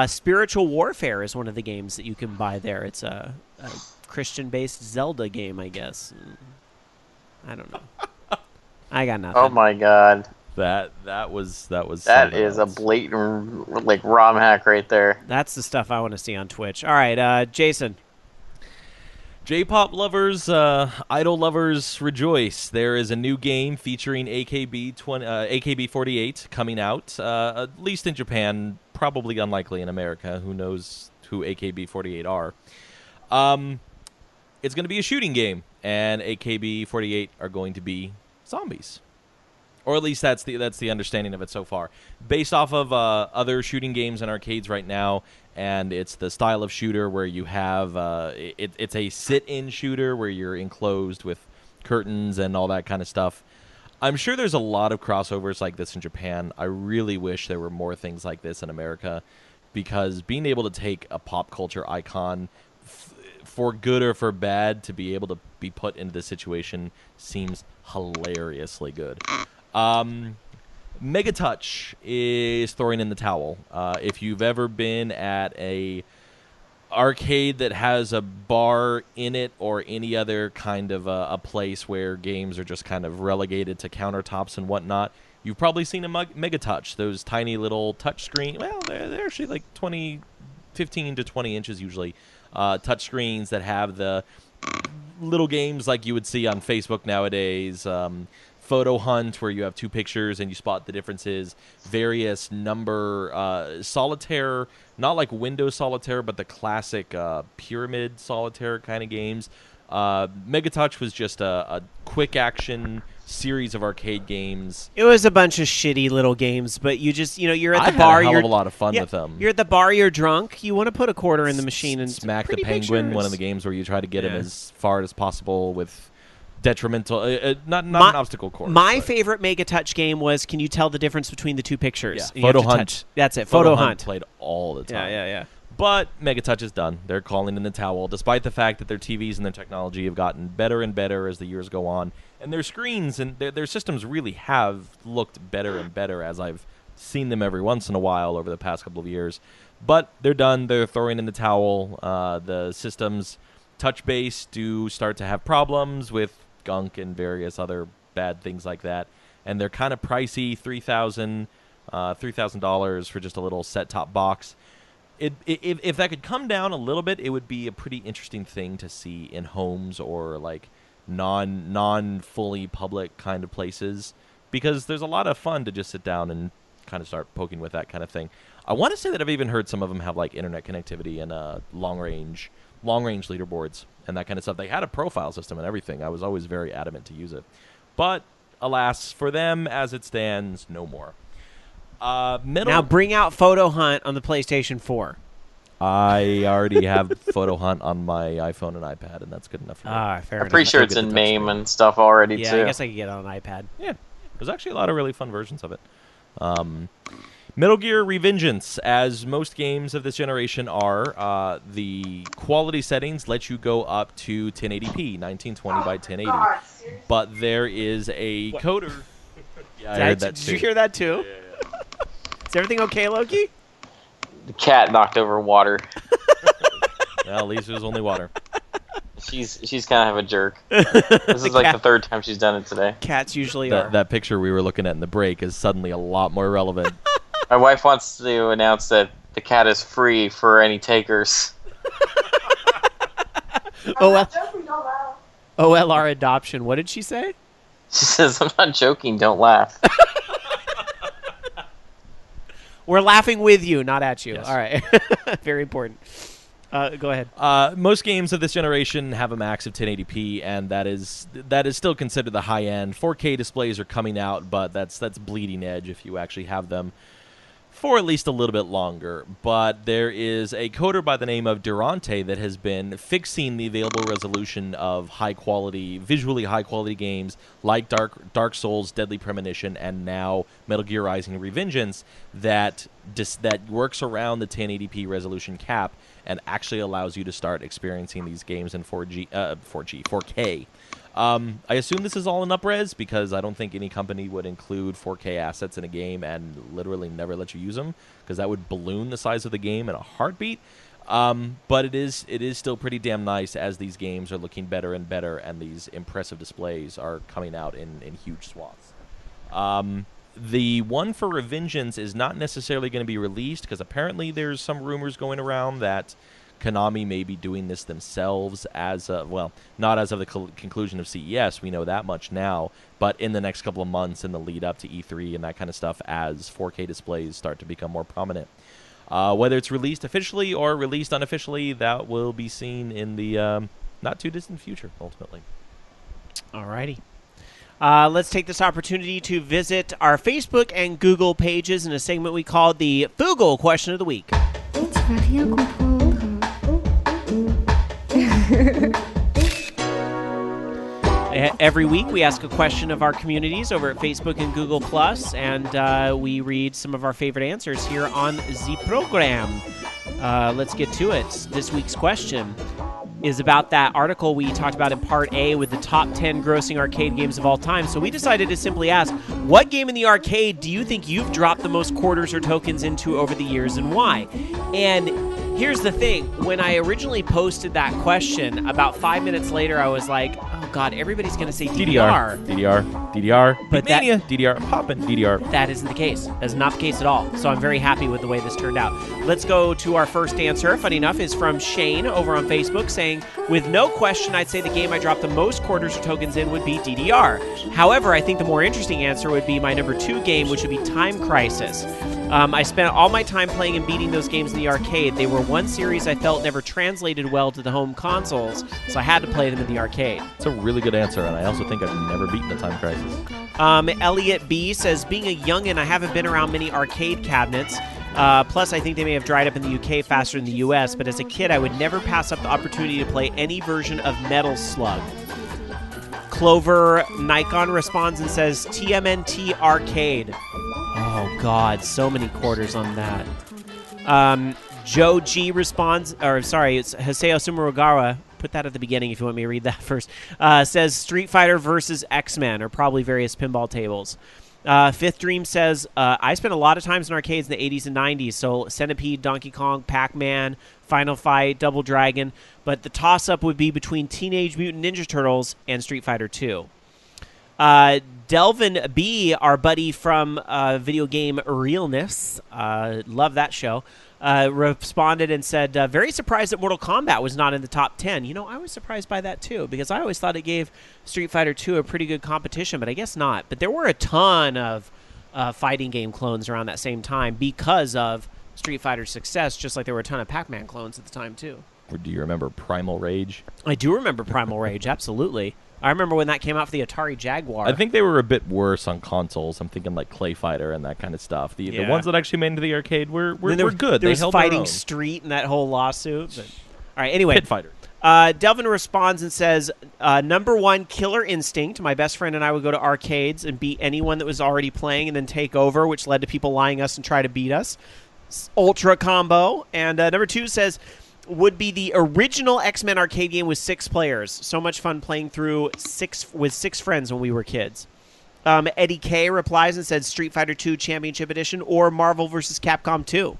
Spiritual Warfare is one of the games that you can buy there. It's a Christian-based Zelda game, I guess. I don't know. I got nothing. Oh my god. That is a blatant ROM hack right there. That's the stuff I want to see on Twitch. All right, Jason. J-pop lovers, idol lovers, rejoice. There is a new game featuring AKB48 coming out, at least in Japan, probably unlikely in America. Who knows who AKB48 are. It's going to be a shooting game, and AKB48 are going to be zombies. Or at least that's the understanding of it so far. Based off of other shooting games in arcades right now, and it's the style of shooter where you have it's a sit-in shooter where you're enclosed with curtains and all that kind of stuff. I'm sure there's a lot of crossovers like this in Japan. I really wish there were more things like this in America, because being able to take a pop culture icon, for good or for bad, to be able to be put into this situation seems hilariously good. Megatouch is throwing in the towel. If you've ever been at a arcade that has a bar in it, or any other kind of a place where games are just kind of relegated to countertops and whatnot, you've probably seen a Megatouch, those tiny little touch screen. Well, they're actually like 15 to 20 inches usually. Touch screens that have the little games like you would see on Facebook nowadays. Photo hunt, where you have two pictures and you spot the differences. Various number solitaire, not like window solitaire, but the classic pyramid solitaire kind of games. Megatouch was just a quick action series of arcade games. It was a bunch of shitty little games, but you just, you're at the bar. I had a hell of a lot of fun with them. You're at the bar, you're drunk, you want to put a quarter in the machine and smack the penguin, one of the games where you try to get him as far as possible with detrimental, not an obstacle course. My favorite Megatouch game was, can you tell the difference between the two pictures? Yeah, Photo Hunt. That's it, Photo Hunt. Played all the time. Yeah. But Megatouch is done. They're calling in the towel, despite the fact that their TVs and their technology have gotten better and better as the years go on. And their screens and their systems really have looked better and better as I've seen them every once in a while over the past couple of years. But they're done. They're throwing in the towel. The systems, touch-based, do start to have problems with gunk and various other bad things like that. And they're kind of pricey, $3,000 for just a little set-top box. If that could come down a little bit, it would be a pretty interesting thing to see in homes or like non fully public kind of places, because there's a lot of fun to just sit down and kind of start poking with that kind of thing. I want to say that I've even heard some of them have like internet connectivity and long range leaderboards and that kind of stuff. They had a profile system and everything. I was always very adamant to use it, but alas, for them as it stands, no more. Now bring out Photo Hunt on the PlayStation 4. I already have Photo Hunt on my iPhone and iPad, and that's good enough for me. Fair enough. I'm pretty sure it's in MAME and stuff already, too. Yeah, I guess I could get it on an iPad. Yeah, there's actually a lot of really fun versions of it. Metal Gear Revengeance, as most games of this generation are, the quality settings let you go up to 1080p, 1920 by 1080. But there is a coder. Yeah, I heard that Did too. you hear that too? Yeah. Is everything okay, Loki? The cat knocked over water. Well, at least it was only water. She's kind of a jerk. This is like the third time she's done it today. Cats usually are. That picture we were looking at in the break is suddenly a lot more relevant. My wife wants to announce that the cat is free for any takers. OLR adoption. What did she say? She says, I'm not joking, don't laugh. We're laughing with you, not at you. Yes. All right. Very important. Go ahead. Most games of this generation have a max of 1080p, and that is still considered the high end. 4K displays are coming out, but that's bleeding edge if you actually have them for at least a little bit longer. But there is a coder by the name of Durante that has been fixing the available resolution of visually high quality games like Dark Souls, Deadly Premonition, and now Metal Gear Rising: Revengeance that works around the 1080p resolution cap and actually allows you to start experiencing these games in 4K. I assume this is all in up-res because I don't think any company would include 4K assets in a game and literally never let you use them, because that would balloon the size of the game in a heartbeat. But it is still pretty damn nice as these games are looking better and better and these impressive displays are coming out in huge swaths. The one for Revengeance is not necessarily going to be released because apparently there's some rumors going around that Konami may be doing this themselves not as of the conclusion of CES, we know that much now, but in the next couple of months in the lead up to E3 and that kind of stuff as 4K displays start to become more prominent. Whether it's released officially or released unofficially, that will be seen in the not too distant future, ultimately. Alrighty. Let's take this opportunity to visit our Facebook and Google pages in a segment we called the Foogle Question of the Week. Every week we ask a question of our communities over at Facebook and Google+, and we read some of our favorite answers here on the program. Let's get to it. This week's question is about that article we talked about in Part A with the top 10 grossing arcade games of all time. So we decided to simply ask, what game in the arcade do you think you've dropped the most quarters or tokens into over the years and why? And here's the thing. When I originally posted that question, about 5 minutes later, I was like, Oh, God, everybody's going to say DDR. DDR. But Mania, DDR, poppin', DDR. That isn't the case. That is not the case at all. So I'm very happy with the way this turned out. Let's go to our first answer. Funny enough, is from Shane over on Facebook saying, with no question, I'd say the game I dropped the most quarters or tokens in would be DDR. However, I think the more interesting answer would be my number 2 game, which would be Time Crisis. I spent all my time playing and beating those games in the arcade. They were one series I felt never translated well to the home consoles, so I had to play them in the arcade. It's a really good answer, and I also think I've never beaten a Time Crisis. Elliot B says, being a youngin', I haven't been around many arcade cabinets. Plus, I think they may have dried up in the UK faster than the US, but as a kid, I would never pass up the opportunity to play any version of Metal Slug. Clover Nikon responds and says, TMNT Arcade. Oh, God, so many quarters on that. Joe G responds, it's Haseo Sumeragawa. Put that at the beginning if you want me to read that first. Says Street Fighter versus X-Men, or probably various pinball tables. Fifth Dream says, I spent a lot of times in arcades in the 80s and 90s, so Centipede, Donkey Kong, Pac-Man, Final Fight, Double Dragon, but the toss-up would be between Teenage Mutant Ninja Turtles and Street Fighter 2. Delvin B, our buddy from Video Game Realness, love that show, responded and said, very surprised that Mortal Kombat was not in the top 10. You know, I was surprised by that too, because I always thought it gave Street Fighter 2 a pretty good competition, but I guess not. But there were a ton of fighting game clones around that same time because of Street Fighter's success, just like there were a ton of Pac-Man clones at the time too. Or do you remember Primal Rage? I do remember Primal Rage, absolutely. I remember when that came out for the Atari Jaguar. I think they were a bit worse on consoles. I'm thinking like Clay Fighter and that kind of stuff. The ones that actually made it into the arcade were good. There they was held Fighting their own. Street and that whole lawsuit. But, all right, anyway. Pit Fighter. Delvin responds and says, number 1, Killer Instinct. My best friend and I would go to arcades and beat anyone that was already playing and then take over, which led to people lying us and try to beat us. Ultra Combo. And number 2 says, would be the original X-Men arcade game with 6 players. So much fun playing through with 6 friends when we were kids. Eddie K replies and says Street Fighter 2 Championship Edition or Marvel vs. Capcom 2.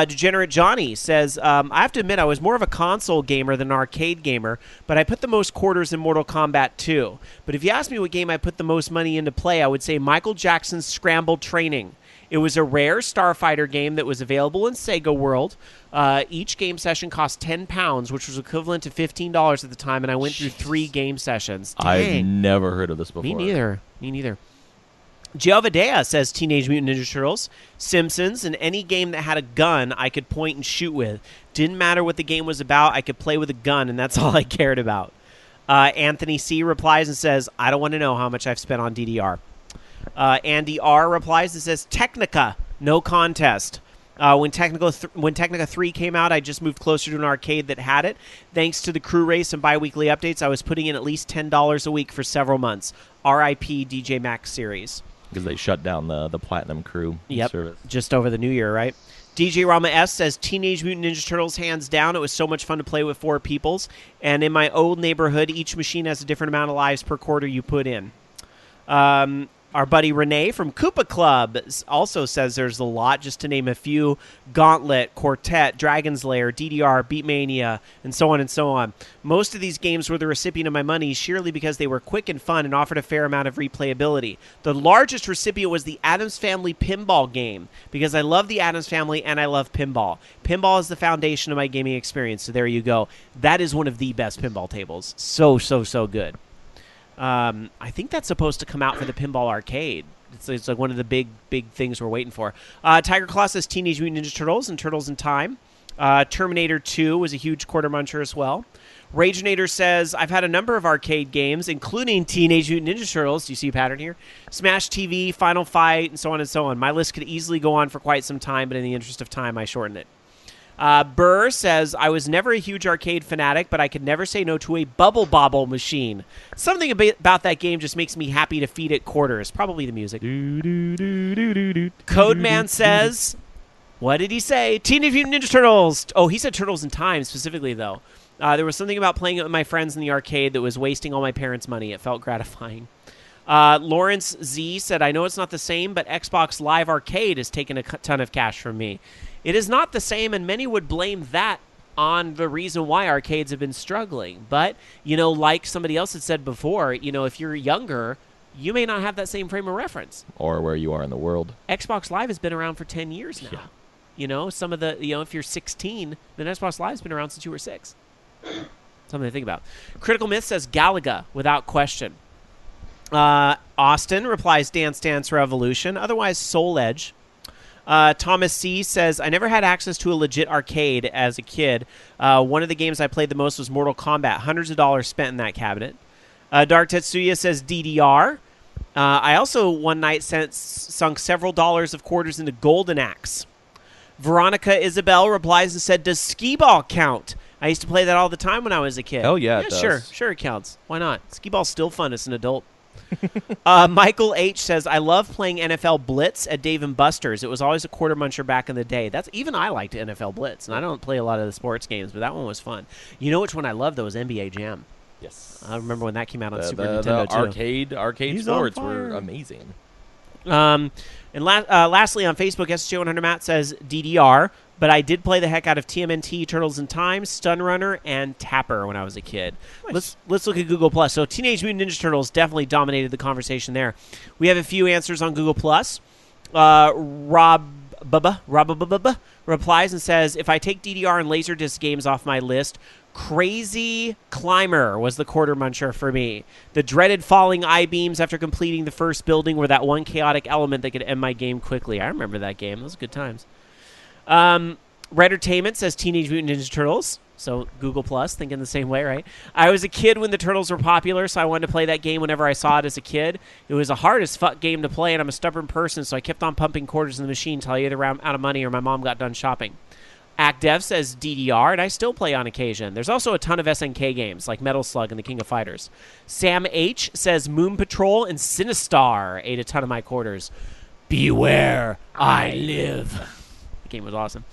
Degenerate Johnny says, I have to admit I was more of a console gamer than an arcade gamer, but I put the most quarters in Mortal Kombat 2. But if you ask me what game I put the most money into play, I would say Michael Jackson's Scramble Training. It was a rare Starfighter game that was available in Sega World. Each game session cost £10, which was equivalent to $15 at the time, and I went through 3 game sessions. Dang. I've never heard of this before. Me neither. Giovadea says Teenage Mutant Ninja Turtles, Simpsons, and any game that had a gun I could point and shoot with. Didn't matter what the game was about, I could play with a gun, and that's all I cared about. Anthony C. replies and says, I don't want to know how much I've spent on DDR. Andy R. replies and says, Technica, no contest. When Technica 3 came out, I just moved closer to an arcade that had it. Thanks to the crew race and bi-weekly updates, I was putting in at least $10 a week for several months. R.I.P. DJ Max series. Because they shut down the Platinum Crew service. Just over the new year, right? DJ Rama S says, Teenage Mutant Ninja Turtles, hands down. It was so much fun to play with 4 peoples. And in my old neighborhood, each machine has a different amount of lives per quarter you put in. Our buddy Renee from Koopa Club also says there's a lot, just to name a few: Gauntlet, Quartet, Dragon's Lair, DDR, Beatmania, and so on and so on. Most of these games were the recipient of my money sheerly because they were quick and fun and offered a fair amount of replayability. The largest recipient was the Addams Family pinball game, because I love the Addams Family and I love pinball. Pinball is the foundation of my gaming experience, so there you go. That is one of the best pinball tables. So good. I think that's supposed to come out for the Pinball Arcade. It's like one of the big things we're waiting for. Tiger Claw says Teenage Mutant Ninja Turtles and Turtles in Time. Terminator 2 was a huge quarter muncher as well. Ragenator says, I've had a number of arcade games, including Teenage Mutant Ninja Turtles. Do you see a pattern here? Smash TV, Final Fight, and so on and so on. My list could easily go on for quite some time, but in the interest of time, I shortened it. Burr says, I was never a huge arcade fanatic, but I could never say no to a Bubble Bobble machine. Something about that game just makes me happy to feed it quarters. Probably the music. Codeman says, what did he say? Teenage Mutant Ninja Turtles. Oh, he said Turtles in Time specifically, though. There was something about playing it with my friends in the arcade that was wasting all my parents' money. It felt gratifying. Lawrence Z said, I know it's not the same, but Xbox Live Arcade has taken a ton of cash from me. It is not the same, and many would blame that on the reason why arcades have been struggling. But, like somebody else had said before, if you're younger, you may not have that same frame of reference. Or where you are in the world. Xbox Live has been around for 10 years now. Yeah. Some of the, if you're 16, then Xbox Live's been around since you were 6. Something to think about. Critical Myth says Galaga, without question. Austin replies Dance Dance Revolution, otherwise Soul Edge. Thomas C. says, I never had access to a legit arcade as a kid. One of the games I played the most was Mortal Kombat. Hundreds of dollars spent in that cabinet. Dark Tetsuya says DDR. I also one night sunk several dollars of quarters into Golden Axe. Veronica Isabel replies and said, does skee-ball count? I used to play that all the time when I was a kid. Hell yeah, it does. Sure it counts. Why not? Skee-ball's still fun as an adult. Michael H. says, I love playing NFL Blitz at Dave & Buster's. It was always a quarter muncher back in the day. Even I liked NFL Blitz, and I don't play a lot of the sports games, but that one was fun. You know which one I loved, though, was NBA Jam. Yes. I remember when that came out on Super Nintendo, too. Arcade sports were amazing. And lastly, on Facebook, SJ100 Matt says DDR, but I did play the heck out of TMNT, Turtles in Time, Stun Runner, and Tapper when I was a kid. Nice. Let's look at Google Plus. So Teenage Mutant Ninja Turtles definitely dominated the conversation there. We have a few answers on Google Plus. Rob replies and says, if I take DDR and Laserdisc games off my list, Crazy Climber was the quarter muncher for me. The dreaded falling I-beams after completing the first building were that one chaotic element that could end my game quickly. I remember that game. Those were good times. Red Entertainment says Teenage Mutant Ninja Turtles. So Google Plus, thinking the same way, right? I was a kid when the Turtles were popular, so I wanted to play that game whenever I saw it as a kid. It was a hard as fuck game to play, and I'm a stubborn person, so I kept on pumping quarters in the machine until I either ran out of money or my mom got done shopping. ActDev says DDR, and I still play on occasion. There's also a ton of SNK games, like Metal Slug and the King of Fighters. Sam H. says Moon Patrol and Sinistar ate a ton of my quarters. Beware, I live. The game was awesome.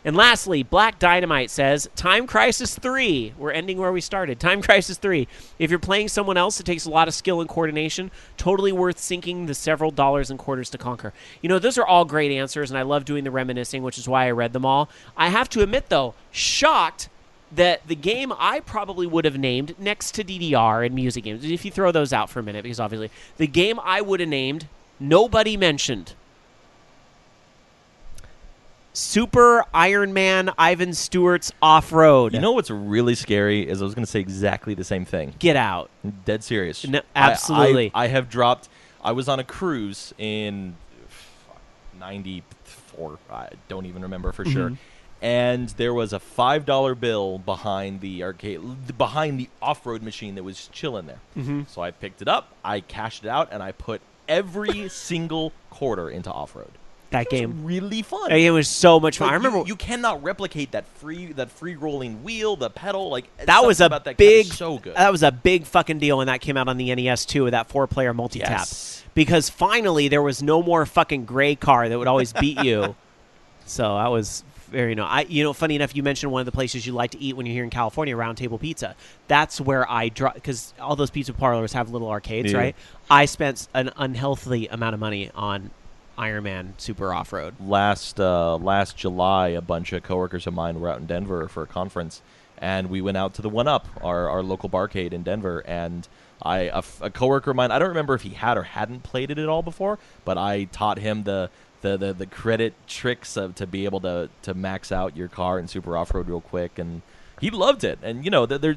And lastly, Black Dynamite says, Time Crisis 3. We're ending where we started. Time Crisis 3. If you're playing someone else, it takes a lot of skill and coordination. Totally worth sinking the several dollars and quarters to conquer. Those are all great answers, and I love doing the reminiscing, which is why I read them all. I have to admit, though, shocked that the game I probably would have named next to DDR and music games, if you throw those out for a minute, because obviously the game I would have named, nobody mentioned. Super Iron Man Ivan Stewart's Off-Road. You know what's really scary is I was going to say exactly the same thing. Get out. Dead serious. No, absolutely. I have dropped. I was on a cruise in 94. I don't even remember for sure. And there was a $5 bill behind the off-road machine that was chilling there. So I picked it up, I cashed it out, and I put every single quarter into off-road. That game was really fun. It was so much fun. Like, I remember you cannot replicate that free rolling wheel, the pedal. Like that was a that big, so good. That was a big fucking deal when that came out on the NES too, with that 4-player multi-tap. Yes. Because finally there was no more fucking gray car that would always beat you. So that was very funny enough, you mentioned one of the places you like to eat when you're here in California, Round Table Pizza. That's where I because all those pizza parlors have little arcades, right? I spent an unhealthy amount of money on Iron Man Super Off-Road. Last July, a bunch of coworkers of mine were out in Denver for a conference, and we went out to the 1-Up, our local barcade in Denver, and a coworker of mine, I don't remember if he had or hadn't played it at all before, but I taught him the credit tricks to be able to max out your car in Super Off-Road real quick, and he loved it. And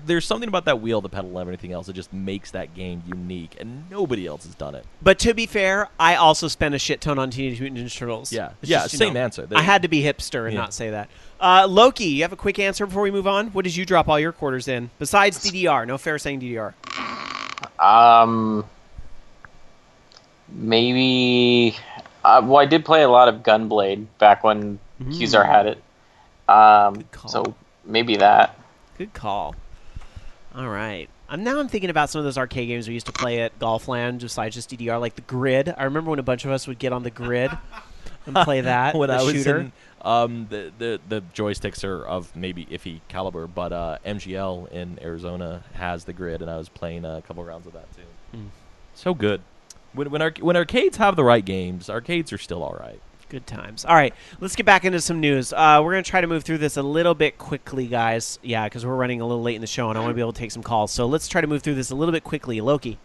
there's something about that wheel, the pedal, and everything else that just makes that game unique, and nobody else has done it. But to be fair, I also spent a shit ton on Teenage Mutant Ninja Turtles. Same answer. I had to be hipster and not say that. Loki, you have a quick answer before we move on? What did you drop all your quarters in? Besides DDR. No fair saying DDR. Maybe... I did play a lot of Gunblade back when Qzar had it. Good call. So maybe that. Good call. All right. Now I'm thinking about some of those arcade games we used to play at Golfland, besides just DDR, like the Grid. I remember when a bunch of us would get on the Grid and play that. When I was shooter. in, the joysticks are of maybe iffy caliber, but MGL in Arizona has the Grid, and I was playing a couple rounds of that too. So good. When arcades have the right games, arcades are still all right. Good times. All right, let's get back into some news. We're going to try to move through this a little bit quickly, guys. Yeah, because we're running a little late in the show, and I want to be able to take some calls. So let's try to move through this a little bit quickly. Loki.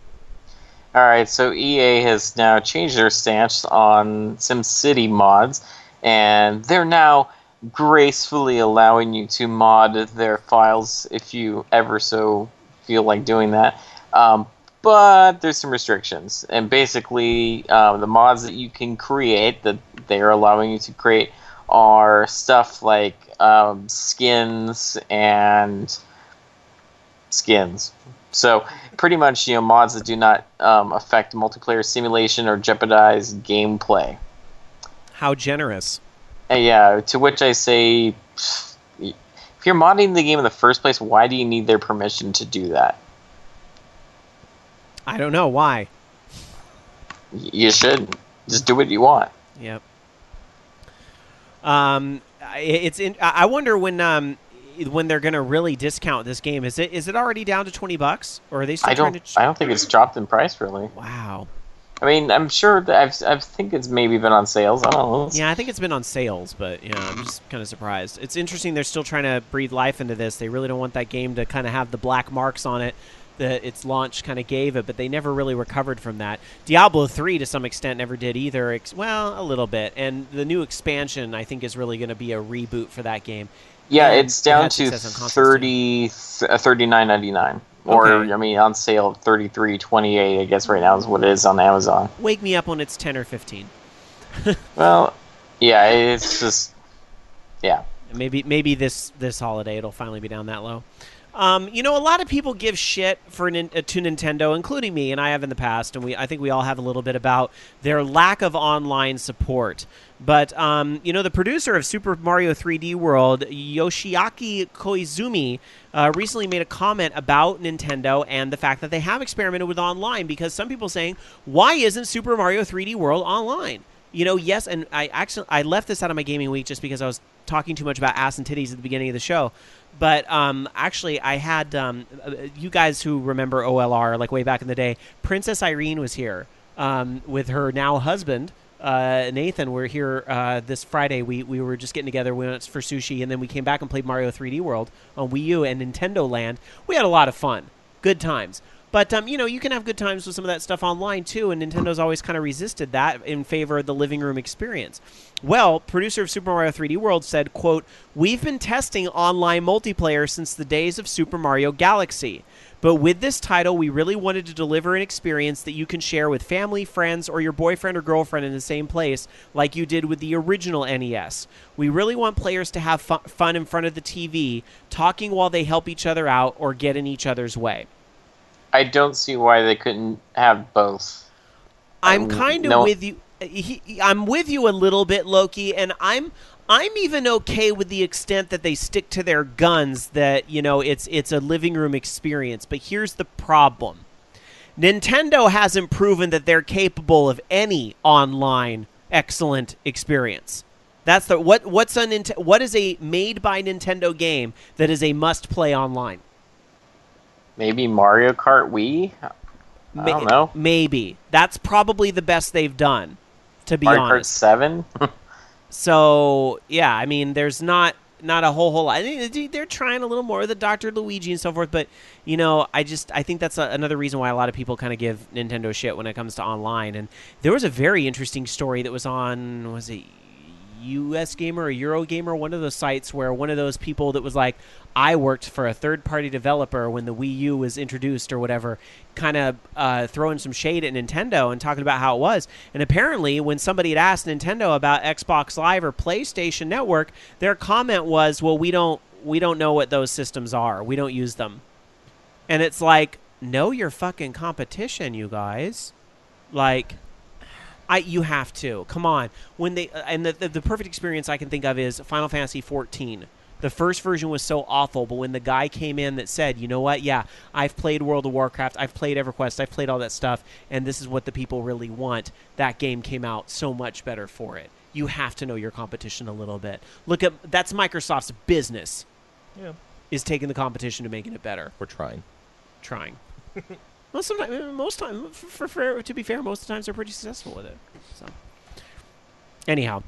All right, so EA has now changed their stance on SimCity mods, and they're now gracefully allowing you to mod their files if you ever so feel like doing that. But there's some restrictions, and basically the mods that you can create, that they are allowing you to create, are stuff like skins and skins. So pretty much, mods that do not affect multiplayer simulation or jeopardize gameplay. How generous. And yeah, to which I say, if you're modding the game in the first place, why do you need their permission to do that? I don't know. Why? You should. Just do what you want. Yep. I wonder when they're going to really discount this game. Is it already down to $20, or are they still trying to? I don't think it's dropped in price, really. Wow. I mean, I'm sure that I think it's maybe been on sales. I don't know. Yeah, I think it's been on sales, but I'm just kind of surprised. It's interesting they're still trying to breathe life into this. They really don't want that game to kind of have the black marks on it that its launch kind of gave it, but they never really recovered from that. Diablo 3, to some extent, never did either. Well, a little bit. And the new expansion, I think, is really going to be a reboot for that game. Yeah, and it's down to $39.99. Or, Okay. I mean, on sale, $33.28, I guess right now is what it is on Amazon. Wake me up when it's 10 or 15. Well, yeah, it's just, yeah. Maybe this holiday it'll finally be down that low. A lot of people give shit to Nintendo, including me, and I have in the past, and I think we all have a little bit about their lack of online support. But, the producer of Super Mario 3D World, Yoshiaki Koizumi, recently made a comment about Nintendo and the fact that they have experimented with online, because some people saying, why isn't Super Mario 3D World online? Yes, and I left this out of my gaming week just because I was talking too much about ass and titties at the beginning of the show. But actually, I had you guys who remember OLR, like way back in the day, Princess Irene was here with her now husband, Nathan. We're here this Friday. We were just getting together. We went for sushi, and then we came back and played Mario 3D World on Wii U and Nintendo Land. We had a lot of fun. Good times. But, you can have good times with some of that stuff online, too, and Nintendo's always kind of resisted that in favor of the living room experience. Well, producer of Super Mario 3D World said, quote, "We've been testing online multiplayer since the days of Super Mario Galaxy. But with this title, we really wanted to deliver an experience that you can share with family, friends, or your boyfriend or girlfriend in the same place, like you did with the original NES. We really want players to have fun in front of the TV, talking while they help each other out or get in each other's way." I don't see why they couldn't have both. I'm kind of with you. I'm with you a little bit, Loki, and I'm even okay with the extent that they stick to their guns, that it's a living room experience. But here's the problem: Nintendo hasn't proven that they're capable of any online excellent experience. That's what is a made by Nintendo game that is a must play online? Maybe Mario Kart Wii? I don't know. Maybe. That's probably the best they've done, to be honest. Mario honest. Kart 7? So, yeah, I mean, there's not a whole lot. I think they're trying a little more with the Dr. Luigi and so forth, but, I think that's another reason why a lot of people kind of give Nintendo shit when it comes to online. And there was a very interesting story that was on, was it US Gamer or Eurogamer, one of those sites, where one of those people that was like, I worked for a third-party developer when the Wii U was introduced or whatever, kind of throwing some shade at Nintendo and talking about how it was. And apparently, when somebody had asked Nintendo about Xbox Live or PlayStation Network, their comment was, well, we don't know what those systems are. We don't use them. And it's like, know your fucking competition, you guys. Like, you have to. Come on. When they and the perfect experience I can think of is Final Fantasy 14. The first version was so awful, but when the guy came in that said, you know what, yeah, I've played World of Warcraft, I've played EverQuest, I've played all that stuff, and this is what the people really want, that game came out so much better for it. You have to know your competition a little bit. That's Microsoft's business. Yeah. Is taking the competition and making it better. We're trying. Well, sometimes, to be fair, most of the times they're pretty successful with it. So, Anyhow.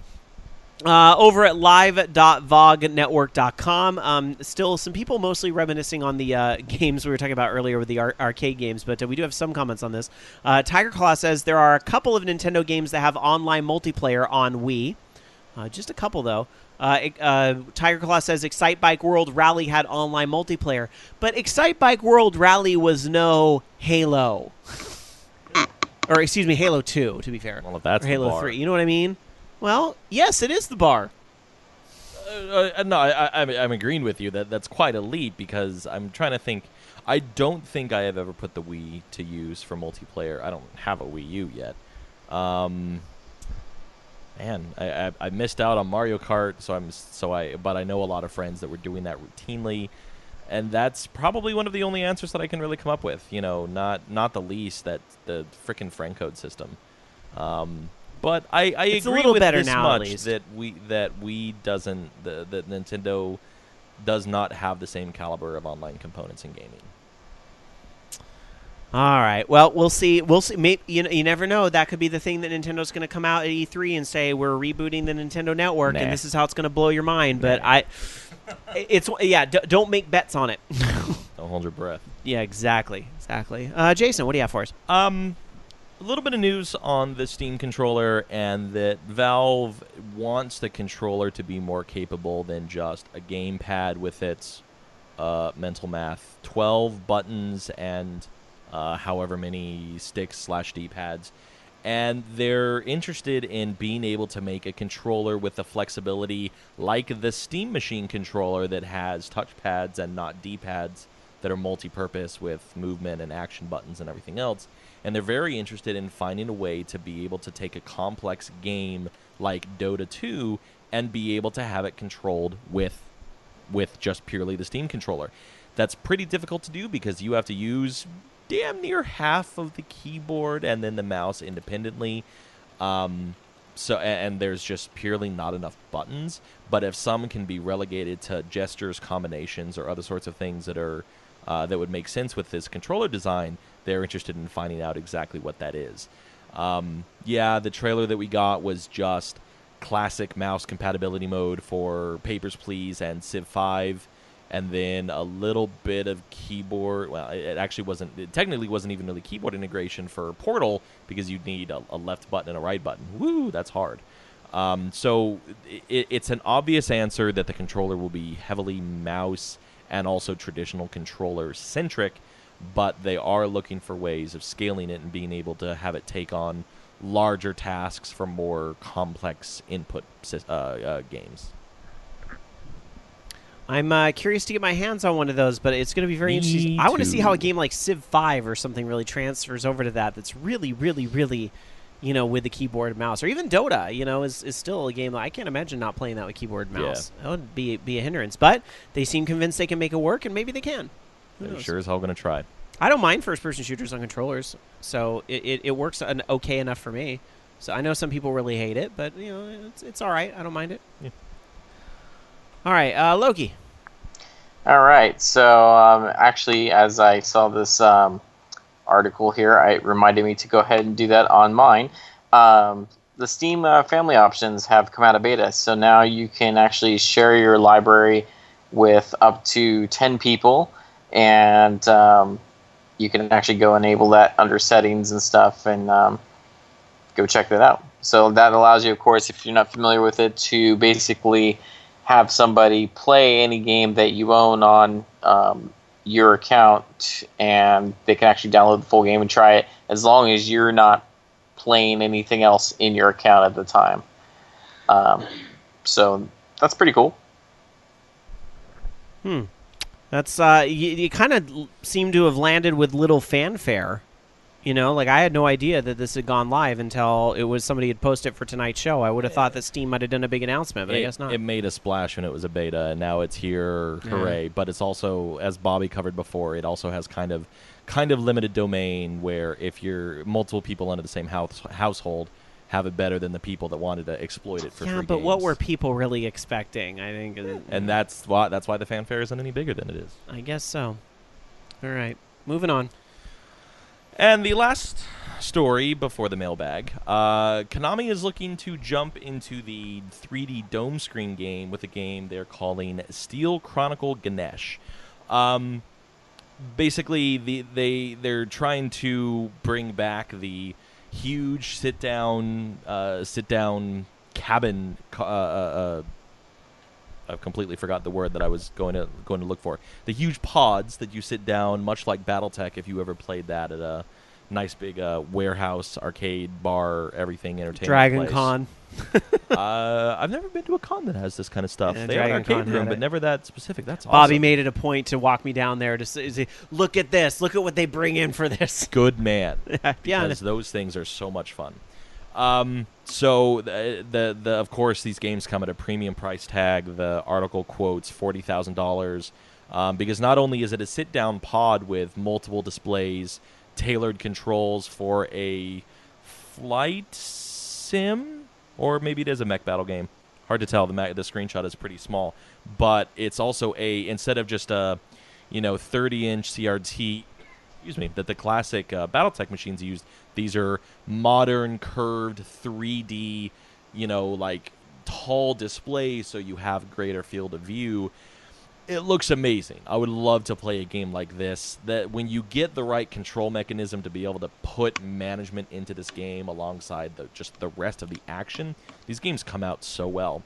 Over at live.vognetwork.com, still some people mostly reminiscing on the games we were talking about earlier with the arcade games, but we do have some comments on this. Tiger Claw says there are a couple of Nintendo games that have online multiplayer on Wii. Just a couple, though. Tiger Claw says Excite Bike World Rally had online multiplayer, but Excite Bike World Rally was no Halo. Or, excuse me, Halo 2, to be fair. Well, if that's or Halo the bar. 3. You know what I mean? Well, yes, it is the bar. No, I'm agreeing with you that that's quite a leap because I'm trying to think. I don't think I have ever put the Wii to use for multiplayer. I don't have a Wii U yet. Man, I missed out on Mario Kart, but I know a lot of friends that were doing that routinely, and that's probably one of the only answers that I can really come up with. You know, not the least that the frickin' friend code system. But I It's a agree little with better this now, at much least. that Nintendo does not have the same caliber of online components in gaming. All right. Well, we'll see. We'll see. Maybe, you never know. That could be the thing that Nintendo's going to come out at E3 and say we're rebooting the Nintendo Network, Nah. and this is how it's going to blow your mind. But don't make bets on it. Don't hold your breath. Yeah, exactly. Jason, what do you have for us? A little bit of news on the Steam controller, and that Valve wants the controller to be more capable than just a gamepad with its mental math, 12 buttons and however many sticks/D-pads. And they're interested in being able to make a controller with the flexibility like the Steam Machine controller that has touchpads and not D-pads that are multi-purpose with movement and action buttons and everything else. And they're very interested in finding a way to be able to take a complex game like Dota 2 and be able to have it controlled with just purely the Steam controller. That's pretty difficult to do because you have to use damn near half of the keyboard and then the mouse independently. And there's just purely not enough buttons. But if some can be relegated to gestures, combinations, or other sorts of things that are that would make sense with this controller design, they're interested in finding out exactly what that is. The trailer that we got was just classic mouse compatibility mode for Papers, Please and Civ 5, and then a little bit of keyboard. Well, it technically wasn't even really keyboard integration for Portal because you'd need a left button and a right button. Woo, that's hard. So it's an obvious answer that the controller will be heavily mouse and also traditional controller-centric, but they are looking for ways of scaling it and being able to have it take on larger tasks for more complex input games. I'm curious to get my hands on one of those, but it's going to be very interesting. I want to see how a game like Civ 5 or something really transfers over to that. That's really, really, really, with the keyboard and mouse. Or even Dota, is still a game that I can't imagine not playing that with keyboard and mouse. Yeah. That would be a hindrance. But they seem convinced they can make it work, and maybe they can. They're sure as hell going to try. I don't mind first-person shooters on controllers, so it works okay enough for me. So I know some people really hate it, but it's all right. I don't mind it. Yeah. All right, Loki. All right. So actually, as I saw this article here, it reminded me to go ahead and do that on mine. The Steam family options have come out of beta, so now you can actually share your library with up to 10 people, and you can actually go enable that under settings and stuff, and go check that out. So that allows you, of course, if you're not familiar with it, to basically have somebody play any game that you own on your account, and they can actually download the full game and try it, as long as you're not playing anything else in your account at the time. So that's pretty cool. That's you kind of seem to have landed with little fanfare. Like I had no idea that this had gone live until it was somebody had posted it for tonight's show. I would have thought that Steam might have done a big announcement, but I guess not. It made a splash when it was a beta, and now it's here. Hooray! But it's also, as Bobby covered before, it also has kind of limited domain where if you're multiple people under the same household have it better than the people that wanted to exploit it for free but games. what were people really expecting? I think, and that's why the fanfare isn't any bigger than it is. I guess so. All right, moving on. And the last story before the mailbag, Konami is looking to jump into the 3D dome screen game with a game they're calling Steel Chronicle Ganesh. Basically, they're trying to bring back the huge sit down cabin. I've completely forgot the word that I was going to look for. The huge pods that you sit down, much like BattleTech, if you ever played that at a nice big warehouse, arcade, bar, everything, entertainment Dragon place. Con. I've never been to a con that has this kind of stuff. Yeah, they have an Dragon arcade Con room, had but it. never that specific. That's awesome. Bobby made it a point to walk me down there to say, look at this. Look at what they bring in for this. Good man. Yeah. Because those things are so much fun. So the of course these games come at a premium price tag. The article quotes $40,000 because not only is it a sit-down pod with multiple displays, tailored controls for a flight sim, or maybe it is a mech battle game. Hard to tell. The screenshot is pretty small, but it's also instead of just a 30-inch CRT. Excuse me, that the classic BattleTech machines used. These are modern, curved, 3D, like tall displays, so you have greater field of view. It looks amazing. I would love to play a game like this. That when you get the right control mechanism to be able to put management into this game alongside just the rest of the action, these games come out so well.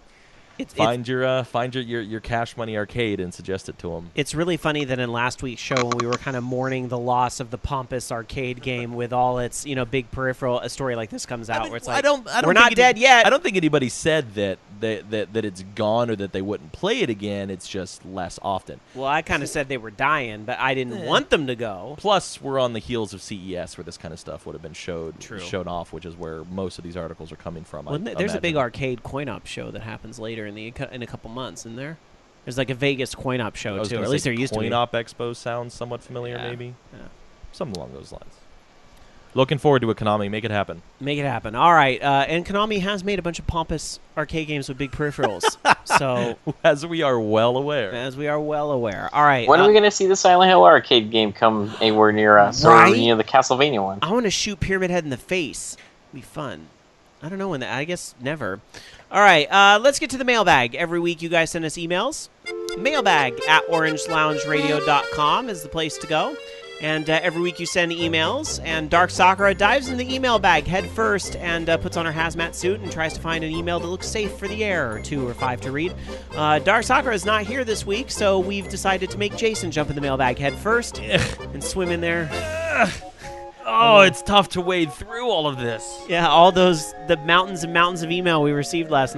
Find your Cash Money Arcade and suggest it to them. It's really funny that in last week's show, when we were kind of mourning the loss of the pompous arcade game with all its big peripheral, a story like this comes out where it's like, we're not dead yet. I don't think anybody said that it's gone or that they wouldn't play it again. It's just less often. Well, I kind of said they were dying, but I didn't want them to go. Plus, we're on the heels of CES, where this kind of stuff would have been shown off, which is where most of these articles are coming from. Well, there's a big arcade coin-op show that happens later in a couple months, isn't there? There's like a Vegas coin-op show too. Or at least there used to be. Coin-op Expo sounds somewhat familiar, maybe. Yeah. Something along those lines. Looking forward to it, Konami. Make it happen. Make it happen. All right. And Konami has made a bunch of pompous arcade games with big peripherals. So as we are well aware. All right. When are we going to see the Silent Hill arcade game come anywhere near us? Right? Or the Castlevania one? I want to shoot Pyramid Head in the face. It'd be fun. I don't know when I guess never. All right, let's get to the mailbag. Every week you guys send us emails. Mailbag@orangeloungeradio.com is the place to go. And every week you send emails, and Dark Sakura dives in the email bag head first and puts on her hazmat suit and tries to find an email that looks safe for the air, or 2 or 5 to read. Dark Sakura is not here this week, so we've decided to make Jason jump in the mailbag head first and swim in there. Oh, it's tough to wade through all of this. Yeah, the mountains and mountains of email we received last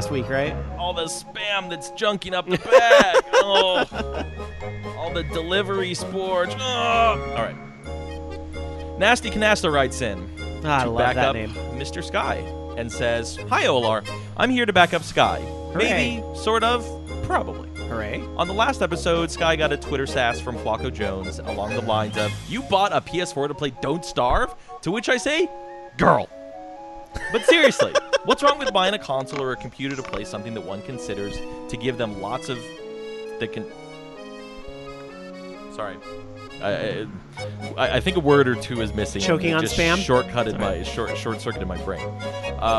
week, right? All the spam that's junking up the bag. All the delivery sports. All right. Nasty Canasta writes in I to love back that up name. Mr. Sky and says, "Hi, Olar. I'm here to back up Sky. Hooray. Maybe, sort of, probably. Hooray. On the last episode, Sky got a Twitter sass from Flaco Jones along the lines of, 'You bought a PS4 to play Don't Starve?' To which I say, girl. But seriously, what's wrong with buying a console or a computer to play something that one considers to give them lots of... Sorry. I think a word or two is missing. Choking on just spam? Short-circuited my brain.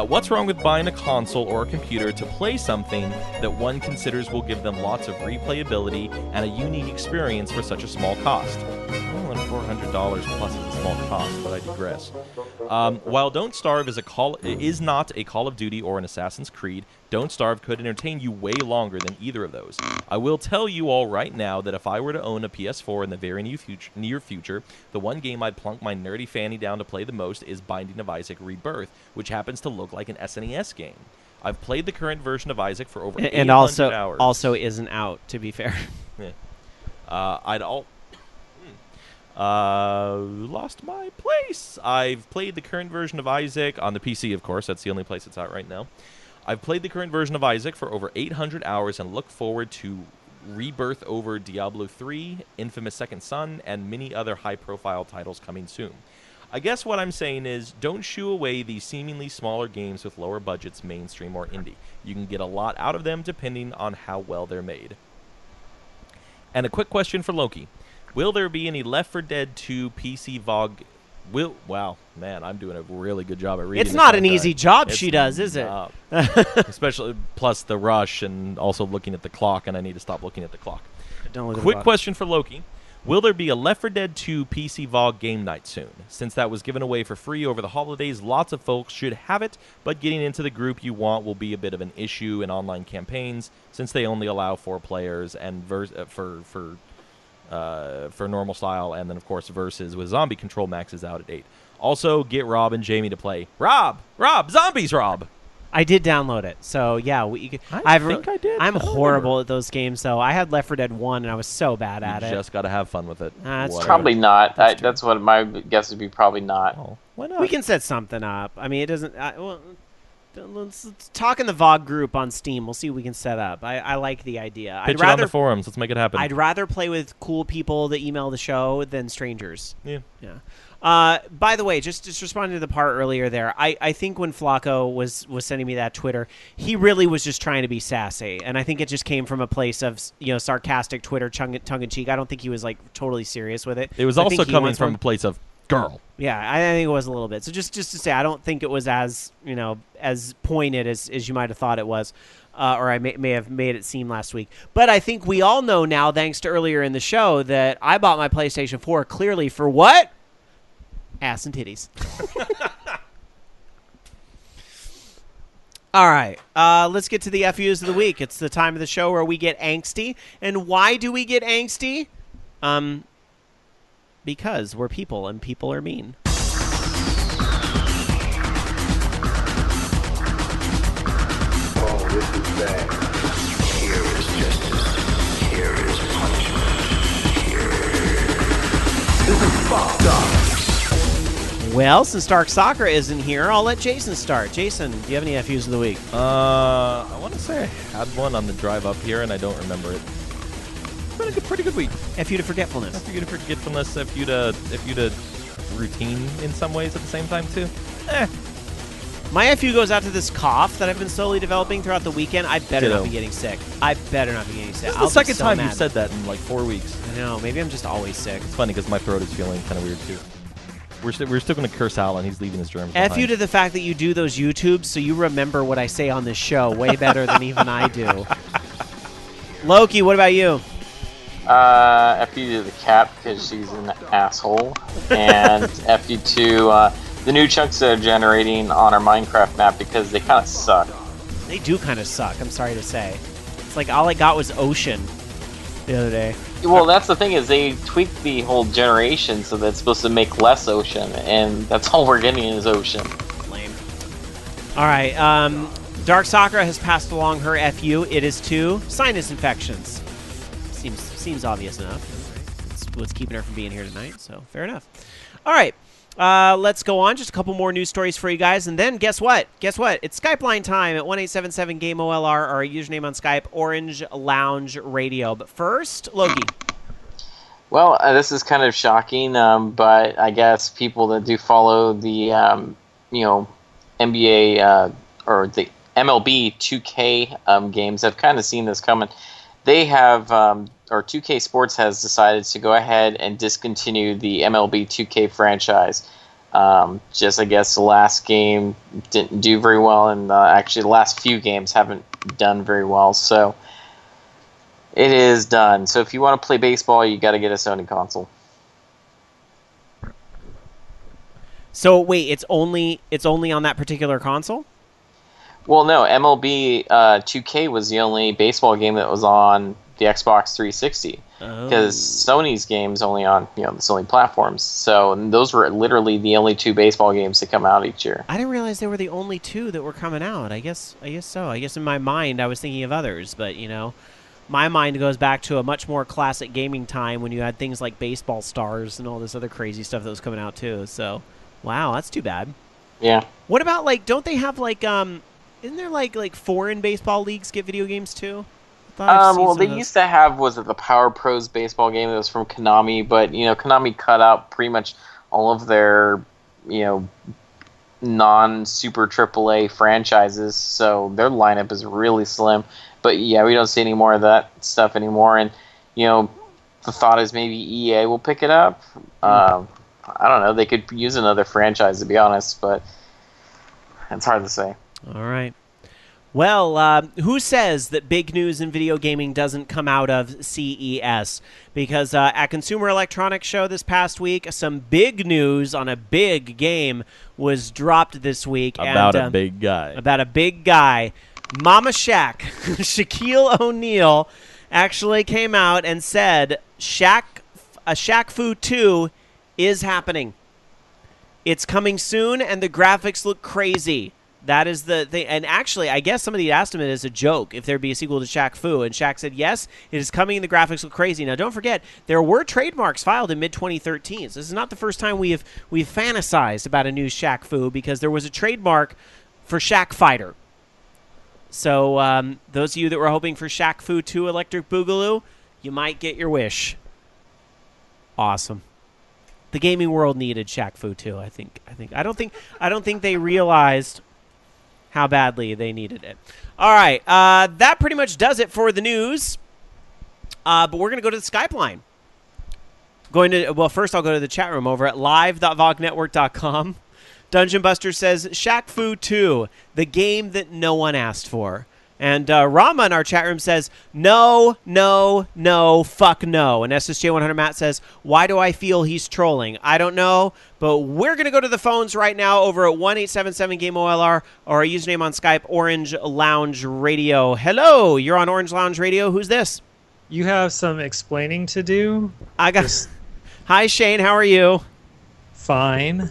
What's wrong with buying a console or a computer to play something that one considers will give them lots of replayability and a unique experience for such a small cost? Well, and $400 plus is a small cost, but I digress. While Don't Starve is not a Call of Duty or an Assassin's Creed, Don't Starve could entertain you way longer than either of those. I will tell you all right now that if I were to own a PS4 in the very near future, the one game I'd plunk my nerdy fanny down to play the most is Binding of Isaac Rebirth, which happens to look like an SNES game. I've played the current version of Isaac for over 800 hours. And also isn't out, to be fair. Yeah. Lost my place. I've played the current version of Isaac on the PC, of course. That's the only place it's out right now. I've played the current version of Isaac for over 800 hours and look forward to Rebirth over Diablo 3, Infamous Second Son, and many other high-profile titles coming soon. I guess what I'm saying is, don't shoo away these seemingly smaller games with lower budgets, mainstream or indie. You can get a lot out of them depending on how well they're made. And a quick question for Loki. Will there be any Left 4 Dead 2 PC VOG Wow, man, I'm doing a really good job at reading. It's not this, an aren't easy I? job It's she does, is it? not. Especially plus the rush and also looking at the clock, and I need to stop looking at the clock. Don't look at the Quick clock. question for Loki. Will there be a Left 4 Dead 2 PC VOG game night soon? Since that was given away for free over the holidays, lots of folks should have it, but getting into the group you want will be a bit of an issue in online campaigns since they only allow 4 players and for normal style, and then of course versus with zombie control maxes out at 8. Also, get Rob and Jamie to play. Rob, zombies, Rob. I did download it, so yeah. I think I did. I'm I don't horrible remember. at those games, though. I had Left 4 Dead 1, and I was so bad at You it. just got to have fun with it. That's Whatever. Probably not. That's That's what my guess would be. Probably not. Oh, why not? We can set something up. I mean, it doesn't. Let's talk in the VOG group on Steam. We'll see what we can set up. I like the idea. pitch it on the forums. Let's make it happen. I'd rather play with cool people that email the show than strangers. Yeah. By the way, just responding to the part earlier there, I think when Flacco was sending me that Twitter, he really was just trying to be sassy, and I think it just came from a place of sarcastic Twitter tongue in cheek. I don't think he was like totally serious with it. It was I also think he coming wants from one- a place of girl. Yeah, I think it was a little bit. So just to say, I don't think it was as as pointed as you might have thought it was. Or I may have made it seem last week. But I think we all know now, thanks to earlier in the show, that I bought my PlayStation 4 clearly for what? Ass and titties. All right. Let's get to the FUs of the week. It's the time of the show where we get angsty. And why do we get angsty? Because we're people, and people are mean. Oh, this is bad. Here is justice. Here is punishment. This is fucked up. Well, since Dark Soccer isn't here, I'll let Jason start. Jason, do you have any FUs of the week? I want to say I had one on the drive up here, and I don't remember it. It's been a pretty good week. FU to forgetfulness. FU to forgetfulness, FU to routine in some ways at the same time too. My FU goes out to this cough that I've been slowly developing throughout the weekend. I better Ditto. not be getting sick. I better not be getting sick. This is I'll the second be so time mad. you've said that in like 4 weeks. I know. Maybe I'm just always sick. It's funny because my throat is feeling kind of weird too. We're still going to curse Al, and he's leaving his germs FU behind. to the fact that you do those YouTubes so you remember what I say on this show way better than even I do. Loki, what about you? FU to the cat because she's an asshole, and FU to the new chunks that are generating on our Minecraft map because they kind of suck. They do kind of suck, I'm sorry to say. It's like all I got was ocean the other day. Well, that's the thing is they tweaked the whole generation so that it's supposed to make less ocean, and that's all we're getting is ocean. Lame. All right. Dark Sakura has passed along her FU. It is to sinus infections. Seems obvious enough. It's what's keeping her from being here tonight, so fair enough. All right. Let's go on. Just a couple more news stories for you guys, and then guess what? It's Skype line time at 1-877-GAME-OLR, our username on Skype, Orange Lounge Radio. But first, Loki. Well, this is kind of shocking, but I guess people that do follow the NBA or the MLB 2K games have kind of seen this coming. They have, or 2K Sports has decided to go ahead and discontinue the MLB 2K franchise. Just, I guess, the last game didn't do very well, and actually the last few games haven't done very well. So it is done. So if you want to play baseball, you got to get a Sony console. So wait, it's only on that particular console? Well, no, MLB 2K was the only baseball game that was on the Xbox 360 because Sony's games only on the Sony platforms. So those were literally the only 2 baseball games that come out each year. I didn't realize they were the only 2 that were coming out. I guess so. I guess in my mind I was thinking of others, but my mind goes back to a much more classic gaming time when you had things like Baseball Stars and all this other crazy stuff that was coming out too. So, wow, that's too bad. Yeah. What about don't they have isn't there like foreign baseball leagues get video games too? Well, they used to have, was it the Power Pros baseball game that was from Konami, but, Konami cut out pretty much all of their, non-super AAA franchises, so their lineup is really slim. But, yeah, we don't see any more of that stuff anymore, and, the thought is maybe EA will pick it up. I don't know. They could use another franchise, to be honest, but it's hard to say. All right. Well, who says that big news in video gaming doesn't come out of CES? Because at Consumer Electronics Show this past week, some big news on a big game was dropped this week. About a big guy. About a big guy. Mama Shaq, Shaquille O'Neal, actually came out and said Shaq Fu 2 is happening. It's coming soon, and the graphics look crazy. That is the thing. And actually, I guess somebody asked him it as a joke if there'd be a sequel to Shaq Fu. And Shaq said, yes, it is coming and the graphics look crazy. Now, don't forget, there were trademarks filed in mid-2013. So this is not the first time we've fantasized about a new Shaq Fu, because there was a trademark for Shaq Fighter. So those of you that were hoping for Shaq Fu 2 Electric Boogaloo, you might get your wish. Awesome. The gaming world needed Shaq Fu 2, I think. I don't think they realized how badly they needed it. All right, that pretty much does it for the news. But we're going to go to the Skype line. First I'll go to the chat room over at live.vognetwork.com. Dungeon Buster says, Shaq Fu 2, the game that no one asked for. And Rama in our chat room says, no, fuck no. And SSJ100 Matt says, why do I feel he's trolling? I don't know, but we're going to go to the phones right now over at 1-877-GAME-OLR, or our username on Skype, Orange Lounge Radio. Hello, you're on Orange Lounge Radio. Who's this? You have some explaining to do. Hi, Shane. How are you? Fine.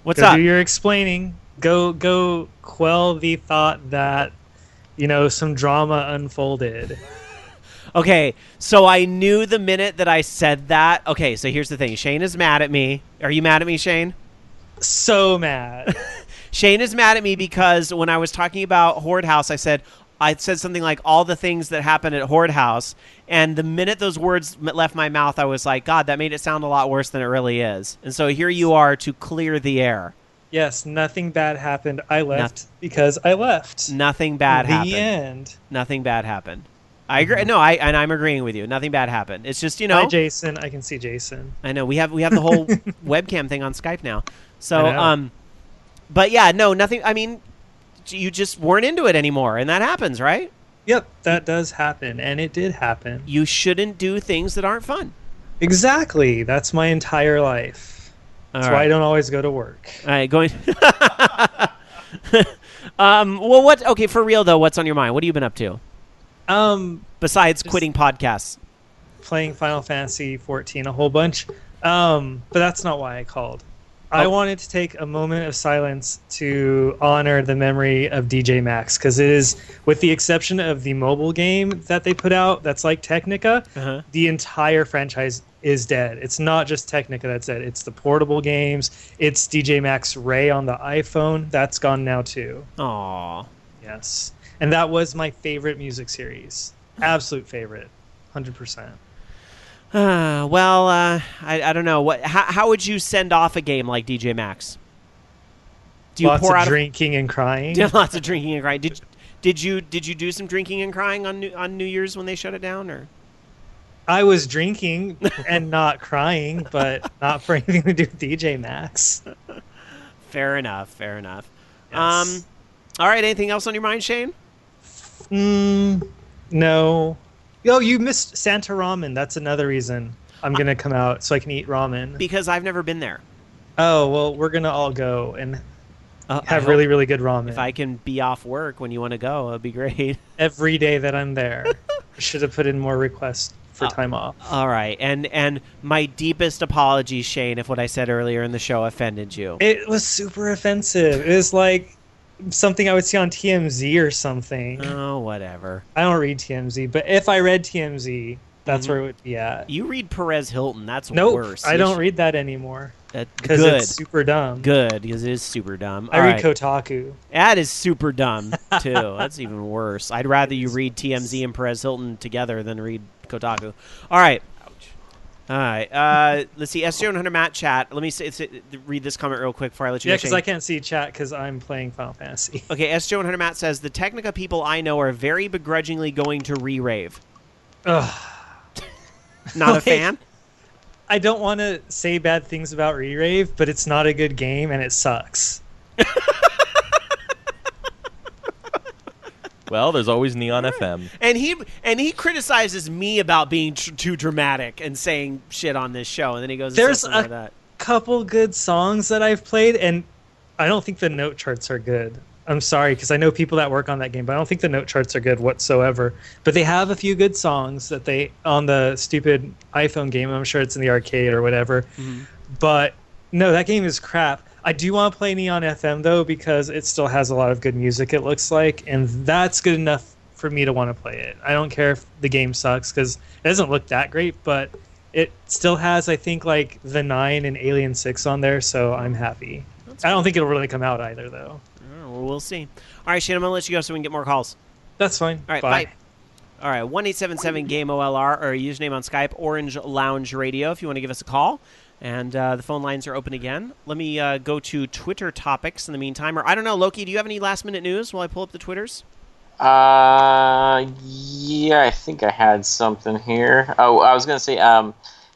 What's Go up? do your explaining. Go quell the thought that, some drama unfolded. Okay, so I knew the minute that I said that. Okay, so here's the thing. Shane is mad at me. Are you mad at me, Shane? So mad. Shane is mad at me because when I was talking about Horde House, I said something like all the things that happen at Horde House, and the minute those words left my mouth, I was like, God, that made it sound a lot worse than it really is. And so here you are to clear the air. Yes, nothing bad happened. I left because I left. Nothing bad happened. The end. Nothing bad happened. I agree. No, I'm agreeing with you. Nothing bad happened. It's just, Hi, Jason. I can see Jason. I know we have the whole webcam thing on Skype now. So, but yeah, no, nothing. I mean, you just weren't into it anymore, and that happens, right? Yep, that does happen, and it did happen. You shouldn't do things that aren't fun. Exactly. That's my entire life. That's why I don't always go to work. All right, going. Well, okay, for real though, what's on your mind? What have you been up to? Besides quitting podcasts, playing Final Fantasy 14 a whole bunch. But that's not why I called. I wanted to take a moment of silence to honor the memory of DJ Max, because it is, with the exception of the mobile game that they put out that's like Technica, the entire franchise is dead. It's not just Technica that's dead. It's the portable games. It's DJ Max Ray on the iPhone. That's gone now too. Aww. Yes. And that was my favorite music series. Absolute favorite. 100%. I don't know. How would you send off a game like DJ Max? Do you lots pour of out drinking and crying. Lots of drinking and crying. Did you do some drinking and crying on New Year's when they shut it down, or? I was drinking and not crying, but not for anything to do with DJ Max. Fair enough. Yes. All right. Anything else on your mind, Shane? No. Oh, you missed Santa Ramen. That's another reason I'm going to come out so I can eat ramen. Because I've never been there. Oh, well, we're going to all go and have really, really good ramen. If I can be off work when you want to go, that'd be great. Every day that I'm there. I should have put in more requests for time off. All right. And my deepest apologies, Shane, if what I said earlier in the show offended you. It was super offensive. It was like something I would see on TMZ or something. Oh, whatever. I don't read TMZ, but if I read TMZ, that's where it would be at. You read Perez Hilton. That's nope, worse. I don't read that anymore. Because good. it's super dumb. Good, because it is super dumb. I read Kotaku. That is super dumb, too. That's even worse. I'd rather you read TMZ and Perez Hilton together than read Kotaku. All right. All right. Let's see. SJ100 Matt chat. Let me read this comment real quick before I let you go. Yeah, because I can't see chat because I'm playing Final Fantasy. Okay, SJ100 Matt says, the Technica people I know are very begrudgingly going to re-rave. Ugh. Not a fan? I don't want to say bad things about Re-Rave, but it's not a good game and it sucks. Well, there's always Neon FM. And he criticizes me about being too dramatic and saying shit on this show, and then he goes, There's like that. Couple good songs that I've played, and I don't think the note charts are good. I'm sorry, because I know people that work on that game, but I don't think the note charts are good whatsoever. But they have a few good songs that they on the stupid iPhone game. I'm sure it's in the arcade or whatever. Mm-hmm. But no, that game is crap. I do want to play Neon FM though, because it still has a lot of good music, it looks like, and that's good enough for me to want to play it. I don't care if the game sucks, because it doesn't look that great, but it still has, I think, like the 9 and Alien 6 on there, so I'm happy. I don't think it'll really come out either, though. Well, we'll see. All right, Shane, I'm going to let you go so we can get more calls. That's fine. All right, bye. All right, 1-877-GAME-OLR, or username on Skype, Orange Lounge Radio, if you want to give us a call. And the phone lines are open again. Let me go to Twitter topics in the meantime. Or I don't know, Loki, do you have any last-minute news while I pull up the Twitters? Yeah, I think I had something here. Oh, I was going to say,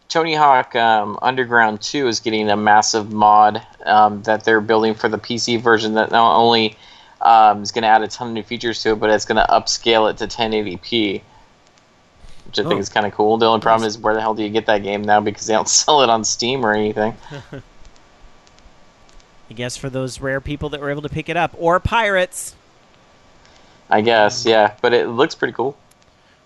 Tony Hawk Underground 2 is getting a massive mod that they're building for the PC version that not only is going to add a ton of new features to it, but it's going to upscale it to 1080p. Which I think is kind of cool. The only problem is, where the hell do you get that game now? Because they don't sell it on Steam or anything. I guess for those rare people that were able to pick it up. Or pirates. I guess, yeah. But it looks pretty cool.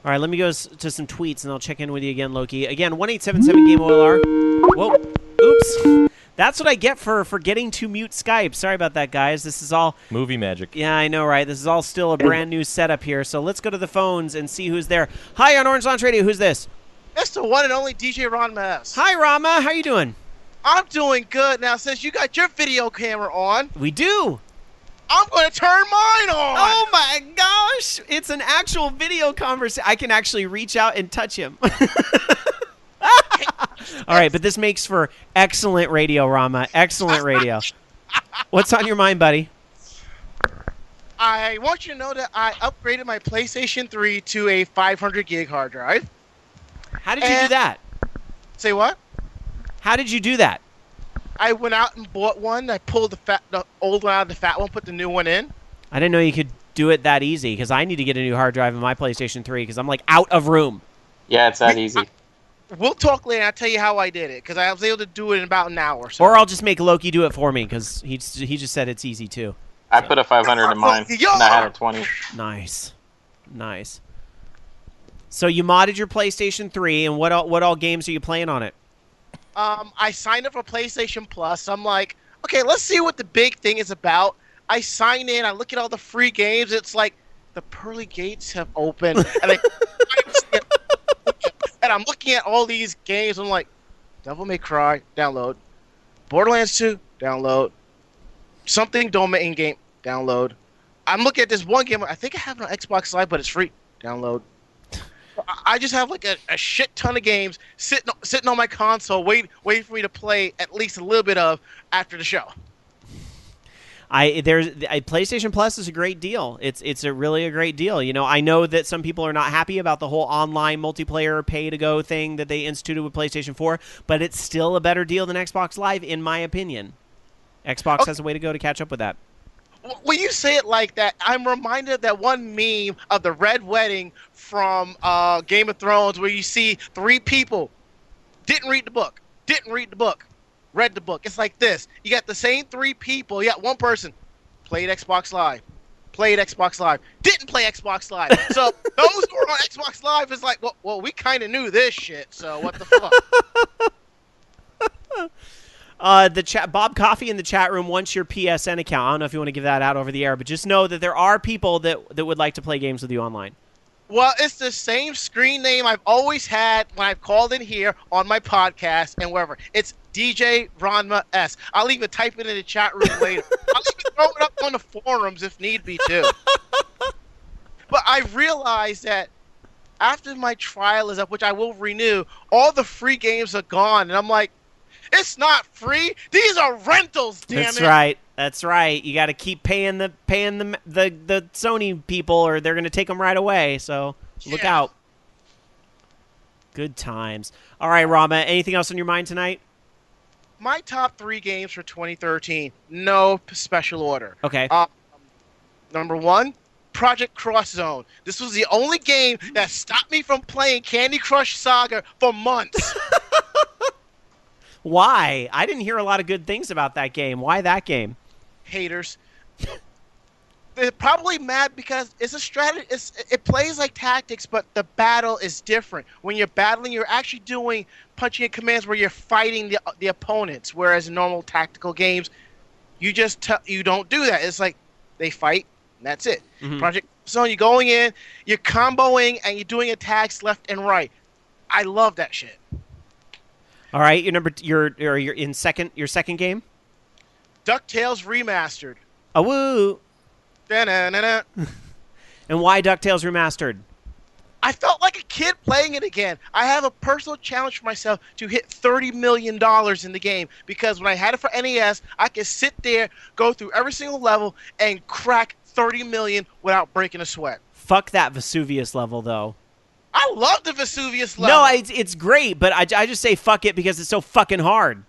All right, let me go to some tweets, and I'll check in with you again, Loki. Again, 1-877-GAME-OLR. Whoa. Oops. That's what I get for forgetting to mute Skype. Sorry about that, guys. This is all movie magic. Yeah, I know, right? This is all still a brand new setup here. So let's go to the phones and see who's there. Hi, on Orange Lounge Radio. Who's this? It's the one and only DJ Ron Mass. Hi, Rama. How you doing? I'm doing good. Now, since you got your video camera on, we do. I'm going to turn mine on. Oh, my gosh. It's an actual video conversation. I can actually reach out and touch him. All right, but this makes for excellent radio, Rama. Excellent radio. What's on your mind, buddy? I want you to know that I upgraded my PlayStation 3 to a 500 gig hard drive. How did you do that? Say what? How did you do that? I went out and bought one. I pulled the old one out of the fat one, put the new one in. I didn't know you could do it that easy, because I need to get a new hard drive in my PlayStation 3 because I'm like out of room. Yeah, it's that easy. We'll talk later. I'll tell you how I did it, because I was able to do it in about an hour. So. Or I'll just make Loki do it for me, because he just said it's easy too. I put a 500 in mine, and I had a 20. Nice. So you modded your PlayStation 3, and what all games are you playing on it? I signed up for PlayStation Plus. I'm like, okay, let's see what the big thing is about. I sign in. I look at all the free games. It's like the pearly gates have opened, and and I'm looking at all these games. I'm like, Devil May Cry, download. Borderlands 2, download. Something domain game, download. I'm looking at this one game. I think I have it on Xbox Live, but it's free. Download. I just have like a shit ton of games sitting on my console, waiting for me to play at least a little bit of after the show. PlayStation Plus is a great deal. It's really a great deal. You know, I know that some people are not happy about the whole online multiplayer pay-to-go thing that they instituted with PlayStation 4, but it's still a better deal than Xbox Live, in my opinion. Xbox has a way to go to catch up with that. When you say it like that, I'm reminded of that one meme of the Red Wedding from Game of Thrones, where you see 3 people didn't read the book, read the book. It's like this. You got the same 3 people. You got one person played Xbox Live, didn't play Xbox Live. So those who are on Xbox Live is like, well, we kind of knew this shit, so what the fuck? The chat, Bob Coffee in the chat room wants your PSN account. I don't know if you want to give that out over the air, but just know that there are people that would like to play games with you online. Well, it's the same screen name I've always had when I've called in here on my podcast and wherever. It's DJ Ranma S. I'll even type it in the chat room later. I'll even throw it up on the forums if need be, too. But I realized that after my trial is up, which I will renew, all the free games are gone. And I'm like, it's not free. These are rentals, damn it. That's right. You got to keep paying the Sony people, or they're going to take them right away. So look out. Good times. All right, Rama, anything else on your mind tonight? My top 3 games for 2013, no special order. Okay. Number 1, Project Cross Zone. This was the only game that stopped me from playing Candy Crush Saga for months. Why? I didn't hear a lot of good things about that game. Why that game? Haters. They're probably mad because it's a strategy. It plays like tactics, but the battle is different. When you're battling, you're actually doing punching and commands where you're fighting the opponents. Whereas in normal tactical games, you just you don't do that. It's like they fight, and that's it. Mhm. Project Zone, you're going in, you're comboing, and you're doing attacks left and right. I love that shit. All right, you're in your second game. DuckTales Remastered. Oh, woo! Da-na-na-na. And why DuckTales Remastered? I felt like a kid playing it again. I have a personal challenge for myself to hit $30 million in the game because when I had it for NES, I could sit there, go through every single level, and crack 30 million without breaking a sweat. Fuck that Vesuvius level, though. I love the Vesuvius level. No, it's great, but I just say fuck it because it's so fucking hard.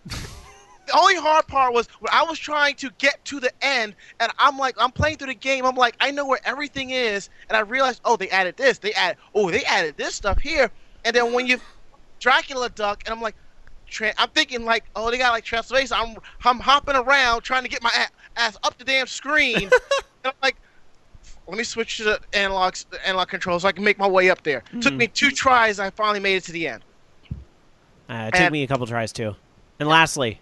The only hard part was when I was trying to get to the end, and I'm playing through the game. I'm like, I know where everything is, and I realized, oh, they added this. They added this stuff here. And then when you Dracula Duck, and I'm like, I'm thinking like, oh, they got like Transformation. I'm hopping around trying to get my ass up the damn screen, and I'm like, let me switch to the analog control so I can make my way up there. Took me 2 tries, and I finally made it to the end. It took me a couple tries too. And lastly,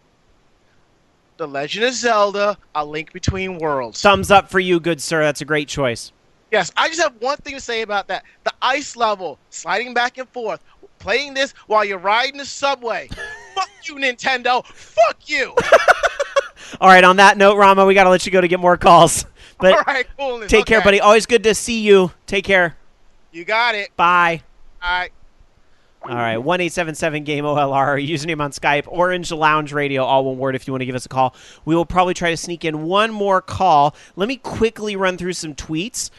The Legend of Zelda: A Link Between Worlds. thumbs up for you, good sir. That's a great choice. Yes, I just have one thing to say about that. The ice level, sliding back and forth, playing this while you're riding the subway. Fuck you, Nintendo. Fuck you. All right, on that note, Rama, we got to let you go to get more calls. But All right, cool. take care, buddy. Always good to see you. Take care. You got it. Bye. All right. All right, 1-877-GAME-OLR, our username on Skype, Orange Lounge Radio, all one word if you want to give us a call. We will probably try to sneak in one more call. Let me quickly run through some tweets.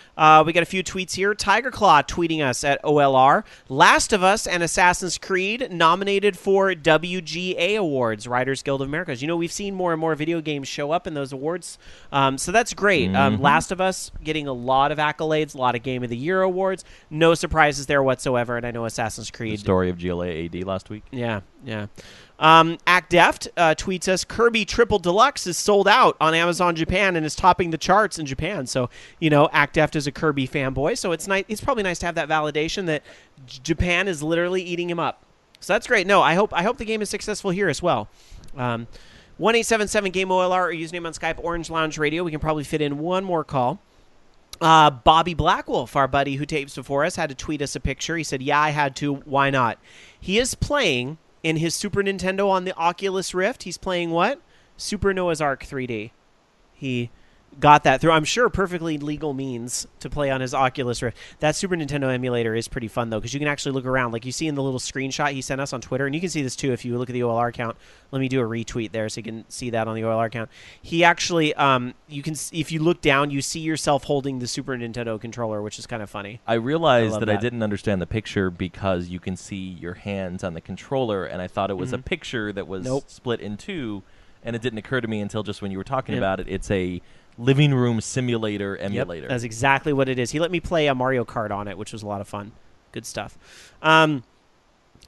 We got a few tweets here. Tiger Claw tweeting us at OLR. Last of Us and Assassin's Creed nominated for WGA Awards, Writers Guild of America. You know, we've seen more and more video games show up in those awards, so that's great. Last of Us getting a lot of accolades, a lot of Game of the Year awards. No surprises there whatsoever, and I know Assassin's Creed. Story of GLA AD last week. Yeah. ActDeft tweets us, Kirby Triple Deluxe is sold out on Amazon Japan and is topping the charts in Japan. So, you know, ActDeft is a Kirby fanboy, so it's nice. It's probably nice to have that validation that Japan is literally eating him up. So that's great. No, I hope the game is successful here as well. 1-877-GAME-OLR, or username on Skype, Orange Lounge Radio. We can probably fit in one more call. Bobby Blackwolf, our buddy who tapes before us, had to tweet us a picture. He said, yeah, I had to. Why not? He is playing in his Super Nintendo on the Oculus Rift. He's playing what? Super Noah's Ark 3D. He got that through, I'm sure, perfectly legal means to play on his Oculus Rift. That Super Nintendo emulator is pretty fun, though, because you can actually look around. Like you see in the little screenshot he sent us on Twitter, and you can see this, too, if you look at the OLR account. Let me do a retweet there so you can see that on the OLR account. He actually, you can, if you look down, you see yourself holding the Super Nintendo controller, which is kind of funny. I realized that I didn't understand the picture because you can see your hands on the controller, and I thought it was a picture that was split in two, and it didn't occur to me until just when you were talking about it. It's a living room simulator emulator. Yep, that's exactly what it is. He let me play a Mario Kart on it, which was a lot of fun. Good stuff.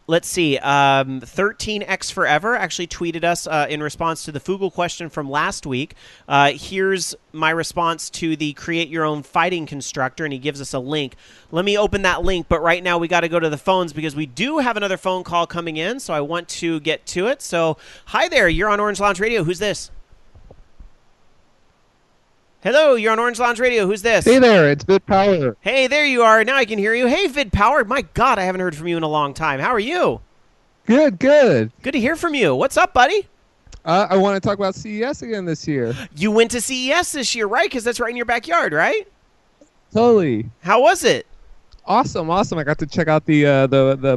Let's see. 13X Forever actually tweeted us in response to the Fugle question from last week. Here's my response to the Create Your Own Fighting Constructor, and he gives us a link. Let me open that link, but right now we got to go to the phones because we do have another phone call coming in, so I want to get to it. So, hi there. You're on Orange Lounge Radio. Who's this? Hello, you're on Orange Lounge Radio. Who's this? Hey there, it's Vid Power. Hey, there you are. Now I can hear you. Hey, Vid Power. My God, I haven't heard from you in a long time. How are you? Good. Good to hear from you. What's up, buddy? I want to talk about CES again this year. You went to CES this year, right? Because that's right in your backyard, right? Totally. How was it? Awesome. I got to check out the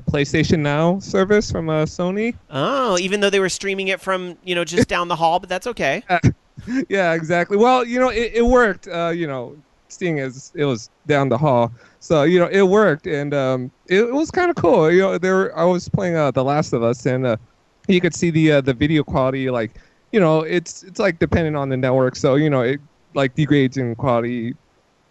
PlayStation Now service from Sony. Oh, even though they were streaming it from, just down the hall, but that's okay. Yeah, exactly. Well, it worked, seeing as it was down the hall. So it worked, and it was kind of cool. I was playing The Last of Us, and you could see the video quality, like it's like depending on the network. So it like degrades in quality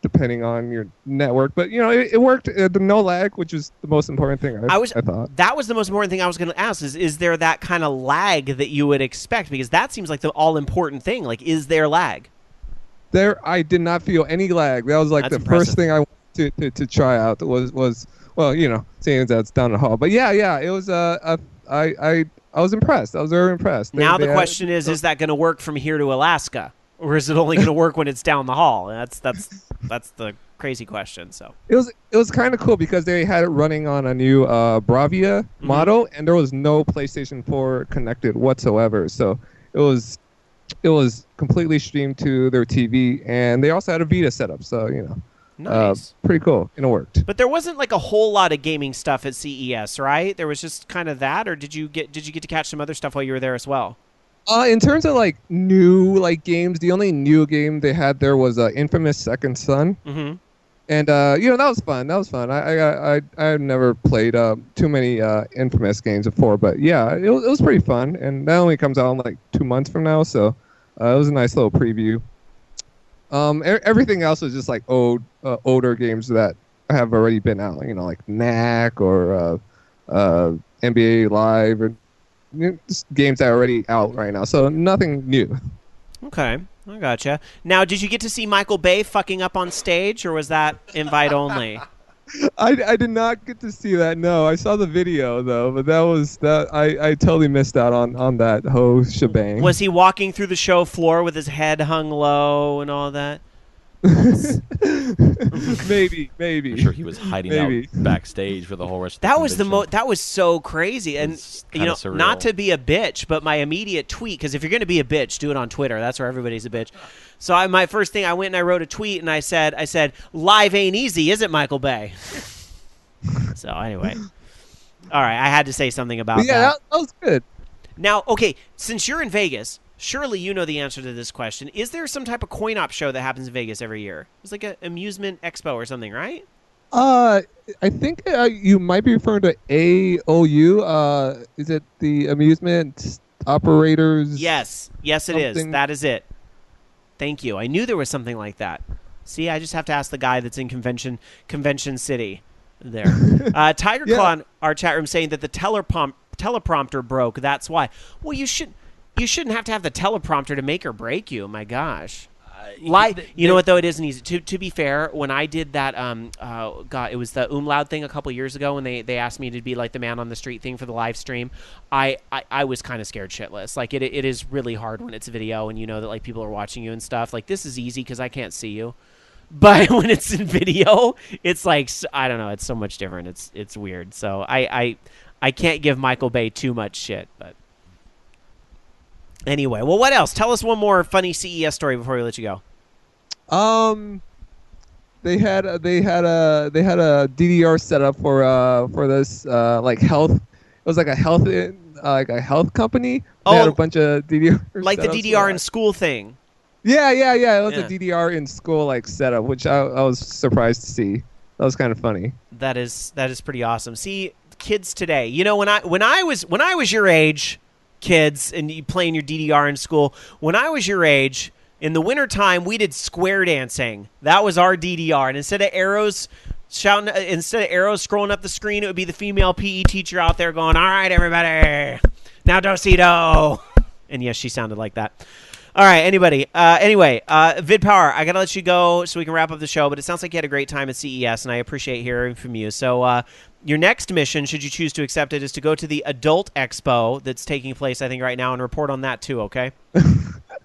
depending on your network, but it worked. No lag, which is the most important thing. I thought that was the most important thing I was going to ask. Is there that kind of lag that you would expect? Because that seems like the all important thing. Like, is there lag? I did not feel any lag. That was like That's the impressive. first thing I wanted to try out was seeing as that's down the hall. But yeah, it was I was impressed. I was very impressed. Now the question is that going to work from here to Alaska, or is it only going to work when it's down the hall? That's the crazy question. So it was kind of cool because they had it running on a new Bravia model, and there was no PlayStation 4 connected whatsoever. So it was completely streamed to their TV, and they also had a Vita setup. So nice, pretty cool, and it worked. But there wasn't like a whole lot of gaming stuff at CES, right? There was just kind of that, or did you get to catch some other stuff while you were there as well? In terms of like new games, the only new game they had there was Infamous Second Son. Mm-hmm. And that was fun. I never played too many Infamous games before, but yeah, it was pretty fun. And that only comes out in like 2 months from now, so it was a nice little preview. Everything else was just like older games that have already been out, like Knack or NBA Live, or just games that are already out right now. So nothing new. Okay. I gotcha. Now, did you get to see Michael Bay fucking up on stage, or was that invite only? I did not get to see that. No, I saw the video though, but I totally missed out on that whole shebang. Was he walking through the show floor with his head hung low and all that? Maybe. I'm sure he was hiding out backstage for the whole rest of the That was convention. that was so crazy. And surreal. not to be a bitch, but my immediate tweet, because if you're going to be a bitch, do it on Twitter. That's where everybody's a bitch. So my first thing, I went and I wrote a tweet, and I said live ain't easy, is it, Michael Bay? So anyway, all right, I had to say something about that. Yeah, that was good. Now, okay, since you're in Vegas, surely you know the answer to this question. Is there some type of coin-op show that happens in Vegas every year? It's like an amusement expo or something, right? I think you might be referring to AOU. Is it the Amusement Operators? Yes, it is. That is it. Thank you. I knew there was something like that. See, I just have to ask the guy that's in Convention City there. Tiger Claw in our chat room saying that the teleprompter broke. That's why. Well, you shouldn't have to have the teleprompter to make or break you. My gosh. You know what, though? It isn't easy. To be fair, when I did that, it was the Umlaut thing a couple years ago when they asked me to be like the man on the street thing for the live stream. I was kind of scared shitless. Like, it is really hard when it's video and you know that like people are watching you and stuff. Like, this is easy because I can't see you. But when it's in video, it's like, I don't know. It's so much different. It's weird. So I can't give Michael Bay too much shit, but. Anyway, well, what else? Tell us one more funny CES story before we let you go. They had a DDR setup for this like health. It was like a health company. They had a bunch of DDR. Like the DDR in school thing. Yeah. It was a DDR in school like setup, which I was surprised to see. That was kind of funny. That is pretty awesome. See, kids today. You know, when I was your age. Kids, and you playing your DDR in school. When I was your age, in the wintertime, we did square dancing. That was our DDR. And instead of arrows scrolling up the screen, it would be the female PE teacher out there going, "All right, everybody, now do-si-do." And yes, she sounded like that. All right, anyway, VidPower, I got to let you go so we can wrap up the show, but it sounds like you had a great time at CES, and I appreciate hearing from you. So your next mission, should you choose to accept it, is to go to the Adult Expo that's taking place, I think, right now, and report on that too, okay? All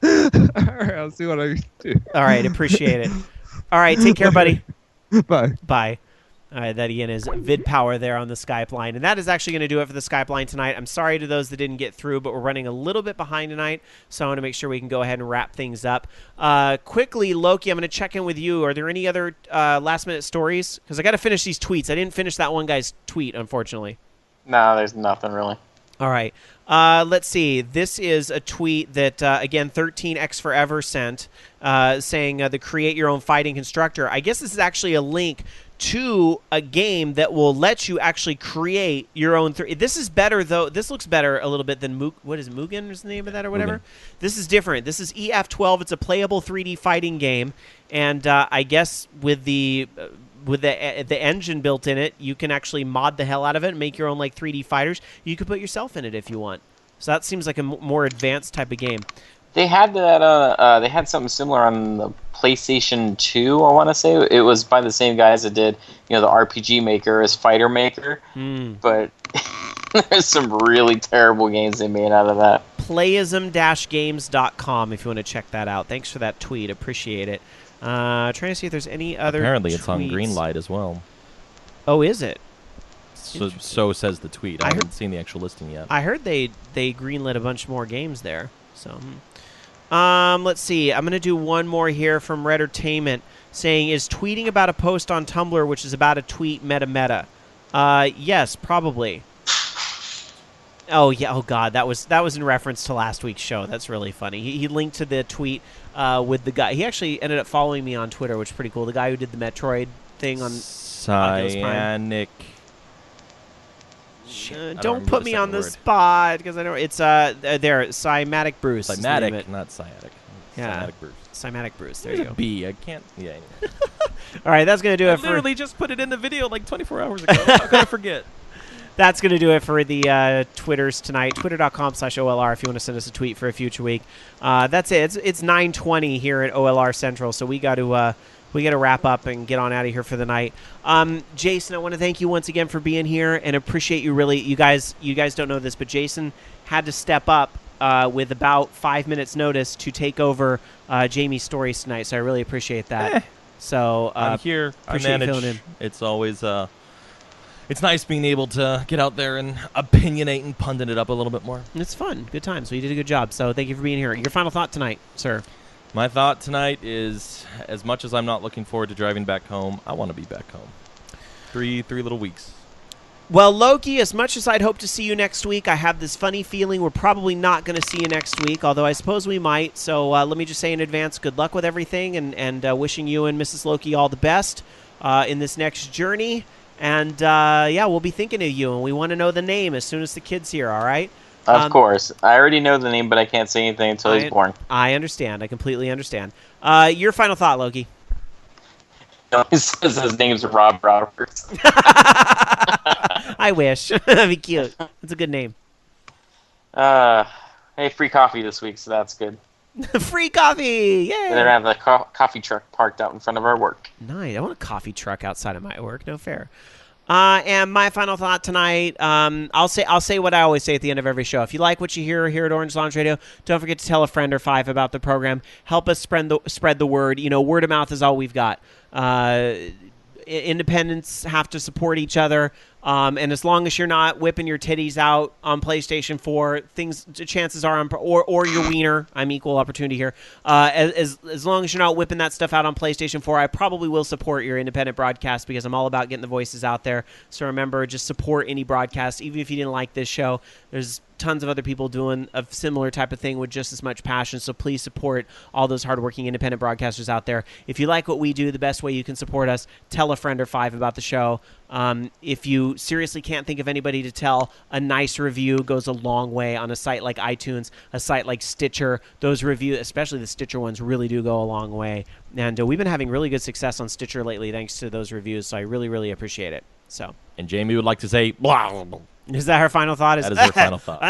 right, I'll see what I can do. All right, appreciate it. All right, take care, buddy. Bye. Bye. All right, that again is VidPower there on the Skype line. And that is actually going to do it for the Skype line tonight. I'm sorry to those that didn't get through, but we're running a little bit behind tonight, so I want to make sure we can go ahead and wrap things up. Quickly, Loki, I'm going to check in with you. Are there any other last-minute stories? Because I got to finish these tweets. I didn't finish that one guy's tweet, unfortunately. No, there's nothing really. All right. Let's see. This is a tweet that, again, 13X Forever sent saying the Create Your Own Fighting Constructor. I guess this is actually a link to a game that will let you actually create your own. This is better, though. This looks better a little bit than what is Mugen is the name of that or whatever? Mugen. This is different. This is EF12. It's a playable 3D fighting game, and I guess with the engine built in it, you can actually mod the hell out of it and make your own like 3D fighters. You could put yourself in it if you want. So that seems like a more advanced type of game. They had that. They had something similar on the PlayStation 2. I want to say it was by the same guys that did, the RPG Maker as Fighter Maker. But there's some really terrible games they made out of that. Playism-games.com if you want to check that out. Thanks for that tweet. Appreciate it. Trying to see if there's any other. Apparently, it's on tweets. Greenlight as well. Oh, is it? So says the tweet. I haven't seen the actual listing yet. I heard they greenlit a bunch more games there. So, let's see. I'm going to do one more here from Redtertainment saying, is tweeting about a post on Tumblr, which is about a tweet, meta? Yes, probably. Oh, yeah. Oh, God. That was in reference to last week's show. That's really funny. He linked to the tweet with the guy. He actually ended up following me on Twitter, which is pretty cool. The guy who did the Metroid thing on Cyanic. Don't put me on the spot because I don't. It's Cymatic Bruce. Cymatic, not sciatic. Yeah. Cymatic Bruce. Cymatic Bruce. There you go. B. I can't. Yeah. Anyway. All right, that's gonna do it. I literally just put it in the video like 24 hours ago. How could I forget? That's going to do it for the Twitters tonight. Twitter.com/OLR if you want to send us a tweet for a future week. That's it. It's 9:20 here at OLR Central, so we got to wrap up and get on out of here for the night. Jason, I want to thank you once again for being here and appreciate you really. You guys don't know this, but Jason had to step up with about 5 minutes notice to take over Jamie's stories tonight, so I really appreciate that. So I'm here. I manage. It's always it's nice being able to get out there and opinionate and pundit it up a little bit more. It's fun. Good time. So you did a good job. So thank you for being here. Your final thought tonight, sir. My thought tonight is, as much as I'm not looking forward to driving back home, I want to be back home. Three little weeks. Well, Loki, as much as I'd hope to see you next week, I have this funny feeling we're probably not going to see you next week, although I suppose we might. So let me just say in advance, good luck with everything, and wishing you and Mrs. Loki all the best in this next journey. And, we'll be thinking of you, and we want to know the name as soon as the kid's here, all right? Of course. I already know the name, but I can't say anything until he's born. I understand. I completely understand. Your final thought, Loki. He says his name's Rob Roberts. I wish. That'd be cute. It's a good name. Hey, free coffee this week, so that's good. Free coffee! Yay! They're gonna have the coffee truck parked out in front of our work. Nice. I want a coffee truck outside of my work. No fair. And my final thought tonight, I'll say what I always say at the end of every show. If you like what you hear here at Orange Lounge Radio, don't forget to tell a friend or five about the program. Help us spread the word. Word of mouth is all we've got. Independents have to support each other. And as long as you're not whipping your titties out on PlayStation 4, chances are, or your wiener, I'm equal opportunity here. As long as you're not whipping that stuff out on PlayStation 4, I probably will support your independent broadcast because I'm all about getting the voices out there. So remember, just support any broadcast, even if you didn't like this show. There's tons of other people doing a similar type of thing with just as much passion, so please support all those hardworking independent broadcasters out there. If you like what we do, the best way you can support us, tell a friend or five about the show. If you seriously can't think of anybody to tell, a nice review goes a long way on a site like iTunes, a site like Stitcher. Those reviews, especially the Stitcher ones, really do go a long way. And we've been having really good success on Stitcher lately thanks to those reviews, so I really, really appreciate it. So. And Jamie would like to say, blah, blah. Is that her final thought? That is her final thought.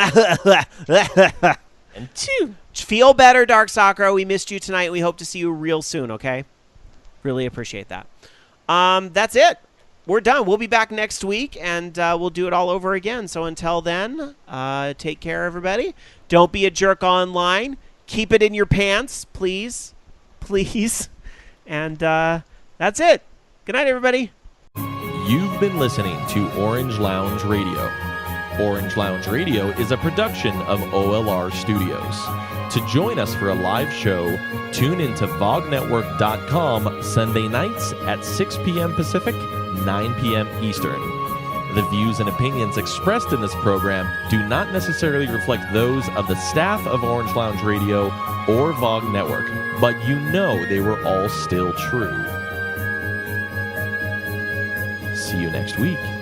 And two. Feel better, Dark Sakura. We missed you tonight. We hope to see you real soon, okay? Really appreciate that. That's it. We're done. We'll be back next week, and we'll do it all over again. So until then, take care, everybody. Don't be a jerk online. Keep it in your pants, please. Please. And that's it. Good night, everybody. You've been listening to Orange Lounge Radio. Orange Lounge Radio is a production of OLR Studios. To join us for a live show, tune into VogNetwork.com Sunday nights at 6 p.m. Pacific, 9 p.m. Eastern. The views and opinions expressed in this program do not necessarily reflect those of the staff of Orange Lounge Radio or Vog Network, but you know they were all still true. next week.